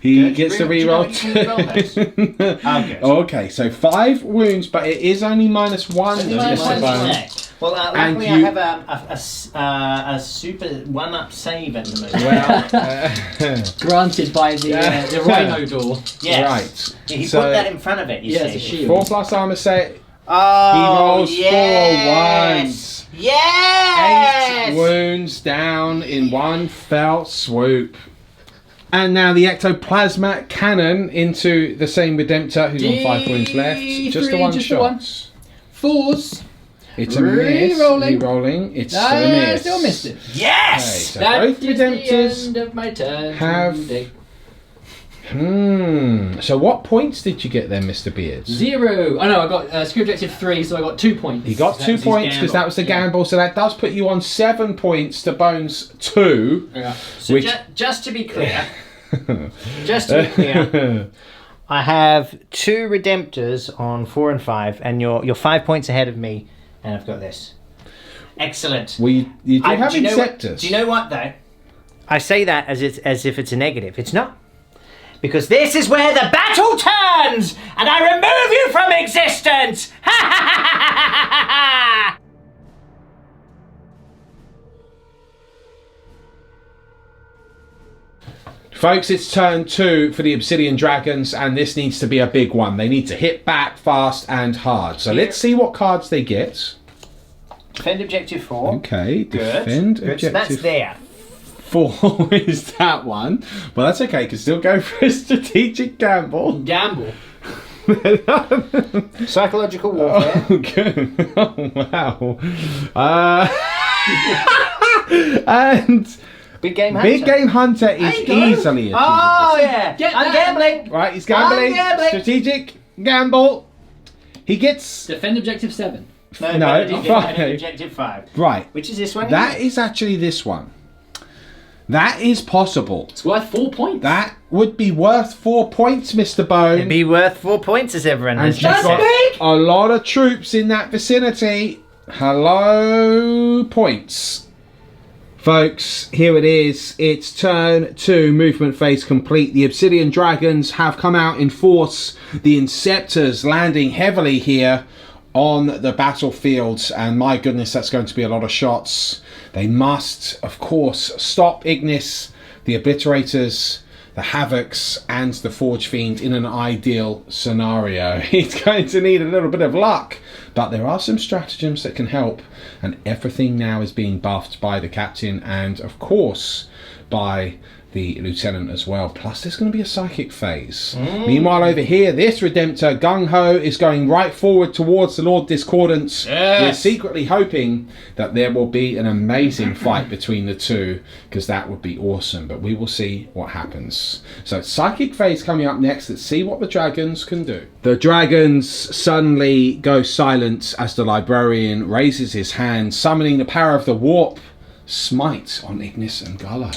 S1: He
S3: Good.
S1: gets the
S3: Do you know
S1: reroll.
S3: what you can reroll those? Oh, good.
S1: Okay, so 5 wounds, but it is only -1.
S2: Only
S1: Mr.
S2: -1.
S1: Bone.
S3: Well,
S1: And
S3: luckily
S1: you-
S3: I have a super 1-up save at the moment.
S1: Well,
S2: Granted by the Rhino door.
S3: Yes.
S1: right.
S3: He
S1: So-
S3: put that in front of it, you
S2: Yeah,
S3: see.
S2: it's a shield.
S1: 4 plus armor set.
S3: Oh,
S1: He rolls 4
S3: yes.
S1: ones.
S3: Yes!
S1: 8 wounds down in one fell swoop. And now the Ectoplasma Cannon into the same Redemptor who's on 5 wounds left. Just the
S2: D3,
S1: one
S2: just the
S1: shot.
S2: one. 4s.
S1: It's a miss.
S2: Re-rolling.
S1: Re-rolling. It's
S2: Ah,
S1: still a miss.
S2: still missed it.
S1: Okay,
S3: Yes!
S1: so
S2: That
S1: both
S2: is the
S1: Redemptors
S2: end of my turn.
S1: have-
S2: today.
S1: So what points did you get then, Mr. Beards?
S2: 0. Oh no, I got skill objective 3, so I got 2 points.
S1: He got
S3: That
S1: 2
S3: was his
S1: points because
S3: gamble.
S1: that was the gamble, so that does put you on 7 points to Bones 2.
S2: Yeah.
S3: So
S1: Which-
S3: just to be clear, I have 2 Redemptors on 4 and 5, and you're 5 points ahead of me, and I've got this. Excellent.
S1: Well, you do have
S3: do you know what-
S1: Inceptors.
S3: do you know what though? I say that as if it's a negative. It's not. Because this is where the battle turns, and I remove you from existence! Ha ha ha ha ha ha!
S1: Folks, it's turn 2 for the Obsidian Dragons, and this needs to be a big one. They need to hit back fast and hard. So let's see what cards they get.
S3: Defend objective 4.
S1: Okay,
S3: Good.
S1: defend
S3: Good. So that's
S1: objective
S3: there.
S1: 4 is that one. Well, that's okay, can still go for a strategic gamble.
S2: Gamble.
S3: Psychological warfare.
S1: Oh, good. Oh, wow. And
S3: Big game hunter.
S1: Big Game Hunter is
S3: There you go.
S1: easily achievable.
S3: Oh yeah.
S2: Get
S3: I'm
S2: that.
S3: gambling.
S1: Right, he's gambling.
S3: I'm gambling.
S1: Strategic gamble. He gets...
S2: Defend objective 7.
S1: No,
S3: but I did
S1: five.
S3: objective 5.
S1: Right.
S3: Which is this one?
S1: That is actually this one. That is possible.
S2: It's worth 4 points.
S1: That would be worth 4 points, Mr. Bone.
S3: It'd be worth 4 points as everyone
S1: And
S3: has
S1: you've
S3: just
S1: got
S3: said.
S1: a lot of troops in that vicinity. Hello, points. Folks, here it is. It's turn 2, movement phase complete. The Obsidian Dragons have come out in force. The Inceptors landing heavily here on the battlefields, and my goodness, that's going to be a lot of shots. They must, of course, stop Ignis, the Obliterators, the Havocs, and the Forge Fiend in an ideal scenario. He's going to need a little bit of luck, but there are some stratagems that can help, and everything now is being buffed by the captain and, of course, by the lieutenant as well. Plus, there's going to be a psychic phase. Meanwhile, over here, this Redemptor, Gung-Ho, is going right forward towards the Lord Discordance.
S2: Yes.
S1: We're secretly hoping that there will be an amazing fight between the two, because that would be awesome. But we will see what happens. So, psychic phase coming up next. Let's see what the dragons can do. The dragons suddenly go silent as the librarian raises his hand, summoning the power of the warp. Smite on Ignis and Gala.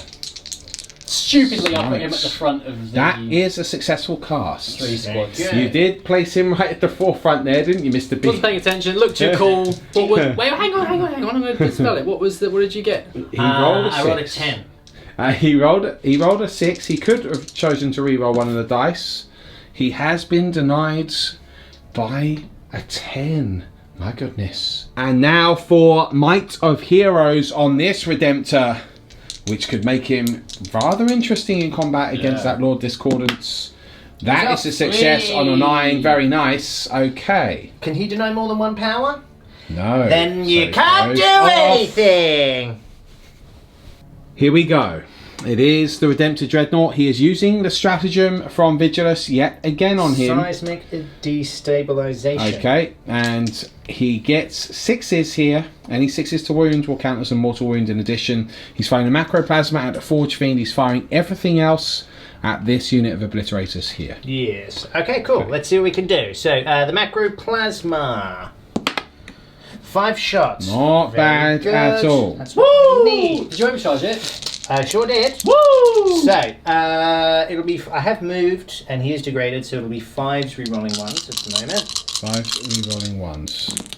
S2: stupidly I put him
S1: Right.
S2: at the front of the
S1: That is a successful cast.
S2: 3 squads.
S3: Good.
S1: You did place him right at the forefront there, didn't you, Mr. B?
S4: Wasn't paying attention. Looked too cool. What was, wait, hang on. I'm going to spell it. What did you get?
S1: He rolled a 6.
S3: I rolled a 10.
S1: He rolled a 6. He could have chosen to re-roll one of the dice. He has been denied by a 10. My goodness. And now for Might of Heroes on this Redemptor, which could make him rather interesting in combat against that Lord Discordance. That is a success on a 9. Very nice. Okay.
S3: Can he deny more than 1 power?
S1: No.
S3: Then
S1: So
S3: you
S1: it
S3: can't
S1: goes
S3: do
S1: off.
S3: anything!
S1: Here we go. It is the Redemptor Dreadnought. He is using the stratagem from Vigilus yet again on him.
S3: Seismic destabilization.
S1: Okay, and he gets 6s here. Any 6s to wound will count as a mortal wound in addition. He's firing a Macroplasma at the Forge Fiend. He's firing everything else at this unit of Obliterators here.
S3: Yes. Okay, cool.
S1: Okay.
S3: Let's see what we can do. So, the Macroplasma. 5 shots.
S1: Not
S3: Very
S1: bad
S3: good.
S1: at all.
S3: That's what we need.
S2: Did you overcharge it?
S3: Sure did.
S2: Woo!
S3: So, it'll be. I have moved, and he is degraded, so it'll be 5s re-rolling 1s at the moment.
S1: 5 re-rolling 1s.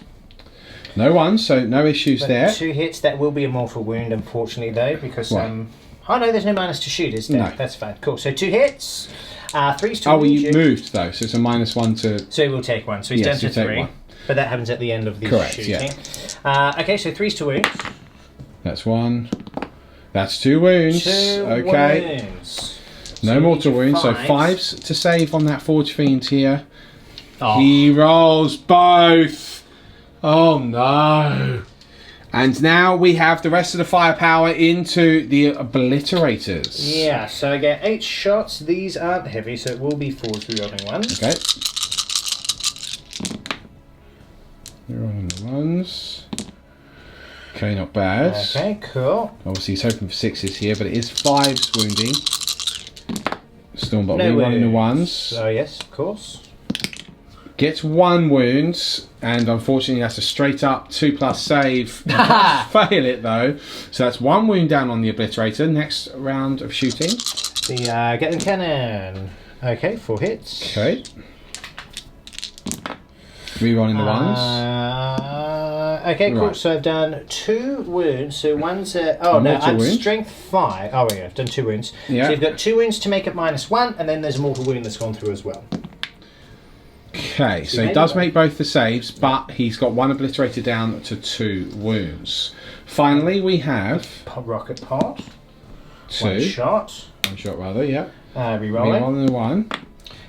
S1: No 1s, so no issues
S3: But
S1: there.
S3: 2 hits. That will be a mortal wound, unfortunately, though, because
S1: Right.
S3: oh no, there's no minus to shoot, is there?
S1: No.
S3: That's fine. Cool. So 2 hits. 3s to
S1: Oh, well,
S3: wound
S1: you moved though, so it's a -1 to.
S3: So he will take 1. So he's
S1: Yes,
S3: down
S1: you
S3: to
S1: take
S3: 3.
S1: 1.
S3: But that happens at the end of the
S1: Correct,
S3: shooting.
S1: yeah.
S3: Okay, so 3s to wound.
S1: That's 1. That's 2 wounds.
S3: 2
S1: Okay.
S3: wounds.
S1: No
S3: you
S1: mortal
S3: need
S1: wounds, so
S3: 5s.
S1: 5s to save on that Forge Fiend here.
S3: Oh.
S1: He rolls both. Oh no. And now we have the rest of the firepower into the Obliterators.
S3: Yeah, so I get 8 shots. These aren't heavy, so it will be 4s rerolling 1s.
S1: Okay. Rerolling the 1s. Okay, not bad.
S3: Okay, cool.
S1: Obviously he's hoping for 6s here, but it is 5s wounding. Stormbot
S3: No
S1: rerolling the
S3: wounds.
S1: 1s.
S3: Oh yes, of course.
S1: Gets 1 wound, and unfortunately that's a straight up 2+ save. Fail it though. So that's 1 wound down on the Obliterator. Next round of shooting.
S3: The Gatling Cannon. Okay, 4 hits.
S1: Okay. Rerolling the 1s.
S3: Okay, cool.
S1: Right.
S3: So I've done 2 wounds. So one's oh no,
S1: mortal
S3: I'm
S1: wound.
S3: strength 5. Oh yeah, I've done 2 wounds.
S1: Yeah.
S3: So you've got 2 wounds to make it -1, and then there's a mortal wound that's gone through as well.
S1: Okay, so he
S3: made
S1: does
S3: it.
S1: make both the saves, but he's got 1 Obliterator down to 2 wounds. Finally, we have
S3: Rocket pot.
S1: 2.
S3: 1 shot.
S1: 1 shot rather, yeah.
S3: Rerolling.
S1: Rerolling the 1.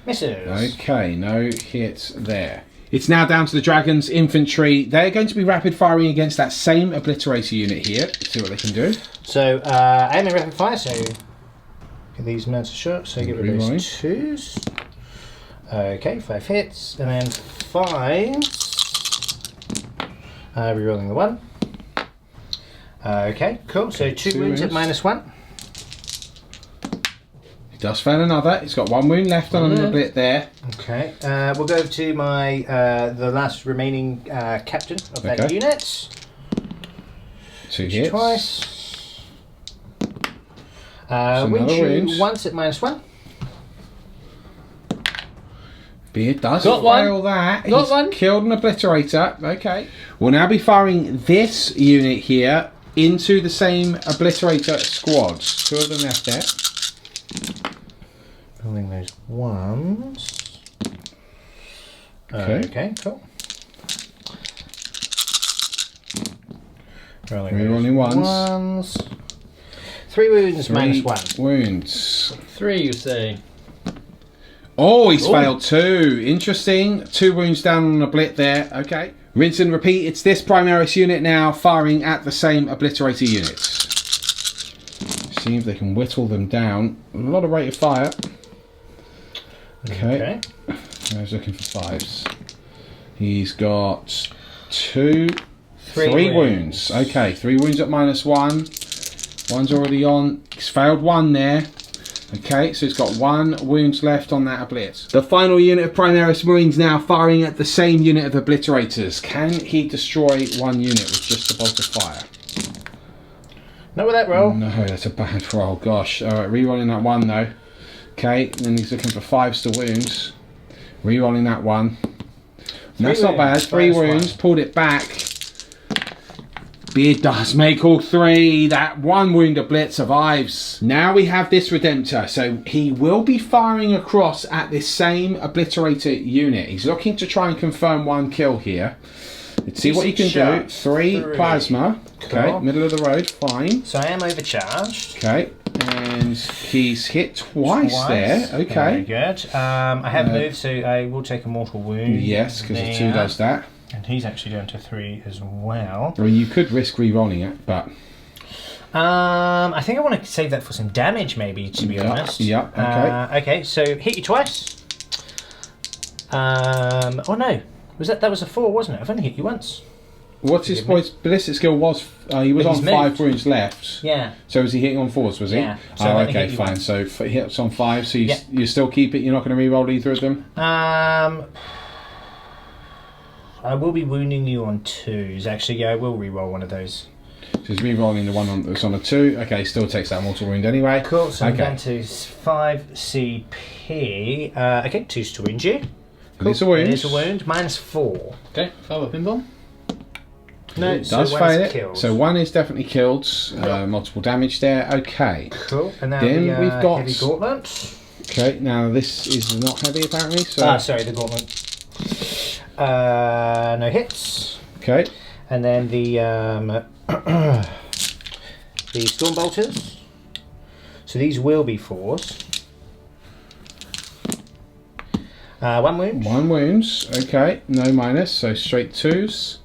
S3: Misses.
S1: Okay, no hits there. It's now down to the Dragons Infantry. They're going to be rapid firing against that same Obliterator unit here. Let's see what they can do.
S3: So I am in rapid fire, so get these amounts of shots. So get rid of
S1: Rerolling.
S3: those 2s. Okay, 5 hits, and then 5s. Rerolling the 1. Okay, cool. So 2
S1: 2
S3: wounds at
S1: wounds.
S3: -1.
S1: He does fail another. He's got 1 wound left on the Oblit there.
S3: Okay, we'll go to my the last remaining captain of that
S1: Okay.
S3: unit.
S1: 2 hits.
S3: Twice.
S1: another
S3: Wound
S1: wound.
S3: once at -1.
S1: Beard does
S4: Got one.
S1: fail that.
S4: Got
S1: He's
S4: one.
S1: killed an Obliterator. Okay. We'll now be firing this unit here into the same Obliterator squads. 2 of them left there.
S3: Rolling those 1s.
S1: Okay.
S3: Okay, cool.
S1: Rerolling
S3: those
S1: 1s.
S3: 3 wounds
S1: 3
S3: -1.
S1: wounds.
S4: 3, you say?
S1: Oh, he's failed 2. Interesting. 2 wounds down on a Oblit there. Okay. Rinse and repeat. It's this Primaris unit now firing at the same Obliterator units. See if they can whittle them down. A lot of rate of fire. Okay. I was looking for 5s. He's got 3 wounds. Okay, 3 wounds at -1. 1's already on. He's failed 1 there. Okay, so he's got 1 wound left on that Oblit. The final unit of Primaris Marines now firing at the same unit of Obliterators. Can he destroy 1 unit with just a bolt of fire?
S3: Not with that roll.
S1: No, that's a bad roll. Gosh. All right, re-rolling that one though. Okay, and then he's looking for 5 to wounds. Re-rolling that one. And that's not bad. 3 wounds. Pulled it back. Beard does make all 3. That 1 wounded blitz survives. Now we have this Redemptor. So he will be firing across at this same Obliterator unit. He's looking to try and confirm 1 kill here. Let's see what he can do. 3 plasma. Okay,
S3: Cool.
S1: middle of the road. Fine.
S3: So I am overcharged.
S1: Okay, and he's hit twice there. Okay.
S3: Very good. I have moved, so I will take a mortal wound.
S1: Yes, because the 2 does that.
S3: And he's actually down to 3 as well.
S1: I mean, you could risk re-rolling it, but...
S3: I think I want to save that for some damage, maybe, to be honest.
S1: Yeah, okay.
S3: Okay, so hit you twice. Oh no, that was a 4, wasn't it? I've only hit you once.
S1: What's his boy's ballistic skill was? He was
S3: But
S1: on
S3: he's
S1: 5
S3: moved.
S1: wounds left.
S3: Yeah.
S1: So was he hitting on 4s, was he?
S3: Yeah. So
S1: Oh,
S3: let me
S1: okay,
S3: hit you
S1: fine.
S3: once.
S1: So he hits on 5, so
S3: Yeah.
S1: you still keep it, you're not going to re-roll either of them?
S3: I will be wounding you on 2s. Actually, yeah, I will re-roll one of those.
S1: So he's re-rolling the one that's on a 2. Okay, still takes that mortal wound anyway.
S3: Cool, so I'm
S1: Okay.
S3: down to 5 CP. Okay, 2's to wound you.
S1: It's a wound.
S3: It is a wound. -4.
S4: Okay, fire pinball.
S3: No,
S1: It
S3: so
S1: does
S3: one's
S1: fail it.
S3: killed.
S1: So 1 is definitely killed. Multiple damage there. Okay.
S3: Cool. And now
S1: Then
S3: the
S1: we've got-
S3: heavy gauntlet.
S1: Okay, now this is not heavy apparently, so...
S3: Sorry, the gauntlet. No hits.
S1: Okay.
S3: And then the the storm bolters. So these will be 4s. 1 wound.
S1: 1 wounds, okay, no minus, so straight 2s.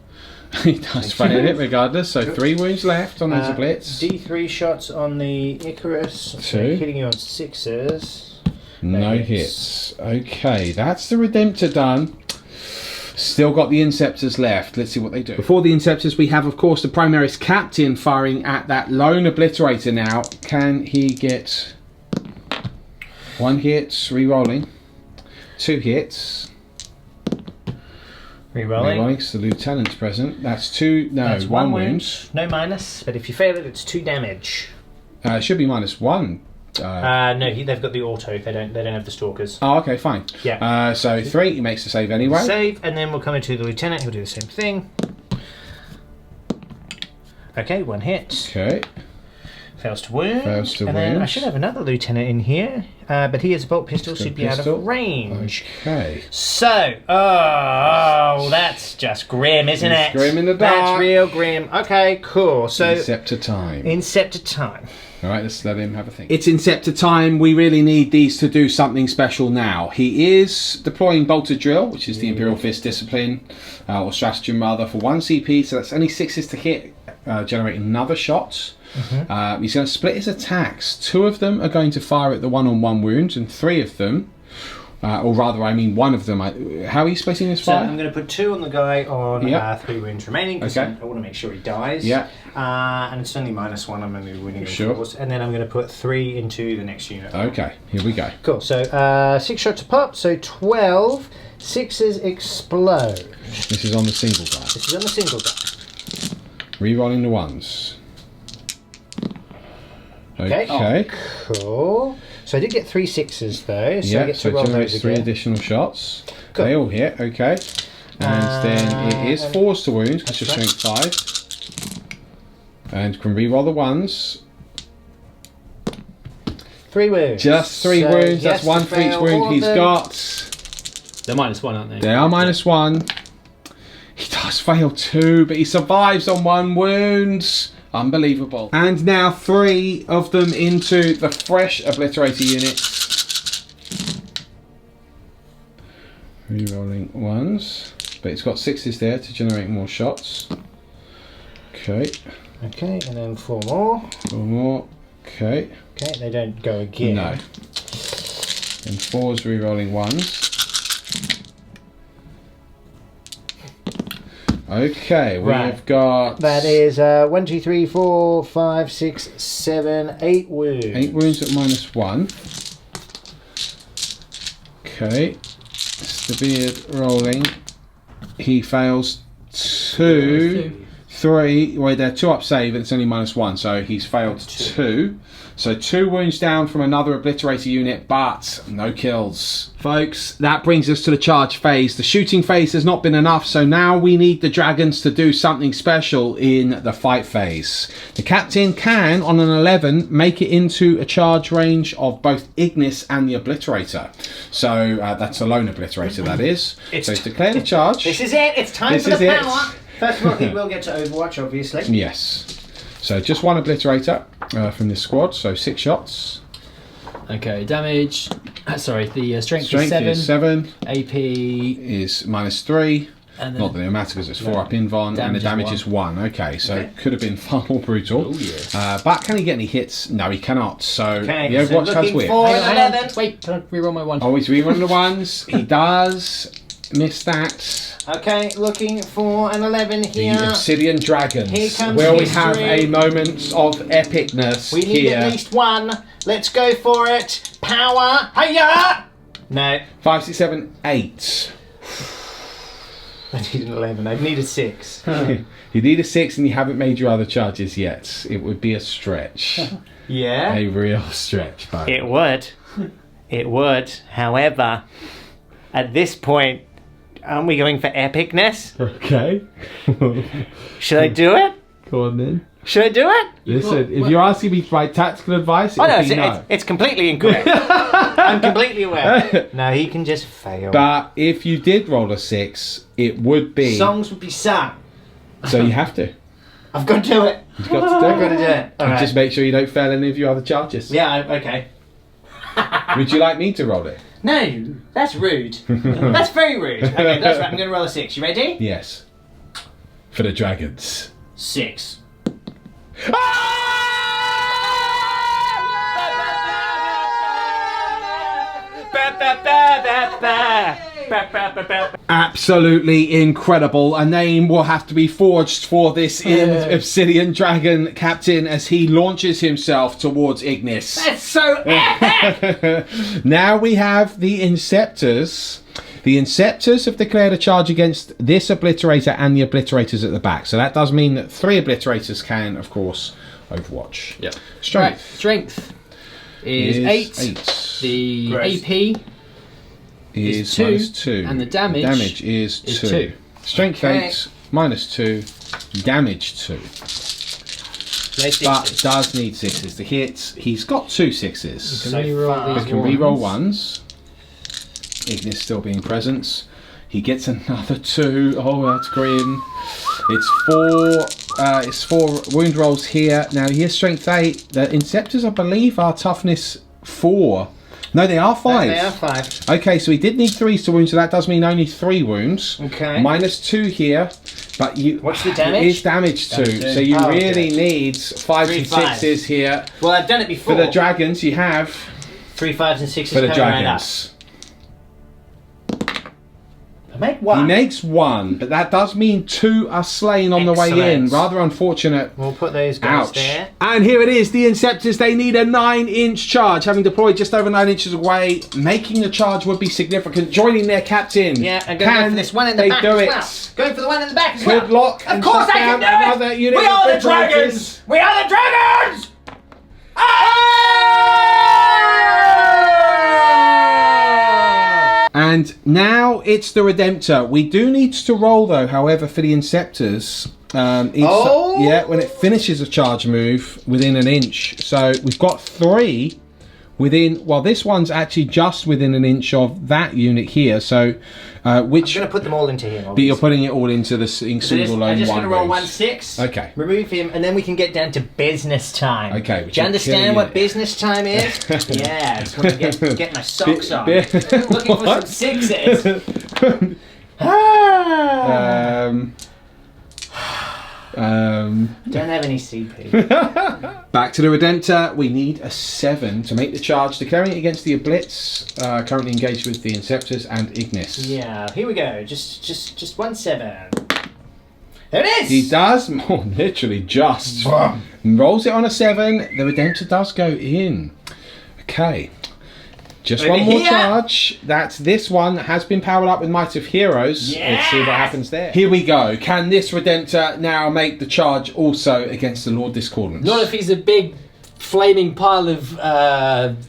S1: He does fail it regardless, so 3 wounds left on those blitz.
S3: D3 shots on the Icarus. So
S1: 2.
S3: hitting you on 6s.
S1: No hits. Okay, that's the Redemptor done. Still got the Inceptors left. Let's see what they do. Before the Inceptors, we have, of course, the Primaris Captain firing at that lone Obliterator now. Can he get 1 hit, re-rolling, 2 hits.
S3: Rerolling.
S1: Re-rolling, because the Lieutenant's present. That's 2, no,
S3: That's
S1: 1 wound.
S3: wound. No minus, but if you fail it, it's 2 damage.
S1: It should be -1.
S3: No, they've got the auto. They don't have the stalkers.
S1: Oh, okay, fine.
S3: Yeah.
S1: So 3, he makes the save anyway.
S3: Save, and then we'll come into the lieutenant. He'll do the same thing. Okay, 1 hit.
S1: Okay.
S3: Fails to wound.
S1: Fails to
S3: and then I
S1: wound.
S3: should have another lieutenant in here, but he has a bolt pistol,
S1: He's got
S3: should
S1: a
S3: be out
S1: pistol.
S3: of range.
S1: Okay.
S3: So, oh, that's just grim, isn't
S1: It's
S3: it?
S1: grim in the
S3: That's
S1: dark.
S3: real grim. Okay, cool. So,
S1: Inceptor time.
S3: Inceptor time.
S1: Alright, let's let him have a think. It's Inceptor time. We really need these to do something special now. He is deploying Bolter Drill, which is the Imperial Fist Discipline, or Stratagem rather, for 1 CP, so that's only 6s to hit, generate another shot. He's going to split his attacks. 2 of them are going to fire at the 1-on-1 wounds, and 3 of them, or rather, I mean 1 of them. How are you splitting his
S3: So
S1: fire?
S3: I'm going to put 2 on the guy on
S1: Yep.
S3: 3 wounds remaining, because
S1: Okay.
S3: I want to make sure he dies.
S1: Yeah.
S3: And it's only -1, I'm only winning on
S1: Sure.
S3: 4s. And then I'm going to put 3 into the next unit.
S1: Okay, here we go.
S3: Cool, so 6 shots a pop, so 12. 6s explode.
S1: This is on the single guy.
S3: This is on the single guy.
S1: Re-rolling the 1s.
S3: Okay.
S1: Okay.
S3: Cool. So I did get 3 6s though, so I
S1: Yeah,
S3: get
S1: so
S3: to roll
S1: it generates
S3: those
S1: 3
S3: again.
S1: additional shots.
S3: Cool.
S1: They all hit, okay. And then it is 4s to wound, because you're
S3: right.
S1: strength 5. And can re-roll the 1s.
S3: 3 wounds.
S1: Just 3
S3: So,
S1: wounds,
S3: yes,
S1: that's 1
S3: to
S1: for each
S3: fail
S1: wound
S3: all of
S1: he's
S3: them.
S1: got.
S4: They're -1, aren't they?
S1: They are -1. He does fail 2, but he survives on 1 wound. Unbelievable. And now 3 of them into the fresh Obliterator units. Re-rolling 1s. But it's got 6s there to generate more shots. Okay.
S3: Okay, and then 4 more.
S1: 4 more. Okay.
S3: Okay, they don't go again.
S1: No. And 4s re-rolling 1s. Okay,
S3: Right.
S1: we've got...
S3: That is 1, 2, 3, 4, 5, 6, 7, 8 wounds.
S1: 8 wounds at -1. Okay. It's the beard rolling. He fails 2. 3. Well, they're 2 up save, and it's only -1, so he's failed 2. So 2 wounds down from another obliterator unit, but no kills. Folks, that brings us to the charge phase. The shooting phase has not been enough, so now we need the dragons to do something special in the fight phase. The captain can, on an 11, make it into a charge range of both Ignis and the obliterator. So that's a lone obliterator, that is. So declare the charge.
S3: This is it. It's time for the power. First of all, he will get to Overwatch, obviously.
S1: Yes. So just 1 obliterator from this squad, so 6 shots.
S2: Okay, damage. Sorry, the strength
S1: is 7.
S2: AP
S1: is -3.
S2: And
S1: Not that it matters because it's 4 up invuln, and the damage is 1. Okay, so it could have been far more brutal.
S2: Oh, yes.
S1: But can he get any hits? No, he cannot. So
S3: Okay,
S1: the Overwatch
S3: so
S1: has
S3: looking
S1: whip.
S3: for an
S2: Hang on,
S3: 11.
S2: wait, can I reroll my 1?
S1: Always rerun the ones. He does miss that.
S3: Okay, looking for an 11
S1: The
S3: here.
S1: Obsidian Dragons.
S3: Here comes
S1: Will we
S3: history.
S1: have a moment of epicness
S3: We need
S1: here?
S3: at least 1. Let's go for it. Power. Hiya! No.
S1: 5, 6, 7, 8.
S3: I need an 11. I need a 6.
S1: You need a 6 and you haven't made your other charges yet. It would be a stretch.
S3: Yeah?
S1: A real stretch, but
S3: It would. It would. However, at this point, aren't we going for epicness?
S1: okay.
S3: Should I do it?
S1: Go on then.
S3: Should I do it?
S1: Listen, if you're asking me for my tactical advice, it
S3: Oh no,
S1: would be no.
S3: it's completely incorrect. I'm completely aware. No, he can just fail.
S1: But if you did roll a 6, it would be.
S3: Songs would be sung.
S1: So you have to.
S3: I've got to do it.
S1: You've got to do
S3: I've got to do it. All
S1: And
S3: right.
S1: just make sure you don't fail any of your other charges.
S3: Yeah, okay.
S1: Would you like me to roll it?
S3: No, that's rude. That's very rude. Okay, that's right. I'm going to roll a 6. You ready?
S1: Yes. For the dragons.
S3: 6.
S1: Absolutely incredible. A name will have to be forged for this Obsidian Dragon captain as he launches himself towards Ignis.
S3: That's so epic!
S1: Now we have the Inceptors. The Inceptors have declared a charge against this Obliterator and the Obliterators at the back. So that does mean that 3 Obliterators can, of course, Overwatch.
S2: Yep.
S1: Strength.
S2: Right, strength is 8.
S1: 8.
S2: The
S3: Gross.
S2: AP
S1: is
S2: two,
S1: -2.
S2: and the damage
S1: is 2.
S2: 2.
S1: Strength
S3: Okay.
S1: 8, -2, damage 2.
S3: No
S1: But
S3: 6s.
S1: does need 6s to hit. He's got 2 6s.
S2: Can
S3: So
S2: reroll
S3: far.
S2: these
S1: We can reroll
S2: ones.
S1: 1s. Ignis still being present. He gets another 2. Oh, that's grim. It's 4 wound rolls here. Now he has strength 8. The Inceptors, I believe, are toughness 4. No, they are 5.
S3: They are 5.
S1: Okay, so he did need 3s to wound, so that does mean only 3 wounds.
S3: Okay.
S1: -2 here, but you.
S3: What's the damage?
S1: It is damage 2,
S3: Damage 2.
S1: so you
S3: Oh,
S1: really
S3: okay.
S1: need 5s and
S3: 3
S1: 6s here.
S3: Well, I've done it before.
S1: For the dragons, you have
S3: 3 5s and 6s
S1: for the
S3: coming right up.
S1: dragons.
S3: I make
S1: He
S3: 1.
S1: makes 1, but that does mean 2 are slain on the way in.
S3: Excellent.
S1: Rather unfortunate.
S3: We'll put those guys
S1: Ouch.
S3: there.
S1: And here it is, the Inceptors, they need a 9-inch charge. Having deployed just over 9 inches away, making the charge would be significant. Joining their captain.
S3: Yeah, I'm going to go for this one in the back
S1: they do
S3: as
S1: it?
S3: well. Going for the one in the back as well.
S1: Could lock
S3: Of
S1: and
S3: course
S1: shut
S3: I can
S1: down
S3: do
S1: another
S3: it!
S1: unit
S3: We
S1: of
S3: are the
S1: Obliterators.
S3: dragons! We are the dragons!
S1: And now it's the Redemptor. We do need to roll though, however, for the Inceptors. Yeah, when it finishes a charge move within an inch. So we've got 3 within. Well, this one's actually just within an inch of that unit here. So, which?
S3: I'm going to put them all into here.
S1: But you're putting it all into the single
S3: I'm
S1: lone
S3: just
S1: one.
S3: going to roll
S1: moves.
S3: 1 6.
S1: Okay.
S3: Remove him, and then we can get down to business time.
S1: Okay,
S3: Do
S1: which
S3: you
S1: is
S3: understand
S1: killing
S3: what
S1: it.
S3: business time is? Yeah, I just want to get my socks on.
S1: Looking
S3: Looking for some 6s. Don't have any CP.
S1: Back to the Redemptor. We need a 7 to make the charge, declaring it against the Oblits, currently engaged with the Inceptors and Ignis.
S3: Yeah, here we go. Just 1 7. There it is!
S1: He does, literally just. Rolls it on a 7. The Redemptor does go in. Okay. Just
S3: Over
S1: one more
S3: here.
S1: charge. That's this one has been powered up with Might of Heroes. Let's see what happens there. Here we go. Can this Redemptor now make the charge also against the Lord Discordant?
S2: Not if he's a big flaming pile of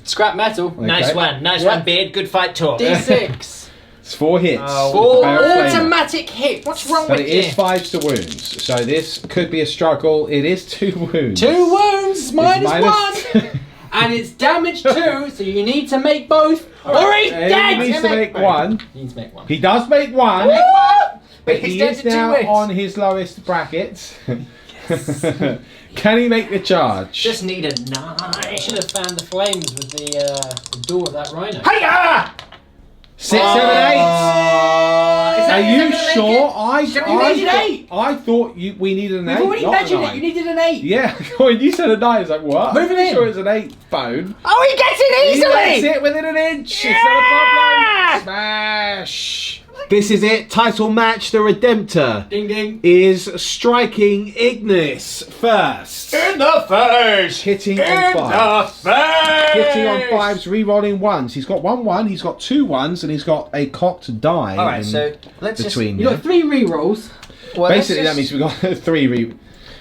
S2: scrap metal.
S1: Okay.
S3: Nice one, Beard. Good fight talk.
S2: D6.
S1: It's 4 hits.
S2: Four
S1: Barrel Flamer.
S2: automatic hits.
S3: What's wrong
S1: But
S3: with
S1: it
S3: you?
S1: is 5s to wounds, so this could be a struggle. It is 2 wounds.
S2: 2 wounds, minus
S1: minus-
S2: 1. And it's damage 2, so you need to make both. Or he's dead!
S1: He needs to make 1.
S2: He needs to make 1.
S1: He does make 1. But
S3: he's
S1: he
S3: down
S1: is
S3: to 2
S1: now
S3: wounds.
S1: on his lowest bracket. Can he make the charge?
S3: Just need a
S2: I should have fanned the flames with the door of that rhino.
S3: Hiya!
S1: 6, 7, 8. Are you sure? I thought we needed an 8.
S2: We've already
S1: not
S2: measured
S1: an
S2: it,
S1: 9.
S2: you needed an 8.
S1: Yeah, when you said a 9, I was like, what?
S2: Move it
S1: I'm
S2: in.
S1: sure it's an 8 bone.
S3: Oh, he gets it
S1: He
S3: easily!
S1: gets it within an inch. It's not a problem. Smash. This is it. Title match. The Redemptor
S2: Ding ding.
S1: is striking Ignis first.
S3: In the face!
S1: Hitting on 5.
S3: face!
S1: Hitting on 5s, re-rolling 1s. He's got 1-1, he's got 2 1s, and he's got a cocked die
S3: Alright,
S1: in
S3: so let's
S1: between
S2: You got 3 rerolls.
S3: Well,
S1: Basically, that means we've got 3 re...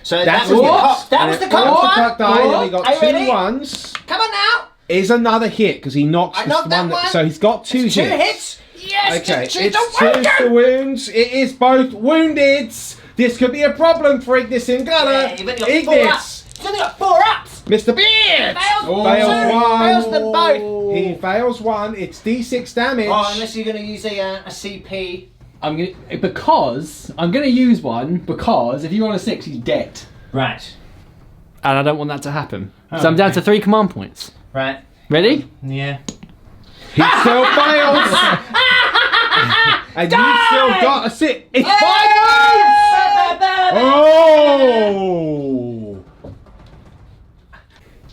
S3: So
S1: That's
S3: that was the
S1: what?
S3: cock. That was the cock one.
S1: cocked die, then we got
S3: Are you
S1: 2
S3: ready?
S1: 1s.
S3: Come on now.
S1: Is another hit, because he knocks
S3: I
S1: this
S3: knocked that one.
S1: So he's got 2 hits.
S3: 2 hits. Yes,
S1: Okay,
S3: two
S1: it's 2 to wounds. It is both wounded. This could be a problem for Ignis in Gunner.
S3: Yeah, you've only got 4
S1: Ignis,
S3: ups. He's only got 4 ups.
S1: Mr. Beard.
S3: Fails.
S1: Fails
S3: Two.
S1: 1.
S3: Fails them both.
S1: He fails 1. It's D6 damage.
S3: Oh, unless you're going to use a CP.
S2: I'm gonna use one because if you're on a 6, he's dead.
S3: Right.
S2: And I don't want that to happen. So I'm down to 3 command points.
S3: Right.
S2: Ready?
S3: Yeah.
S1: He still fails. And you still got a 6. It's 5 wounds. Oh!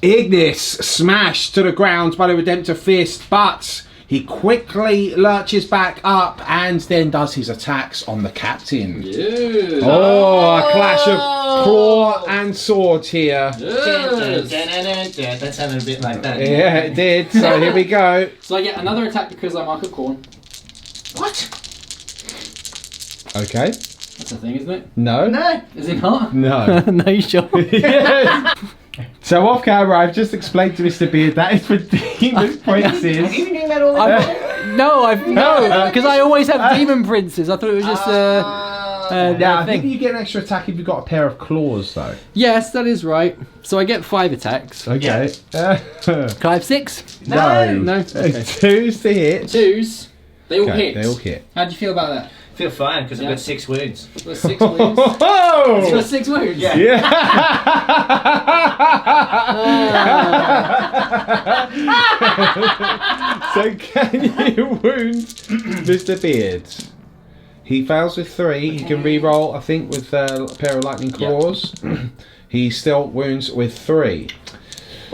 S1: Ignis smashed to the ground by the Redemptor Fist, but he quickly lurches back up and then does his attacks on the captain.
S2: Yeah.
S1: Oh, a clash of claw and sword here.
S3: That sounded a bit like that.
S1: Yeah, it did. So here we go.
S2: So I get another attack because I mark a corn.
S3: What?
S1: Okay.
S2: That's a thing, isn't it?
S1: No.
S3: No.
S2: Is it not?
S1: No.
S2: No, you sure?
S1: Yes. So off camera, I've just explained to Mr. Beard that is for demon
S3: Have you
S1: princes.
S3: been doing that all the time?
S2: No, because I always have demon princes. I thought it was just
S1: Now, I think
S2: thing.
S1: you get an extra attack if you've got a pair of claws, though.
S2: Yes, that is right. So I get 5 attacks.
S1: Okay.
S2: Can I have 6?
S1: No.
S2: No.
S1: It's
S2: Okay.
S1: 2s to hit.
S2: 2s. They all
S1: Okay,
S2: hit.
S1: they all hit.
S2: How do you feel about that?
S3: I feel fine because I've
S2: Yeah.
S3: got 6 wounds.
S2: Got 6 wounds. It's got
S1: Oh!
S2: 6 wounds.
S3: Yeah.
S1: So can you wound Mr. Beard? He fails with 3. He can re-roll, I think, with a pair of lightning claws. He still wounds with 3.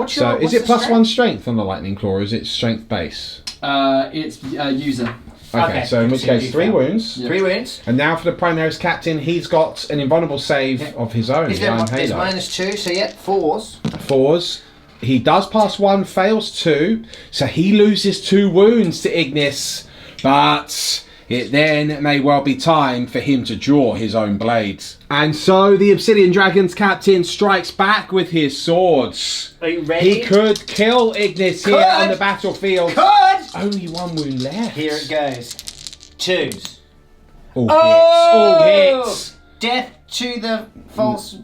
S1: So is it plus 1 strength on the lightning claw, or is it strength base?
S2: It's user.
S1: Okay, so in which
S3: so
S1: case
S3: you
S1: 3
S3: fail.
S1: wounds.
S3: 3 wounds.
S1: And now for the Primaris captain, he's got an invulnerable save of his own.
S3: Is
S1: the Iron
S3: there's
S1: Halo.
S3: -2, so yeah, 4s.
S1: 4s. He does pass 1, fails 2, so he loses 2 wounds to Ignis, but it then may well be time for him to draw his own blades. And so the Obsidian Dragons captain strikes back with his swords.
S3: Are you ready?
S1: He could kill Ignis here
S3: Could.
S1: on the battlefield.
S3: Could!
S1: Only 1 wound left.
S3: Here it goes. 2s.
S1: All hits. All hits.
S3: Death to the false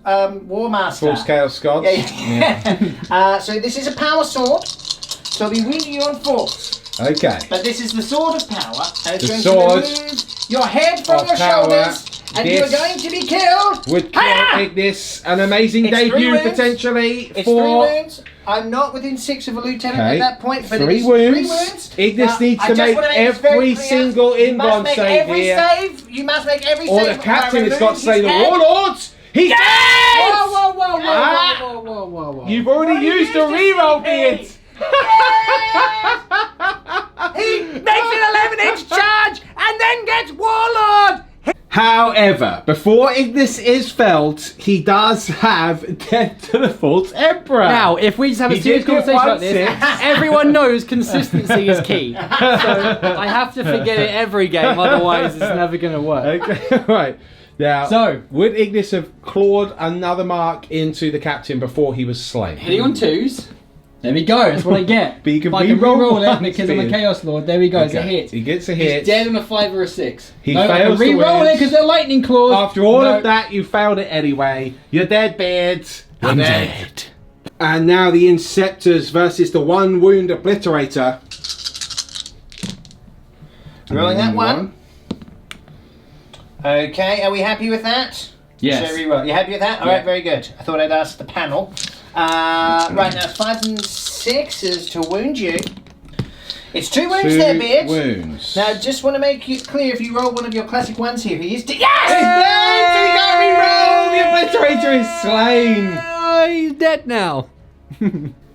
S3: War Master.
S1: False Chaos Gods.
S3: Yeah. So this is a power sword. So I'll be wounding you on 4s.
S1: Okay.
S3: But this is the sword of power. And it's
S1: The
S3: going
S1: sword
S3: to remove your head from
S1: of
S3: your
S1: power.
S3: shoulders. And
S1: This
S3: you're going to be killed.
S1: Would kill
S3: Hiya!
S1: Ignis. An amazing
S3: It's 3
S1: debut
S3: wounds.
S1: potentially
S3: It's
S1: for
S3: 3 wounds. I'm not within 6 of a lieutenant
S1: Okay.
S3: at that point, but
S1: 3
S3: it is
S1: wounds.
S3: 3 wounds.
S1: Ignis needs
S3: I
S1: to
S3: just
S1: make
S3: wanna this very
S1: every
S3: clear.
S1: single
S3: You must
S1: inbound
S3: make
S1: save
S3: every
S1: here.
S3: save. You must make every
S1: Or
S3: save.
S1: the captain has got to
S3: Remove
S1: slay the
S3: his head.
S1: warlords. He's
S3: Yes!
S1: dead!
S2: Whoa, whoa, whoa, whoa,
S1: Ah!
S2: whoa, whoa, whoa, whoa.
S1: You've already used a reroll, Beard.
S3: He makes an 11-inch charge and then gets warlord.
S1: However, before this is felt, he does have Death to the False Emperor.
S2: Now, if we just have a
S1: He
S2: serious
S1: did get
S2: conversation about this,
S1: 1-6.
S2: everyone knows consistency is key. So I have to forget it every game, otherwise it's never going to work.
S1: Okay, right. Now,
S2: So-
S1: would Ignis have clawed another mark into the captain before he was slain?
S2: Hitting on 2s. There we go, that's what I get.
S1: But you can
S2: If I can
S1: re-roll
S2: re-roll it
S1: once,
S2: because I'm a
S1: Beard.
S2: Chaos Lord. There we go, it's a
S1: Okay,
S2: hit.
S1: he gets a hit.
S2: He's dead on a 5 or a 6.
S1: He
S2: I
S1: fails
S2: can
S1: to
S2: re-roll
S1: win.
S2: it because they're lightning claws.
S1: After all
S2: No.
S1: of that, you failed it anyway. You're dead, Beard. You're
S2: I'm
S1: dead.
S2: dead.
S1: And now the Inceptors versus the One Wound Obliterator.
S3: Rolling that one. Okay, are we happy with that?
S2: Yes.
S3: So re-roll. You happy with that? All right, very good. I thought I'd ask the panel. Right now, 5 and 6 is to wound you. It's 2 wounds there, Beard.
S1: Wounds.
S3: Now, just want to make it clear, if you roll one of your classic ones here, he is
S1: He's dead! He got re-rolled! The Obliterator is slain!
S2: Oh, he's dead now.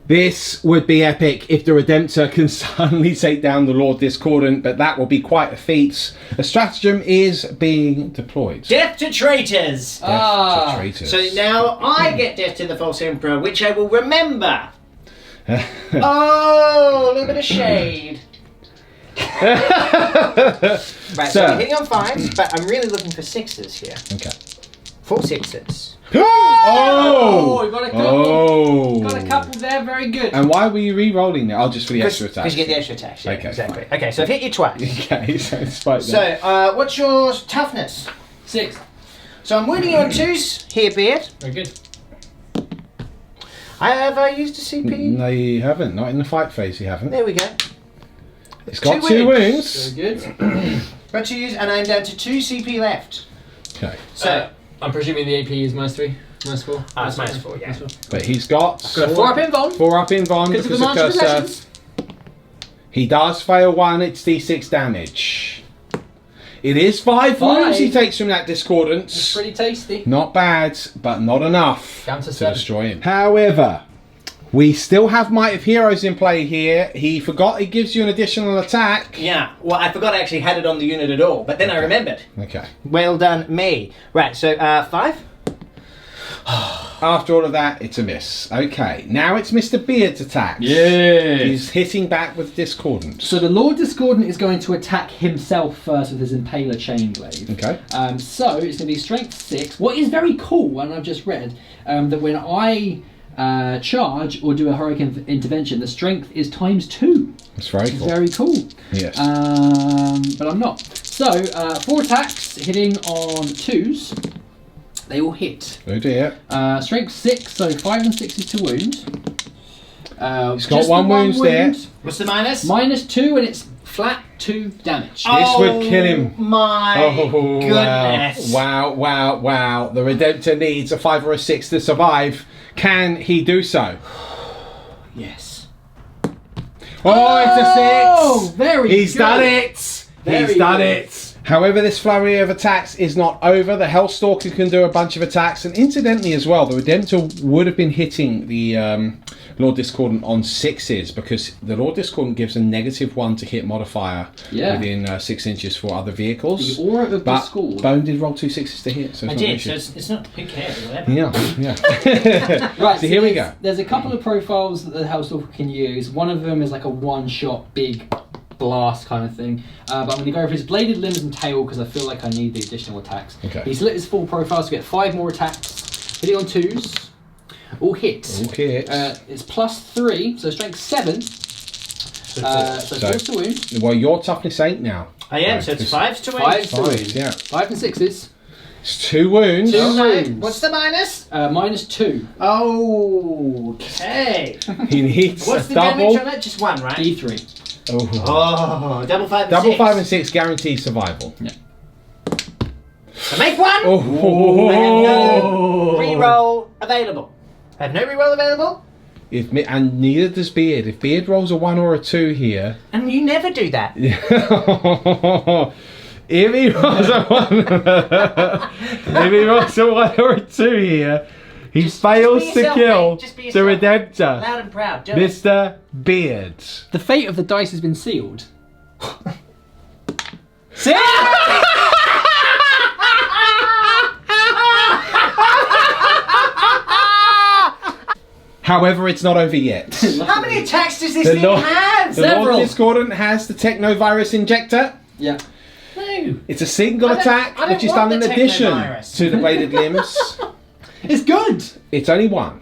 S1: This would be epic if the Redemptor can suddenly take down the Lord Discordant, but that will be quite a feat. A stratagem is being deployed.
S3: Death to traitors!
S1: Death to traitors.
S3: So now I get Death to the False Emperor, which I will remember. Oh, a little bit of shade. Right, so I'm hitting on 5s, but I'm really looking for 6s here.
S1: Okay.
S3: 4 6s.
S1: Oh!
S2: we got a couple.
S1: Oh!
S2: Got a couple there, very good.
S1: And why were you re-rolling that? Oh, just for the extra attack.
S3: Because you get the extra attack. Yeah,
S1: Okay,
S3: exactly.
S1: fine.
S3: Okay, so I've hit you twice.
S1: Okay, so despite that.
S3: So, what's your toughness?
S2: 6.
S3: So I'm wounding you on 2s here, Beard.
S2: Very good.
S3: Have I used a CP?
S1: No, you haven't. Not in the fight phase, you haven't.
S3: There we go.
S1: It's got
S3: 2
S1: 2
S3: wounds.
S1: wounds.
S2: Very good.
S3: Got 2 use, and I'm down to 2 CP left.
S1: Okay.
S3: So,
S2: I'm presuming the AP is -3, -4.
S3: it's -4, yeah.
S1: But he's got...
S2: Got a 4 up in Von.
S1: 4 up in Von
S2: Because of
S1: because
S2: the
S1: of
S2: March of
S1: Cursor.
S2: Possessions.
S1: He does fail 1, it's D6 damage. It is 5 wounds he
S2: 5.
S1: takes from that Discordance.
S2: It's pretty tasty.
S1: Not bad, but not enough
S2: Down to 7.
S1: destroy him. However, we still have Might of Heroes in play here. He forgot he gives you an additional attack.
S3: yeah. Well, I forgot I actually had it on the unit at all, but then I remembered.
S1: Okay.
S3: Well done, me. Right, so 5.
S1: After all of that, it's a miss. Okay, now it's Mr. Beard's attacks.
S2: Yeah.
S1: He's hitting back with Discordance.
S2: So the Lord Discordant is going to attack himself first with his Impaler Chainglaive.
S1: Okay.
S2: So it's going to be Strength 6. What is very cool, and I've just read, that when I charge or do a Hurricane Intervention, the Strength is ×2.
S1: That's very
S2: It's
S1: cool.
S2: very cool.
S1: Yes.
S2: But I'm not. So 4 attacks hitting on 2s. They all hit.
S1: Oh dear.
S2: Strength 6, so 5 and 6 is to wound.
S1: He's got
S2: just
S1: 1
S2: the
S1: wound there.
S3: What's the minus?
S2: -2, and it's flat 2 damage.
S1: This would kill him.
S3: My goodness.
S1: Wow, wow, wow. The Redemptor needs a 5 or a 6 to survive. Can he do so?
S3: Yes.
S1: Oh, it's a 6!
S2: Very
S1: He's
S2: good.
S1: done it!
S2: Very
S1: He's done
S2: good.
S1: it! However, this flurry of attacks is not over. The Hellstalker can do a bunch of attacks, and incidentally as well, the Redemptor would have been hitting the Lord Discordant on 6s because the Lord Discordant gives a -1 to hit modifier within 6 inches for other vehicles.
S2: The aura of
S1: But
S2: Discord.
S1: Bone did roll 2 6s to hit, so
S3: I
S1: it's not an
S3: did,
S1: issue.
S3: so it's not who cares or whatever.
S1: Yeah.
S2: Right,
S1: So here we
S2: there's-
S1: go.
S2: There's a couple of profiles that the Hellstalker can use. One of them is like a one-shot big blast kind of thing. But I'm going to go for his bladed limbs and tail because I feel like I need the additional attacks.
S1: Okay.
S2: He's lit his full profile to get 5 more attacks. Hitting on 2s. All hits.
S1: All hits.
S2: It's +3, so strength 7. So 4 to wound.
S1: Well, your toughness 8 now.
S3: I am, so it's 5s to win.
S2: 5 to
S1: Five,
S2: wound.
S1: yeah.
S2: 5 and 6s.
S1: It's 2 wounds.
S2: 2
S3: Right.
S2: wounds.
S3: What's the minus?
S2: -2.
S3: Okay.
S1: He needs
S3: What's
S1: a
S3: the
S1: double.
S3: damage on that? Just 1, right?
S2: D3.
S1: Oh.
S3: Oh, double 5 and
S1: Double
S3: 6.
S1: 5 and 6 guarantee survival.
S3: So make 1!
S1: Oh.
S3: I have no reroll available. I have no reroll available?
S1: And neither does Beard. If Beard rolls a 1 or a 2 here.
S3: And you never do that.
S1: If he rolls a 1 if he rolls a 1 or a 2 here, he fails
S3: be
S1: to
S3: yourself,
S1: kill
S3: mate. Just be
S1: the
S3: yourself.
S1: Redemptor.
S3: Loud and proud. Do it.
S1: Mr. Beard.
S2: The fate of the dice has been sealed.
S3: See?
S1: However, it's not over yet.
S3: How many attacks does this
S1: The
S3: thing
S1: Lord-
S3: have?
S1: The Lord
S2: Several.
S1: Discordant has the Technovirus Injector.
S2: Yeah.
S4: No.
S1: It's a single
S3: I don't-
S1: attack,
S3: I don't
S1: which is
S3: want
S1: done in
S3: the
S1: addition
S3: Technovirus.
S1: to the bladed limbs.
S2: It's good.
S1: It's only one.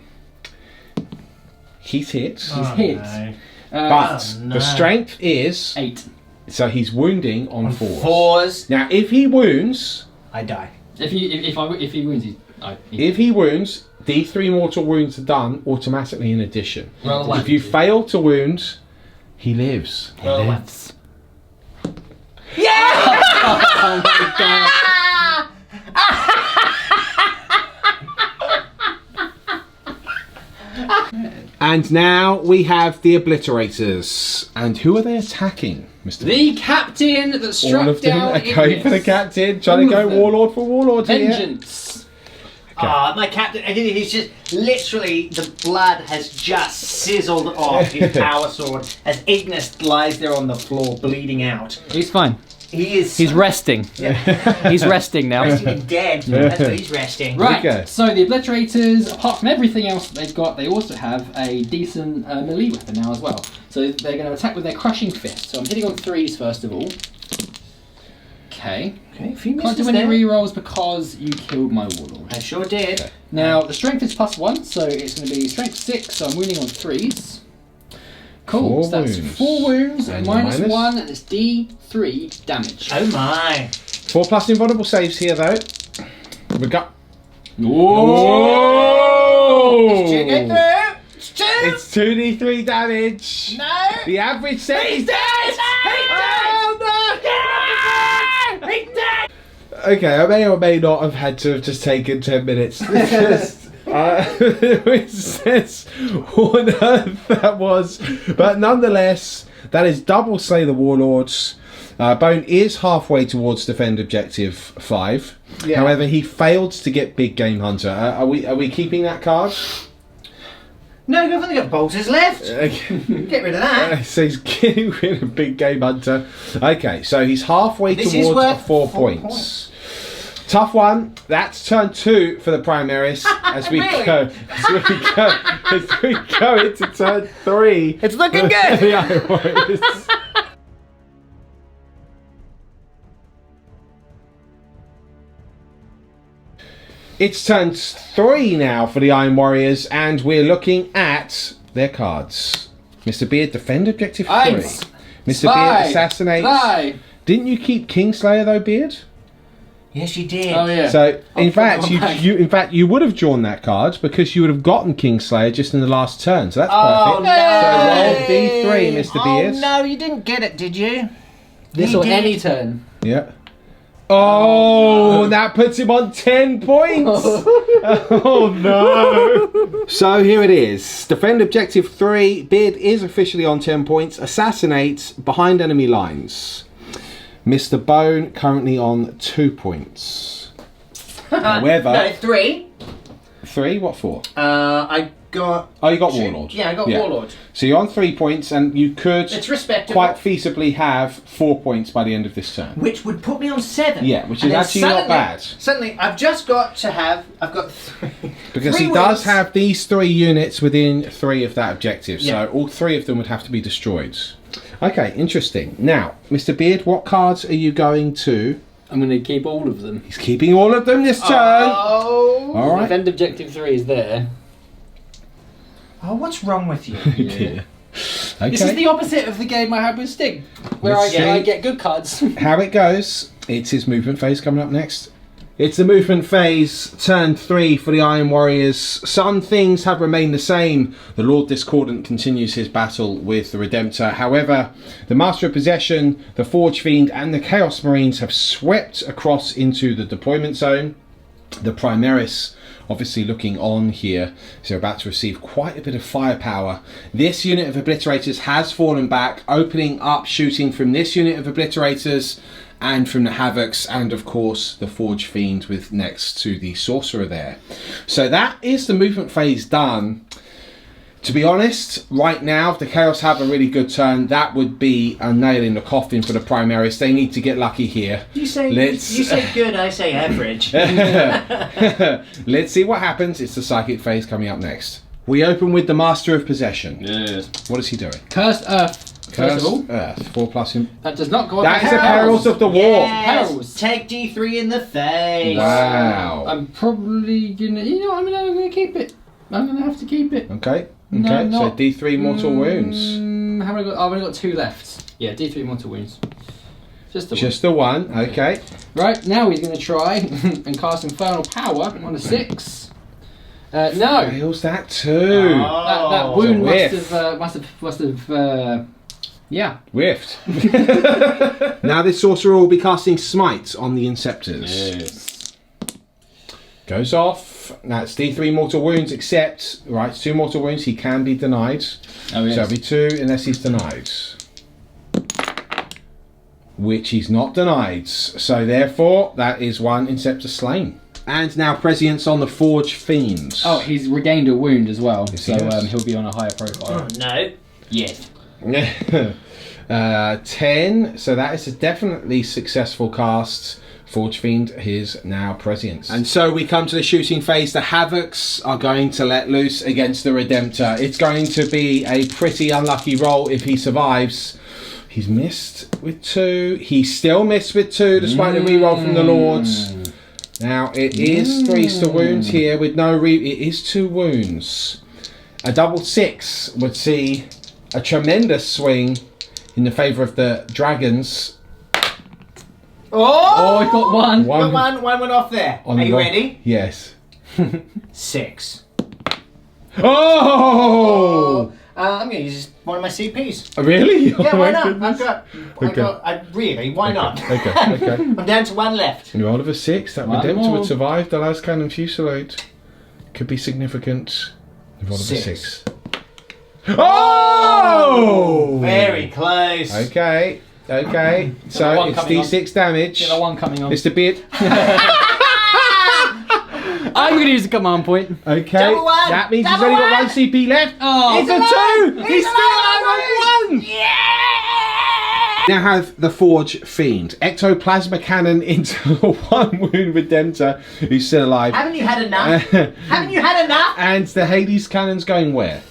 S1: He's hit,
S2: He's hit.
S3: No.
S1: but
S3: Oh, no.
S1: the strength is
S2: 8.
S1: so he's wounding on 4s.
S3: 4s.
S1: Now, if he wounds,
S3: I die.
S2: If he wins,
S1: if he wounds, D3 mortal wounds are done automatically in addition.
S2: Roll a one.
S1: If you fail to wound, he lives.
S3: Roll a one.
S2: lives.
S3: Yeah!
S2: Oh my god.
S1: And now we have the Obliterators. And who are they attacking, Mr.
S2: The captain that
S1: All
S2: struck
S1: of them
S2: down
S1: are going for the
S2: Ignis.
S1: captain, trying to
S2: All
S1: go
S2: of them.
S1: warlord for warlord here.
S2: Vengeance.
S3: Ah, my captain, he's just literally, the blood has just sizzled off his power sword as Ignis lies there on the floor bleeding out.
S2: He's fine.
S3: He is
S2: He's resting. He's resting now.
S3: resting and dead. That's what he's resting.
S2: Right,
S1: Okay.
S2: so the Obliterators, apart from everything else that they've got, they also have a decent melee weapon now as well. So they're going to attack with their Crushing Fist. So I'm hitting on 3s first of all. Okay.
S3: Okay, a few
S2: Can't
S3: misses
S2: do any
S3: there.
S2: rerolls because you killed my Warlord.
S3: I sure did.
S2: Now, the strength is +1, so it's going to be strength 6, so I'm wounding on 3s. Cool,
S1: 4
S2: so that's
S1: wounds.
S2: 4 wounds,
S1: And
S2: minus
S1: minus?
S2: 1, and it's D3 damage.
S3: Oh my.
S1: 4+ invulnerable saves here, though. We got.
S3: It's two good through. It's two.
S1: It's 2d3 damage.
S3: No.
S1: The average set is
S3: He's dead.
S1: Oh no!
S3: He's dead.
S1: Okay, I may or may not have had to have just taken 10 minutes. It says what on earth that was, but nonetheless, that is double slay the warlords. Bone is halfway towards defend objective 5.
S3: Yeah.
S1: However, he failed to get big game hunter. Are we keeping that card?
S3: No, we've only got bolters left. Get rid of that.
S1: So he's getting rid of big game hunter. Okay, so he's halfway
S3: This is
S1: towards
S3: worth
S1: 4
S3: 4
S1: points. Tough one. That's turn 2 for the Primaris as we
S3: Really?
S1: go into turn 3.
S3: It's looking good.
S1: The Iron Warriors. It's turn 3 now for the Iron Warriors, and we're looking at their cards. Mr. Beard, defend objective 3.
S2: Eins,
S1: Mr.
S2: zwei,
S1: Beard assassinates.
S2: drei.
S1: Didn't you keep Kingslayer though, Beard?
S3: Yes, you did.
S2: Oh yeah.
S1: So in
S2: put
S1: fact,
S2: that back.
S1: you would have drawn that card because you would have gotten Kingslayer just in the last turn. So that's
S3: Oh,
S1: perfect.
S3: no.
S1: So roll D3, Mr. Beard.
S3: Oh no, you didn't get it, did you?
S2: This
S3: You
S2: or
S3: did.
S2: any turn.
S1: Yeah. Oh, that puts him on 10 points. Oh no. So here it is. Defend objective 3. Beard is officially on 10 points. Assassinate behind enemy lines. Mr. Bone currently on 2 points. However,
S3: No, 3.
S1: 3. What for?
S3: I got.
S1: Oh, you got
S3: two.
S1: Warlord.
S3: Yeah, I got Warlord.
S1: So you're on 3 points, and you could
S3: It's respectable.
S1: quite feasibly have 4 points by the end of this turn.
S3: Which would put me on 7.
S1: Yeah, which
S3: And
S1: is
S3: then
S1: actually not
S3: suddenly-
S1: bad.
S3: Suddenly, I've just got to have. I've got 3.
S1: Because
S3: 3
S1: he does
S3: wins.
S1: have these 3 units within 3 of that objective,
S3: Yeah.
S1: so all 3 of them would have to be destroyed. Okay, interesting. Now, Mr. Beard, what cards are you going to?
S2: I'm going to keep all of them.
S1: He's keeping all of them this turn.
S3: Oh.
S1: All right.
S2: Defend objective 3 is there.
S3: Oh, what's wrong with you?
S1: Okay.
S2: This is the opposite of the game I had with Sting, where
S1: Let's see.
S2: I get good cards.
S1: How it goes. It's his movement phase coming up next. It's the movement phase, turn 3 for the Iron Warriors. Some things have remained the same. The Lord Discordant continues his battle with the Redemptor. However, the Master of Possession, the Forge Fiend and the Chaos Marines have swept across into the deployment zone. The Primaris obviously looking on here, so they're about to receive quite a bit of firepower. This unit of Obliterators has fallen back, opening up shooting from this unit of Obliterators and from the Havocs, and of course the Forge Fiend with next to the Sorcerer there. So that is the movement phase done. To be honest, right now, if the Chaos have a really good turn, that would be a nail in the coffin for the Primaris. They need to get lucky here.
S3: You say
S1: You
S3: say good, I say average.
S1: Let's see what happens. It's the Psychic phase coming up next. We open with the Master of Possession.
S4: Yes.
S1: What is he doing?
S2: Cursed Earth. First of all,
S1: Earth. 4+ him.
S2: that does not go up.
S1: That is the Perils of the War.
S3: Yes.
S2: Perils.
S3: Take D3 in the face.
S1: Wow.
S2: I'm probably gonna. You know, I'm gonna keep it. I'm gonna have to keep it.
S1: Okay.
S2: No,
S1: Okay. So
S2: not-
S1: D3 mortal wounds.
S2: How many I got? I've only got 2 left. Yeah, D3 mortal wounds. Just the one.
S1: Just the one. Okay.
S2: Right, now he's going to try and cast Infernal Power on a 6. No!
S1: Fails that too.
S2: That wound
S1: whiff.
S2: must have, yeah.
S1: Whiffed. Now this sorcerer will be casting Smite on the Inceptors.
S4: Yes.
S1: Goes off. That's D3 mortal wounds, except, right, 2 mortal wounds, he can be denied.
S2: Oh, yes.
S1: So it'll be 2 unless he's denied. Which he's not denied. So therefore, that is 1 Inceptor slain. And now Prescience on the Forge Fiend.
S2: Oh, he's regained a wound as well,
S1: Yes, he
S2: so
S1: has.
S2: he'll be on a higher profile.
S3: No.
S2: Yes.
S1: 10. So that is a definitely successful cast. Forge Fiend is now Prescience. And so we come to the shooting phase. The Havocs are going to let loose against the Redemptor. It's going to be a pretty unlucky roll if he survives. He's missed with 2. He still missed with 2 despite the reroll from the Lords. Now it is 3 to wounds here with no it is 2 wounds. A double 6 would see a tremendous swing in the favour of the Dragons.
S2: Oh, I got 1.
S3: One went off there.
S1: On
S3: Are
S1: the
S3: you
S1: roll.
S3: ready?
S1: Yes.
S3: 6.
S1: Oh!
S3: I'm going to use one of my CPs.
S1: Really?
S3: Yeah,
S1: Oh
S3: why
S1: my
S3: not?
S1: goodness.
S3: Really, why not?
S1: Okay.
S3: I'm down to 1 left.
S1: You roll of a 6. That
S2: One
S1: Redemptor
S2: more.
S1: would survive the last cannon fusillade. Could be significant. You roll of a
S3: 6.
S1: 6. Oh!
S3: Very close.
S1: Okay. So
S2: one
S1: it's
S2: coming on.
S1: D6 damage.
S2: Get the 1 coming on.
S1: Mr. Beard.
S2: I'm going to use the command point.
S1: Okay.
S3: Double one!
S1: That means
S3: Double
S1: he's only got
S3: one!
S1: 1 CP left.
S2: Oh,
S1: It's a 2! He's still on 1! Now have the Forge Fiend. Ectoplasma Cannon into the 1 wound Redemptor who's still alive.
S3: Haven't you had enough? Haven't you had enough?
S1: And the Hades Cannon's going where?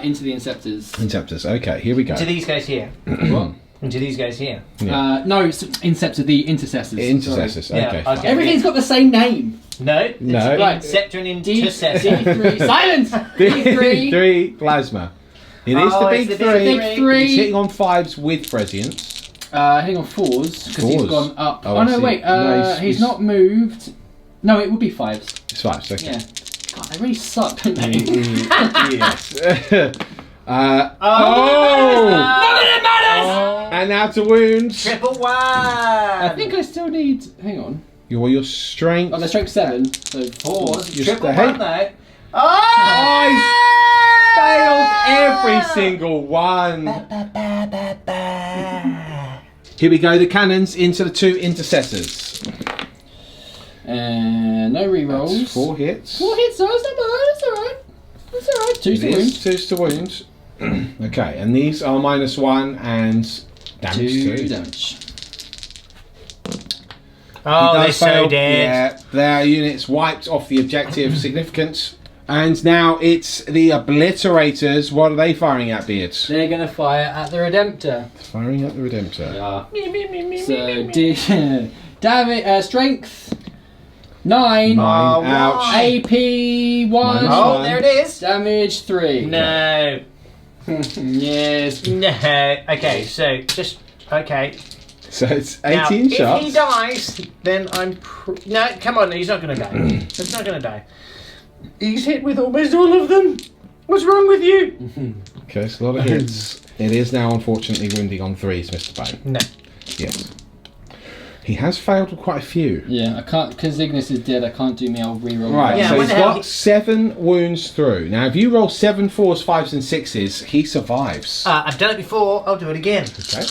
S2: Into the Inceptors.
S1: Inceptors. Okay, here we go.
S3: To these guys here.
S2: What?
S3: And to these guys here.
S2: No, it's Inceptor, the Intercessors.
S1: Intercessors.
S2: Sorry.
S1: Okay.
S3: Yeah,
S1: fine.
S3: okay.
S2: Everything's got the same name.
S3: No.
S1: No.
S2: Right.
S3: Inceptor and Intercessor.
S2: D3. Silence! D3.
S1: 3 plasma. It is
S3: Oh,
S1: the
S3: it's
S1: big
S3: the
S1: 3.
S3: big
S2: 3.
S1: He's hitting on 5s with Prescience.
S2: Hitting on 4s, because he's
S1: 4s.
S2: gone up.
S1: Oh,
S2: Oh,
S1: I
S2: no,
S1: see.
S2: wait.
S1: No,
S2: he's not moved. No, it would be 5s.
S1: It's 5s, okay.
S2: Yeah. God, they really suck, don't they?
S1: Yes.
S2: None of it matters!
S1: And now to wounds.
S3: Triple 1.
S2: I think I still need. Hang on.
S1: Your strength.
S2: Oh, they're strength 7. So
S3: 4s.
S1: You're
S3: Triple
S1: still-
S3: 1 though.
S1: Failed every single one. Here we go, the cannons into the 2 intercessors.
S2: And no rerolls.
S1: That's 4 hits.
S2: 4 hits, so it's not bad. It's alright. It's alright. 2
S1: It
S2: to
S1: is
S2: wound.
S1: 2 to wounds. Okay, and these are -1 and damage
S2: 2
S1: 2.
S2: damage.
S3: Oh,
S1: He
S3: they're
S1: does
S3: so
S1: fail.
S3: dead.
S1: Yeah, their units wiped off the objective significance. And now it's the Obliterators. What are they firing at, Beards?
S2: They're going to fire at the Redemptor.
S1: Firing at the Redemptor.
S2: Yeah. So, damage, strength 9.
S1: 9.
S3: Oh,
S1: Ouch.
S2: AP 1.
S1: Oh,
S3: Oh, there it is.
S2: Damage 3.
S3: No.
S2: Yes.
S3: No. Okay, so just okay.
S1: So it's 18
S3: now,
S1: shots.
S3: If he dies, then I'm. No, come on, he's not going to die. He's not going to die. He's hit with almost all of them. What's wrong with you?
S1: Okay, it's a lot of hits. It is now unfortunately wounding on 3s, Mr. Bone.
S3: No.
S1: Yes. He has failed with quite a few.
S2: Yeah, I can't, because Ignis is dead, I can't do my old reroll.
S1: Right,
S3: Yeah,
S1: so
S3: when
S1: he's
S3: the hell
S1: got 7 wounds through. Now, if you roll 7 4s, 5s, and 6s, he survives.
S3: I've done it before. I'll do it again.
S1: Okay.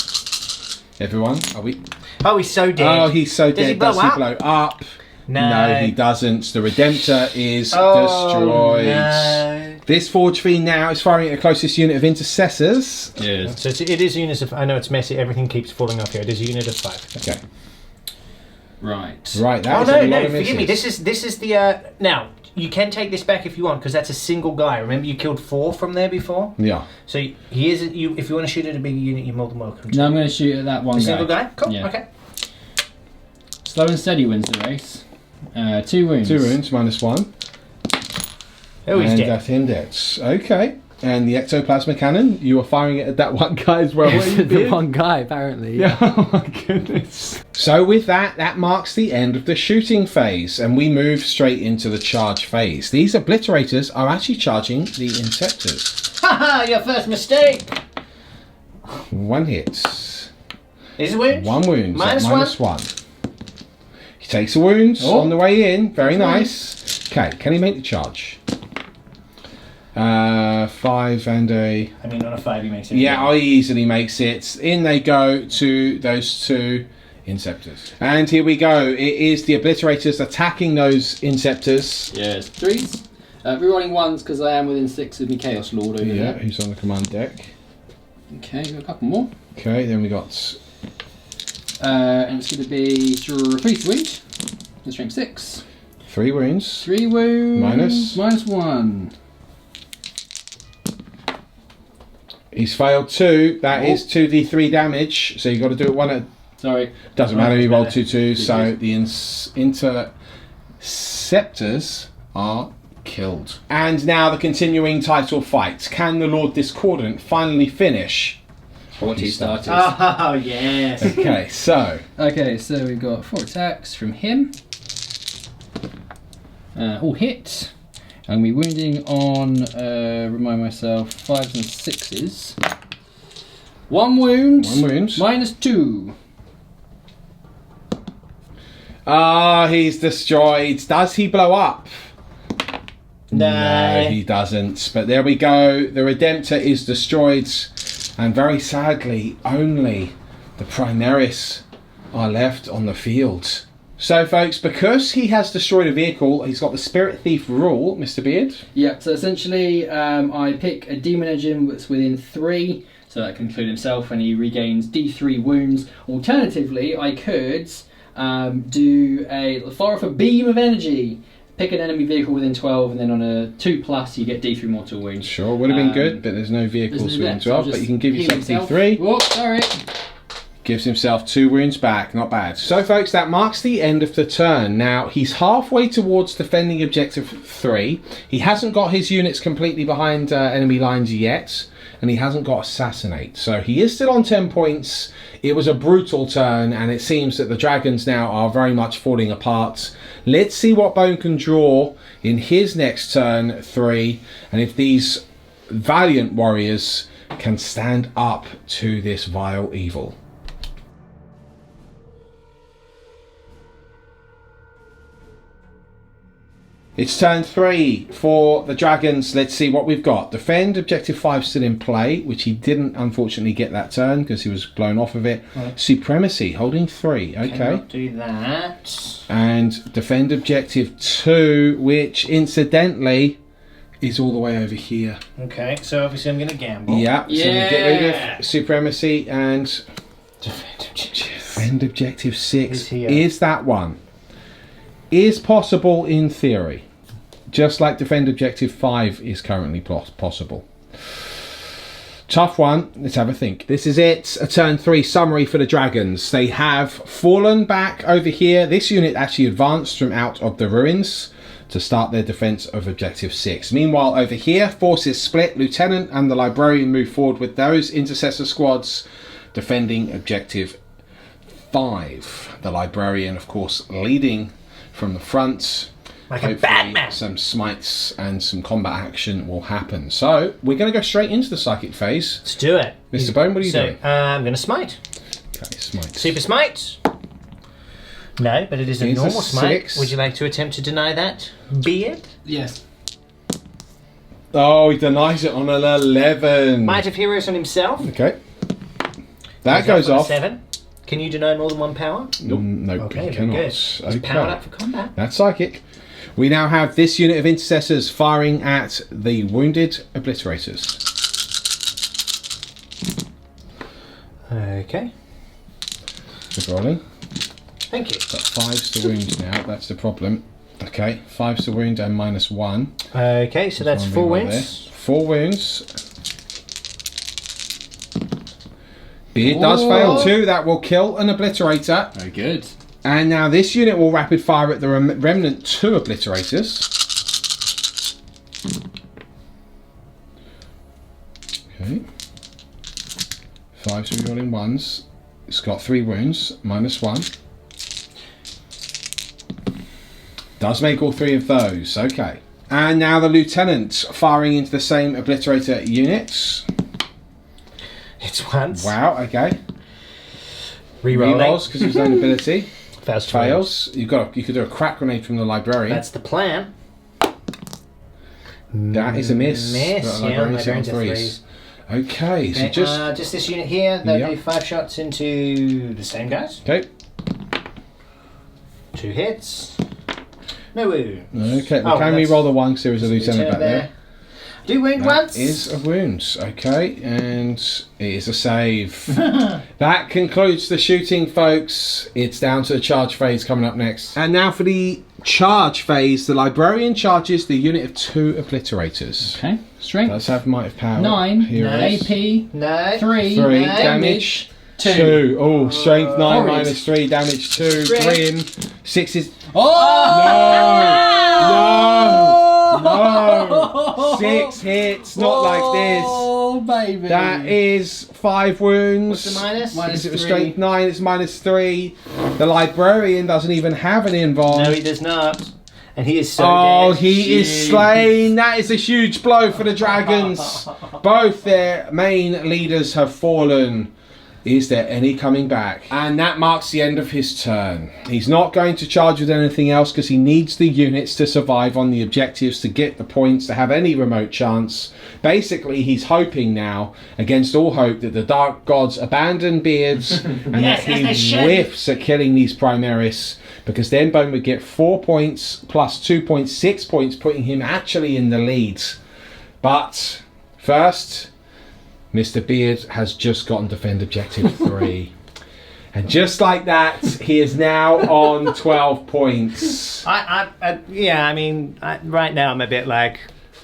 S1: Everyone, are we?
S3: Oh, he's so dead.
S1: Oh, he's so
S3: Does
S1: dead.
S3: he blow
S1: Does he
S3: up?
S1: blow up?
S3: No.
S1: he doesn't. The Redemptor is
S3: Oh,
S1: destroyed.
S3: no.
S1: This Forge Fiend now is firing at the closest unit of intercessors.
S4: Yes.
S3: So it is units of. I know it's messy. Everything keeps falling off here. It is a unit of 5.
S1: Okay.
S2: Right.
S1: Right, that
S3: Oh
S1: was a
S3: no,
S1: lot
S3: no!
S1: of
S3: Forgive me.
S1: misses.
S3: This is the now. you can take this back if you want, because that's a single guy. Remember, you killed 4 from there before.
S1: Yeah.
S3: So he is. If you want to shoot at a bigger unit, you're more than welcome to.
S2: No, I'm going to shoot at that one
S3: A
S2: guy.
S3: single guy. Cool.
S2: Yeah.
S3: Okay.
S2: Slow and steady wins the race. 2 wounds.
S1: 2 wounds, -1.
S3: Oh, he's
S1: and
S3: dead.
S1: that's him dead. Okay. And the ectoplasma cannon, you were firing it at that one guy as well. weren't you,
S2: the
S1: Beard?
S2: one guy, apparently.
S1: Yeah, oh my goodness. So with that, that marks the end of the shooting phase, and we move straight into the charge phase. These obliterators are actually charging the Inceptors.
S3: Haha! Your first mistake.
S1: 1 hit.
S3: Is it wound?
S1: 1 wound.
S3: -1.
S1: -1. He takes a wound on the way in. Very nice. Okay, can he make the charge? 5 and a...
S3: I mean, on a 5 he makes it.
S1: Yeah, he easily makes it. In they go to those 2 Inceptors. And here we go. It is the Obliterators attacking those Inceptors.
S2: Yes. 3s. Rerolling 1s because I am within 6 of my Chaos Lord over
S1: Yeah,
S2: there.
S1: who's on the command deck.
S2: Okay, got a couple more.
S1: Okay, then we got...
S2: And it's going to be 3 to wound. The strength 6.
S1: 3 wounds.
S2: 3 wounds.
S1: Minus?
S2: -1.
S1: He's failed 2. That is 2d3 damage. So you've got to do it 1 at...
S2: Sorry.
S1: Doesn't matter, he rolled 2
S2: Two
S1: 2s. So
S2: twos.
S1: the Interceptors are killed. And now the continuing title fight. Can the Lord Discordant finally finish
S2: what he started?
S3: Oh, yes.
S1: Okay, so...
S2: Okay, so we've got 4 attacks from him. All hit. And we're wounding on, remind myself, 5s and 6s. 1 wound.
S1: 1 wound.
S2: -2.
S1: Ah, he's destroyed. Does he blow up?
S3: No.
S1: He doesn't. But there we go. The Redemptor is destroyed. And very sadly, only the Primaris are left on the field. So, folks, because he has destroyed a vehicle, he's got the Spirit Thief rule, Mr. Beard.
S2: Yeah, so essentially I pick a demon engine that's within 3, so that can include himself, and he regains D3 wounds. Alternatively, I could fire off a beam of energy, pick an enemy vehicle within 12, and then on a 2+, you get D3 mortal wounds.
S1: Sure, would have been good, but there's no vehicles within 12, but you can give yourself D3.
S2: Oh, sorry.
S1: Gives himself 2 wounds back, not bad. So folks, that marks the end of the turn. Now, he's halfway towards defending objective 3. He hasn't got his units completely behind enemy lines yet, and he hasn't got Assassinate. So he is still on 10 points. It was a brutal turn, and it seems that the dragons now are very much falling apart. Let's see what Bone can draw in his next turn 3, and if these valiant warriors can stand up to this vile evil. It's turn 3 for the dragons. Let's see what we've got. Defend, objective 5 still in play, which he didn't unfortunately get that turn because he was blown off of it. Right. Supremacy, holding 3. Okay.
S3: Cannot do that.
S1: And defend objective 2, which incidentally is all the way over here.
S3: Okay, so obviously I'm going to gamble.
S1: Yeah, so we get rid of supremacy and defend objective 6 is that one. Is possible in theory. Just like defend objective 5 is currently possible. Tough one. Let's have a think. This is it. A turn 3 summary for the dragons. They have fallen back over here. This unit actually advanced from out of the ruins to start their defense of objective 6. Meanwhile, over here, forces split. Lieutenant and the librarian move forward with those intercessor squads defending objective 5. The librarian, of course, leading from the front.
S3: Like a Batman.
S1: Some smites and some combat action will happen. So we're going to go straight into the psychic phase.
S3: Let's do it.
S1: Mr. Bone, what are you doing?
S3: I'm going to smite.
S1: Okay, smite.
S3: Super smite. No, but it is a
S1: It's a
S3: normal smite.
S1: 6.
S3: Would you like to attempt to deny that, Beard?
S2: Yes.
S1: Oh, he denies it on an 11.
S3: Might of Heroes on himself.
S1: Okay. That goes
S3: on a
S1: off.
S3: 7. Can you deny more than 1 power?
S1: Nope. Nope,
S3: Okay,
S1: you
S3: very
S1: cannot.
S3: good. It's powered up for combat.
S1: That's psychic. We now have this unit of intercessors firing at the wounded obliterators.
S3: Okay.
S1: Good rolling.
S3: Thank you.
S1: Got 5s to wound now, that's the problem. Okay, 5's the wound and -1.
S3: Okay, so that's 4
S1: There.
S3: wounds.
S1: 4 wounds. Beard does fail too. That will kill an obliterator.
S2: Very good.
S1: And now this unit will rapid fire at the remnant 2 obliterators. Okay. 5's rerolling 1s. It's got 3 wounds, -1. Does make all 3 of those. Okay. And now the lieutenant firing into the same obliterator units.
S3: It's once.
S1: Wow. Okay.
S3: Rerolling.
S1: Rerolls because of his own ability.
S3: Fails.
S1: You could do a crack grenade from the librarian.
S3: That's the plan.
S1: That is a miss.
S3: Miss.
S1: The
S3: Yeah,
S1: librarian's
S3: librarian's
S1: on
S3: a
S1: 3s. Okay, so
S3: Okay, just this unit here. They'll do 5 shots into the same guys.
S1: okay.
S3: 2 hits. No wound.
S1: Okay, well, can we roll the 1 because there is a lieutenant back there?
S3: Do wound
S1: That
S3: once.
S1: is a wound. Okay, and it is a save. That concludes the shooting, folks. It's down to the charge phase coming up next. And now for the charge phase, the librarian charges the unit of 2 obliterators.
S2: Okay. Strength.
S1: Does have might of power.
S2: 9.
S1: Here it is.
S2: AP.
S3: No.
S2: 3.
S1: 3
S2: no.
S1: damage.
S2: 2.
S1: 2. Oh, strength 9
S2: Horrid.
S1: -3, damage 2. Grim. 6 is.
S2: Oh!
S1: No! 6 hits, not like this.
S2: Oh, baby.
S1: That is 5 wounds.
S3: What's the minus?
S1: Is it
S2: -3.
S1: strength 9? It's -3. The librarian doesn't even have an invuln.
S3: No, he does not. And he is so
S1: Oh,
S3: dead.
S1: he is slain. That is a huge blow for the dragons. Both their main leaders have fallen. Is there any coming back? And that marks the end of his turn. He's not going to charge with anything else because he needs the units to survive on the objectives to get the points to have any remote chance. Basically, he's hoping now, against all hope, that the Dark Gods abandon Beards and
S3: Yes,
S1: that
S3: as they
S1: he
S3: should.
S1: whiffs at killing these Primaris, because then Bone would get 4 points plus 2 points, 6 points, putting him actually in the lead. But first, Mr. Beard has just gotten defend objective 3. And just like that, he is now on 12 points.
S3: Yeah, I mean, right now I'm a bit like,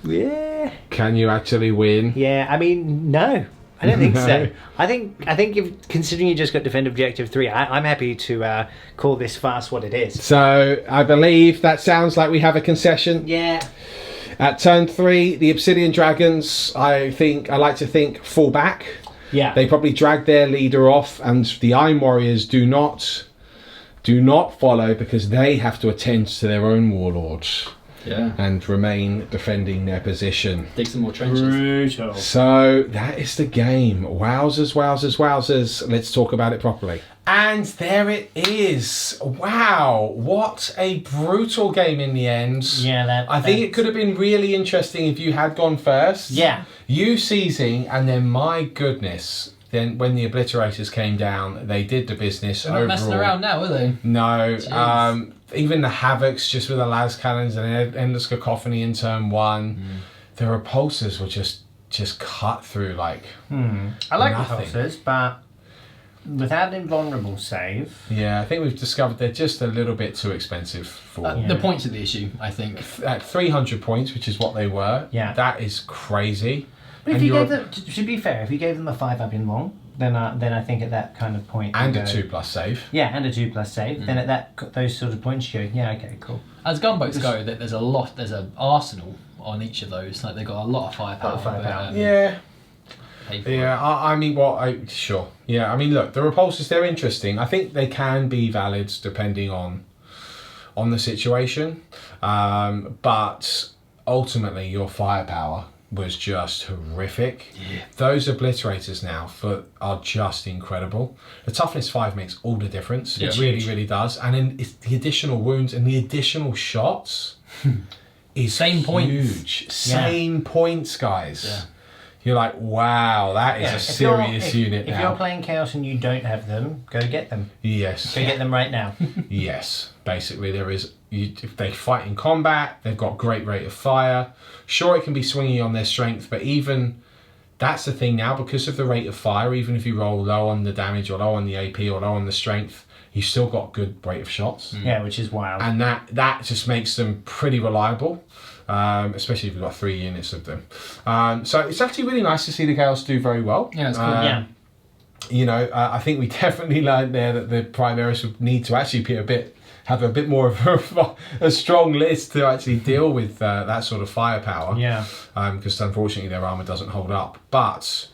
S3: yeah.
S1: Can you actually win?
S3: Yeah, I mean, no. I don't think so. I think if, considering you just got defend objective 3, I'm happy to call this farce what it is.
S1: So I believe that sounds like we have a concession.
S3: Yeah.
S1: At turn 3, the Obsidian Dragons, I like to think, fall back.
S3: Yeah.
S1: They probably drag their leader off, and the Iron Warriors do not follow because they have to attend to their own warlords.
S2: Yeah.
S1: And remain defending their position.
S2: Dig some more trenches.
S3: Brutal.
S1: So that is the game. Wowzers, wowzers, wowzers. Let's talk about it properly. And there it is. Wow, what a brutal game in the end.
S3: Yeah,
S1: I think it could have been really interesting if you had gone first.
S3: Yeah.
S1: You seizing, and then my goodness, then when the obliterators came down, they did the business
S2: They're
S1: overall.
S2: not messing around now, are they?
S1: No.
S2: Jeez.
S1: Even the Havocs just with the las cannons and endless cacophony in turn 1. The repulsors were just cut through like
S3: I like
S1: nothing.
S3: repulsors, but without an invulnerable save.
S1: Yeah, I think we've discovered they're just a little bit too expensive for
S2: The points are the issue, I think.
S1: at 300 points, which is what they were.
S3: Yeah.
S1: That is crazy.
S3: But if
S1: And
S3: you
S1: you're-
S3: gave them, to be fair, if you gave them a 5-up invuln, then I think at that kind of point.
S1: And
S3: you
S1: a
S3: go-
S1: 2+ save.
S3: Yeah, and a 2+ save. Then at those sort of points, you go, yeah, okay, cool.
S2: As gunboats go, there's an arsenal on each of those. Like they've got a lot of firepower.
S3: Lot of firepower.
S1: Yeah.
S2: Pay for
S1: Yeah, I mean, sure. Yeah, I mean, look, the repulsors, they're interesting. I think they can be valid depending on the situation. But ultimately, your firepower was just horrific.
S2: Yeah.
S1: Those obliterators now are just incredible. The toughness 5 makes all the difference.
S2: Yeah.
S1: It really, really does. And then it's the additional wounds and the additional shots is
S2: Same points.
S1: huge. Same points, guys.
S2: Yeah.
S1: You're like, wow, that is a serious unit
S3: If
S1: now.
S3: you're playing Chaos and you don't have them, go get them.
S1: Yes.
S3: Go get them right now.
S1: Yes, basically there is. If they fight in combat, they've got great rate of fire. Sure, it can be swingy on their strength, but even that's the thing now, because of the rate of fire, even if you roll low on the damage or low on the AP or low on the strength, you still got good rate of shots.
S3: Yeah, which is wild.
S1: And that just makes them pretty reliable, especially if you've got 3 units of them. So it's actually really nice to see the Chaos do very well.
S2: Yeah, it's cool.
S1: You know, I think we definitely learned there that the Primaris would need to actually have a bit more of a strong list to actually deal with that sort of firepower.
S3: Yeah.
S1: Because unfortunately their armour doesn't hold up. But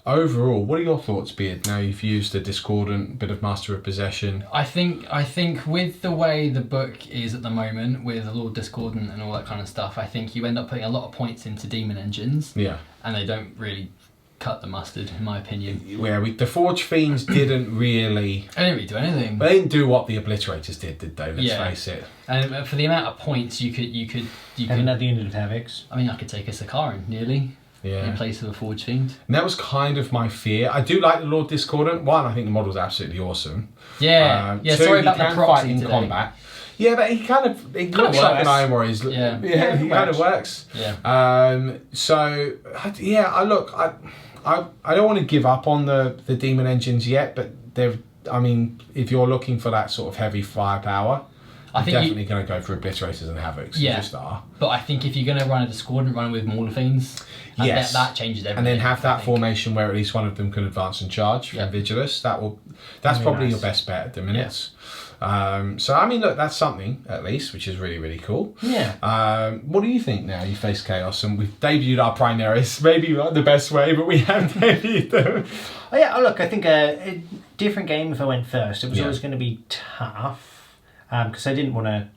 S1: overall, what are your thoughts, Beard? Now you've used a Discordant, bit of Master of Possession.
S2: I think with the way the book is at the moment, with Lord Discordant and all that kind of stuff, I think you end up putting a lot of points into demon engines.
S1: Yeah.
S2: And they don't really cut the mustard, in my opinion.
S1: Where the Forge Fiends didn't really...
S2: They didn't really do anything.
S1: They didn't do what the Obliterators did they? Let's face it.
S2: And for the amount of points you could
S3: And another unit of Havocs.
S2: I mean, I could take a Sakaran nearly.
S1: Yeah.
S2: In place of a Forge Fiend.
S1: And that was kind of my fear. I do like the Lord Discordant. One, I think the model's absolutely awesome.
S2: Yeah.
S1: Two,
S2: Sorry about
S1: he
S2: the
S1: can
S2: proxy
S1: fight in
S2: today.
S1: combat. Yeah, but he looks like an Iron Warrior.
S2: Yeah,
S1: he kind of works.
S2: Yeah.
S1: I don't want to give up on the demon engines yet, but if you're looking for that sort of heavy firepower,
S2: I think
S1: definitely going to go for Obliterators and Havocs.
S2: Yeah.
S1: You just are.
S2: But I think if you're going to run a Discordant, run with Mauler Fiends. And
S1: Yes.
S2: that changes everything.
S1: And then have that formation where at least one of them can advance and charge from Vigilus. That's probably
S3: nice.
S1: your best bet at the minute. So I mean, look, that's something at least, which is really, really cool.
S3: Yeah.
S1: What do you think now? You face Chaos, and we've debuted our Primaris. Maybe not the best way, but we have debuted them.
S3: Oh yeah. Look, I think a different game if I went first. It was always going to be tough. Because I didn't want to,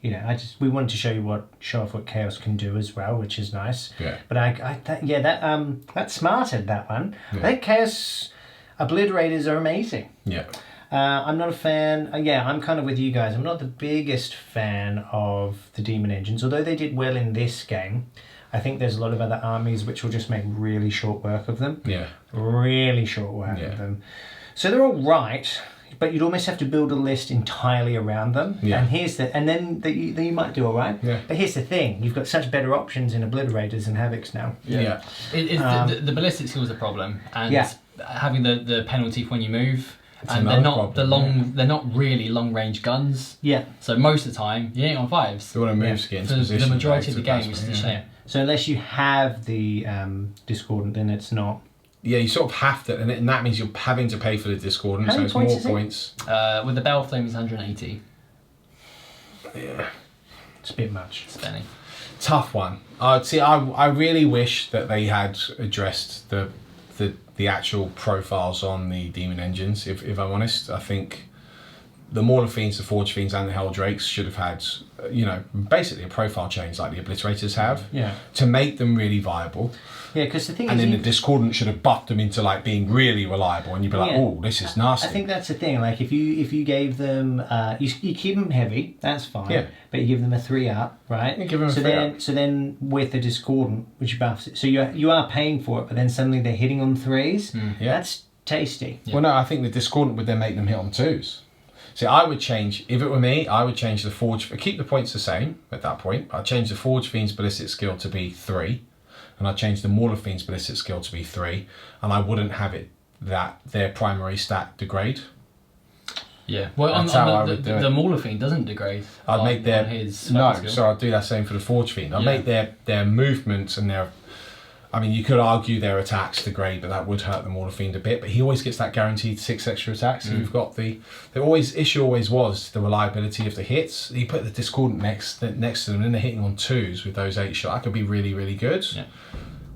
S3: we wanted to show off what Chaos can do as well, which is nice.
S1: Yeah.
S3: But that smarted that one.
S1: Yeah.
S3: I think Chaos Obliterators are amazing.
S1: Yeah.
S3: I'm not a fan. I'm kind of with you guys. I'm not the biggest fan of the demon engines, although they did well in this game. I think there's a lot of other armies which will just make really short work of them.
S1: Yeah.
S3: Really short work of them. So they're all right. But you'd almost have to build a list entirely around them. Yeah. And then you might do all right.
S1: Yeah.
S3: But here's the thing: you've got such better options in Obliterators and Havocs now.
S1: Yeah.
S2: The ballistic skill is a problem, and having the penalty for when you move, and they're not really long range guns.
S3: Yeah.
S2: So most of the time you ain't on fives.
S1: They want to move skins.
S2: For the majority of the game, which is a shame.
S3: So unless you have the Discordant, then it's not.
S1: Yeah, you sort of have to, and that means you're having to pay for the Discordant,
S3: How
S1: so
S3: many
S1: it's
S3: points
S1: more
S3: is it?
S1: points.
S2: With the Bell Flame is 180.
S1: Yeah.
S3: It's a bit much.
S2: Spending.
S1: Tough one. I really wish that they had addressed the actual profiles on the demon engines. If I'm honest, I think the Mauler Fiends, the Forge Fiends, and the Hell Drakes should have had, basically a profile change like the Obliterators have.
S3: Yeah.
S1: To make them really viable.
S3: Yeah, because the thing is...
S1: And then the Discordant should have buffed them into being really reliable, and you'd be like, oh, this is nasty.
S3: I think that's the thing. Like if you gave them, you keep them heavy, that's fine.
S1: Yeah.
S3: But you give them a 3-up, right?
S1: You give them a 3-up.
S3: So then with the Discordant, which buffs it, so you are paying for it, but then suddenly they're hitting on 3s.
S1: Yeah.
S3: That's tasty.
S1: Yeah. Well, no, I think the Discordant would then make them hit on 2s. See, I would change, if it were me, I would change the Forge, keep the points the same at that point. I'd change the Forge Fiend's ballistic skill to be 3. And I'd change the Mauler Fiend's ballistic skill to be 3. And I wouldn't have it that their primary stat degrade.
S2: Yeah, well, the Mauler Fiend doesn't degrade.
S1: I'd make their... So I'd do that same for the Forge Fiend. I'd make their movements and their... I mean, you could argue their attacks degrade, but that would hurt the Mauler Fiend a bit. But he always gets that guaranteed 6 extra attacks. So you've got the issue always was the reliability of the hits. You put the Discordant next to them, and they're hitting on 2s with those 8 shot. That could be really, really good. Yeah.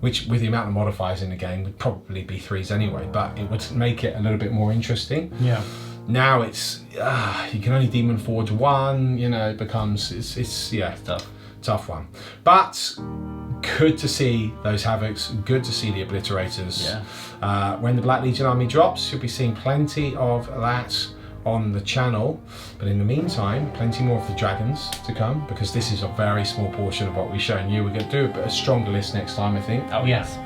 S1: Which, with the amount of modifiers in the game, would probably be 3s anyway. But it would make it a little bit more interesting.
S3: Yeah.
S1: Now it's you can only Demon Forge 1. It becomes it's tough one. But good to see those Havocs, good to see the Obliterators. Yeah. When the Black Legion army drops, you'll be seeing plenty of that on the channel. But in the meantime, plenty more of the Dragons to come, because this is a very small portion of what we've shown you. We're going to do a stronger list next time, I think.
S2: Oh, yes.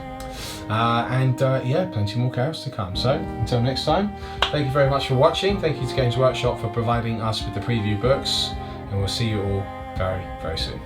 S1: Plenty more Chaos to come. So, until next time, thank you very much for watching. Thank you to Games Workshop for providing us with the preview books. And we'll see you all very, very soon.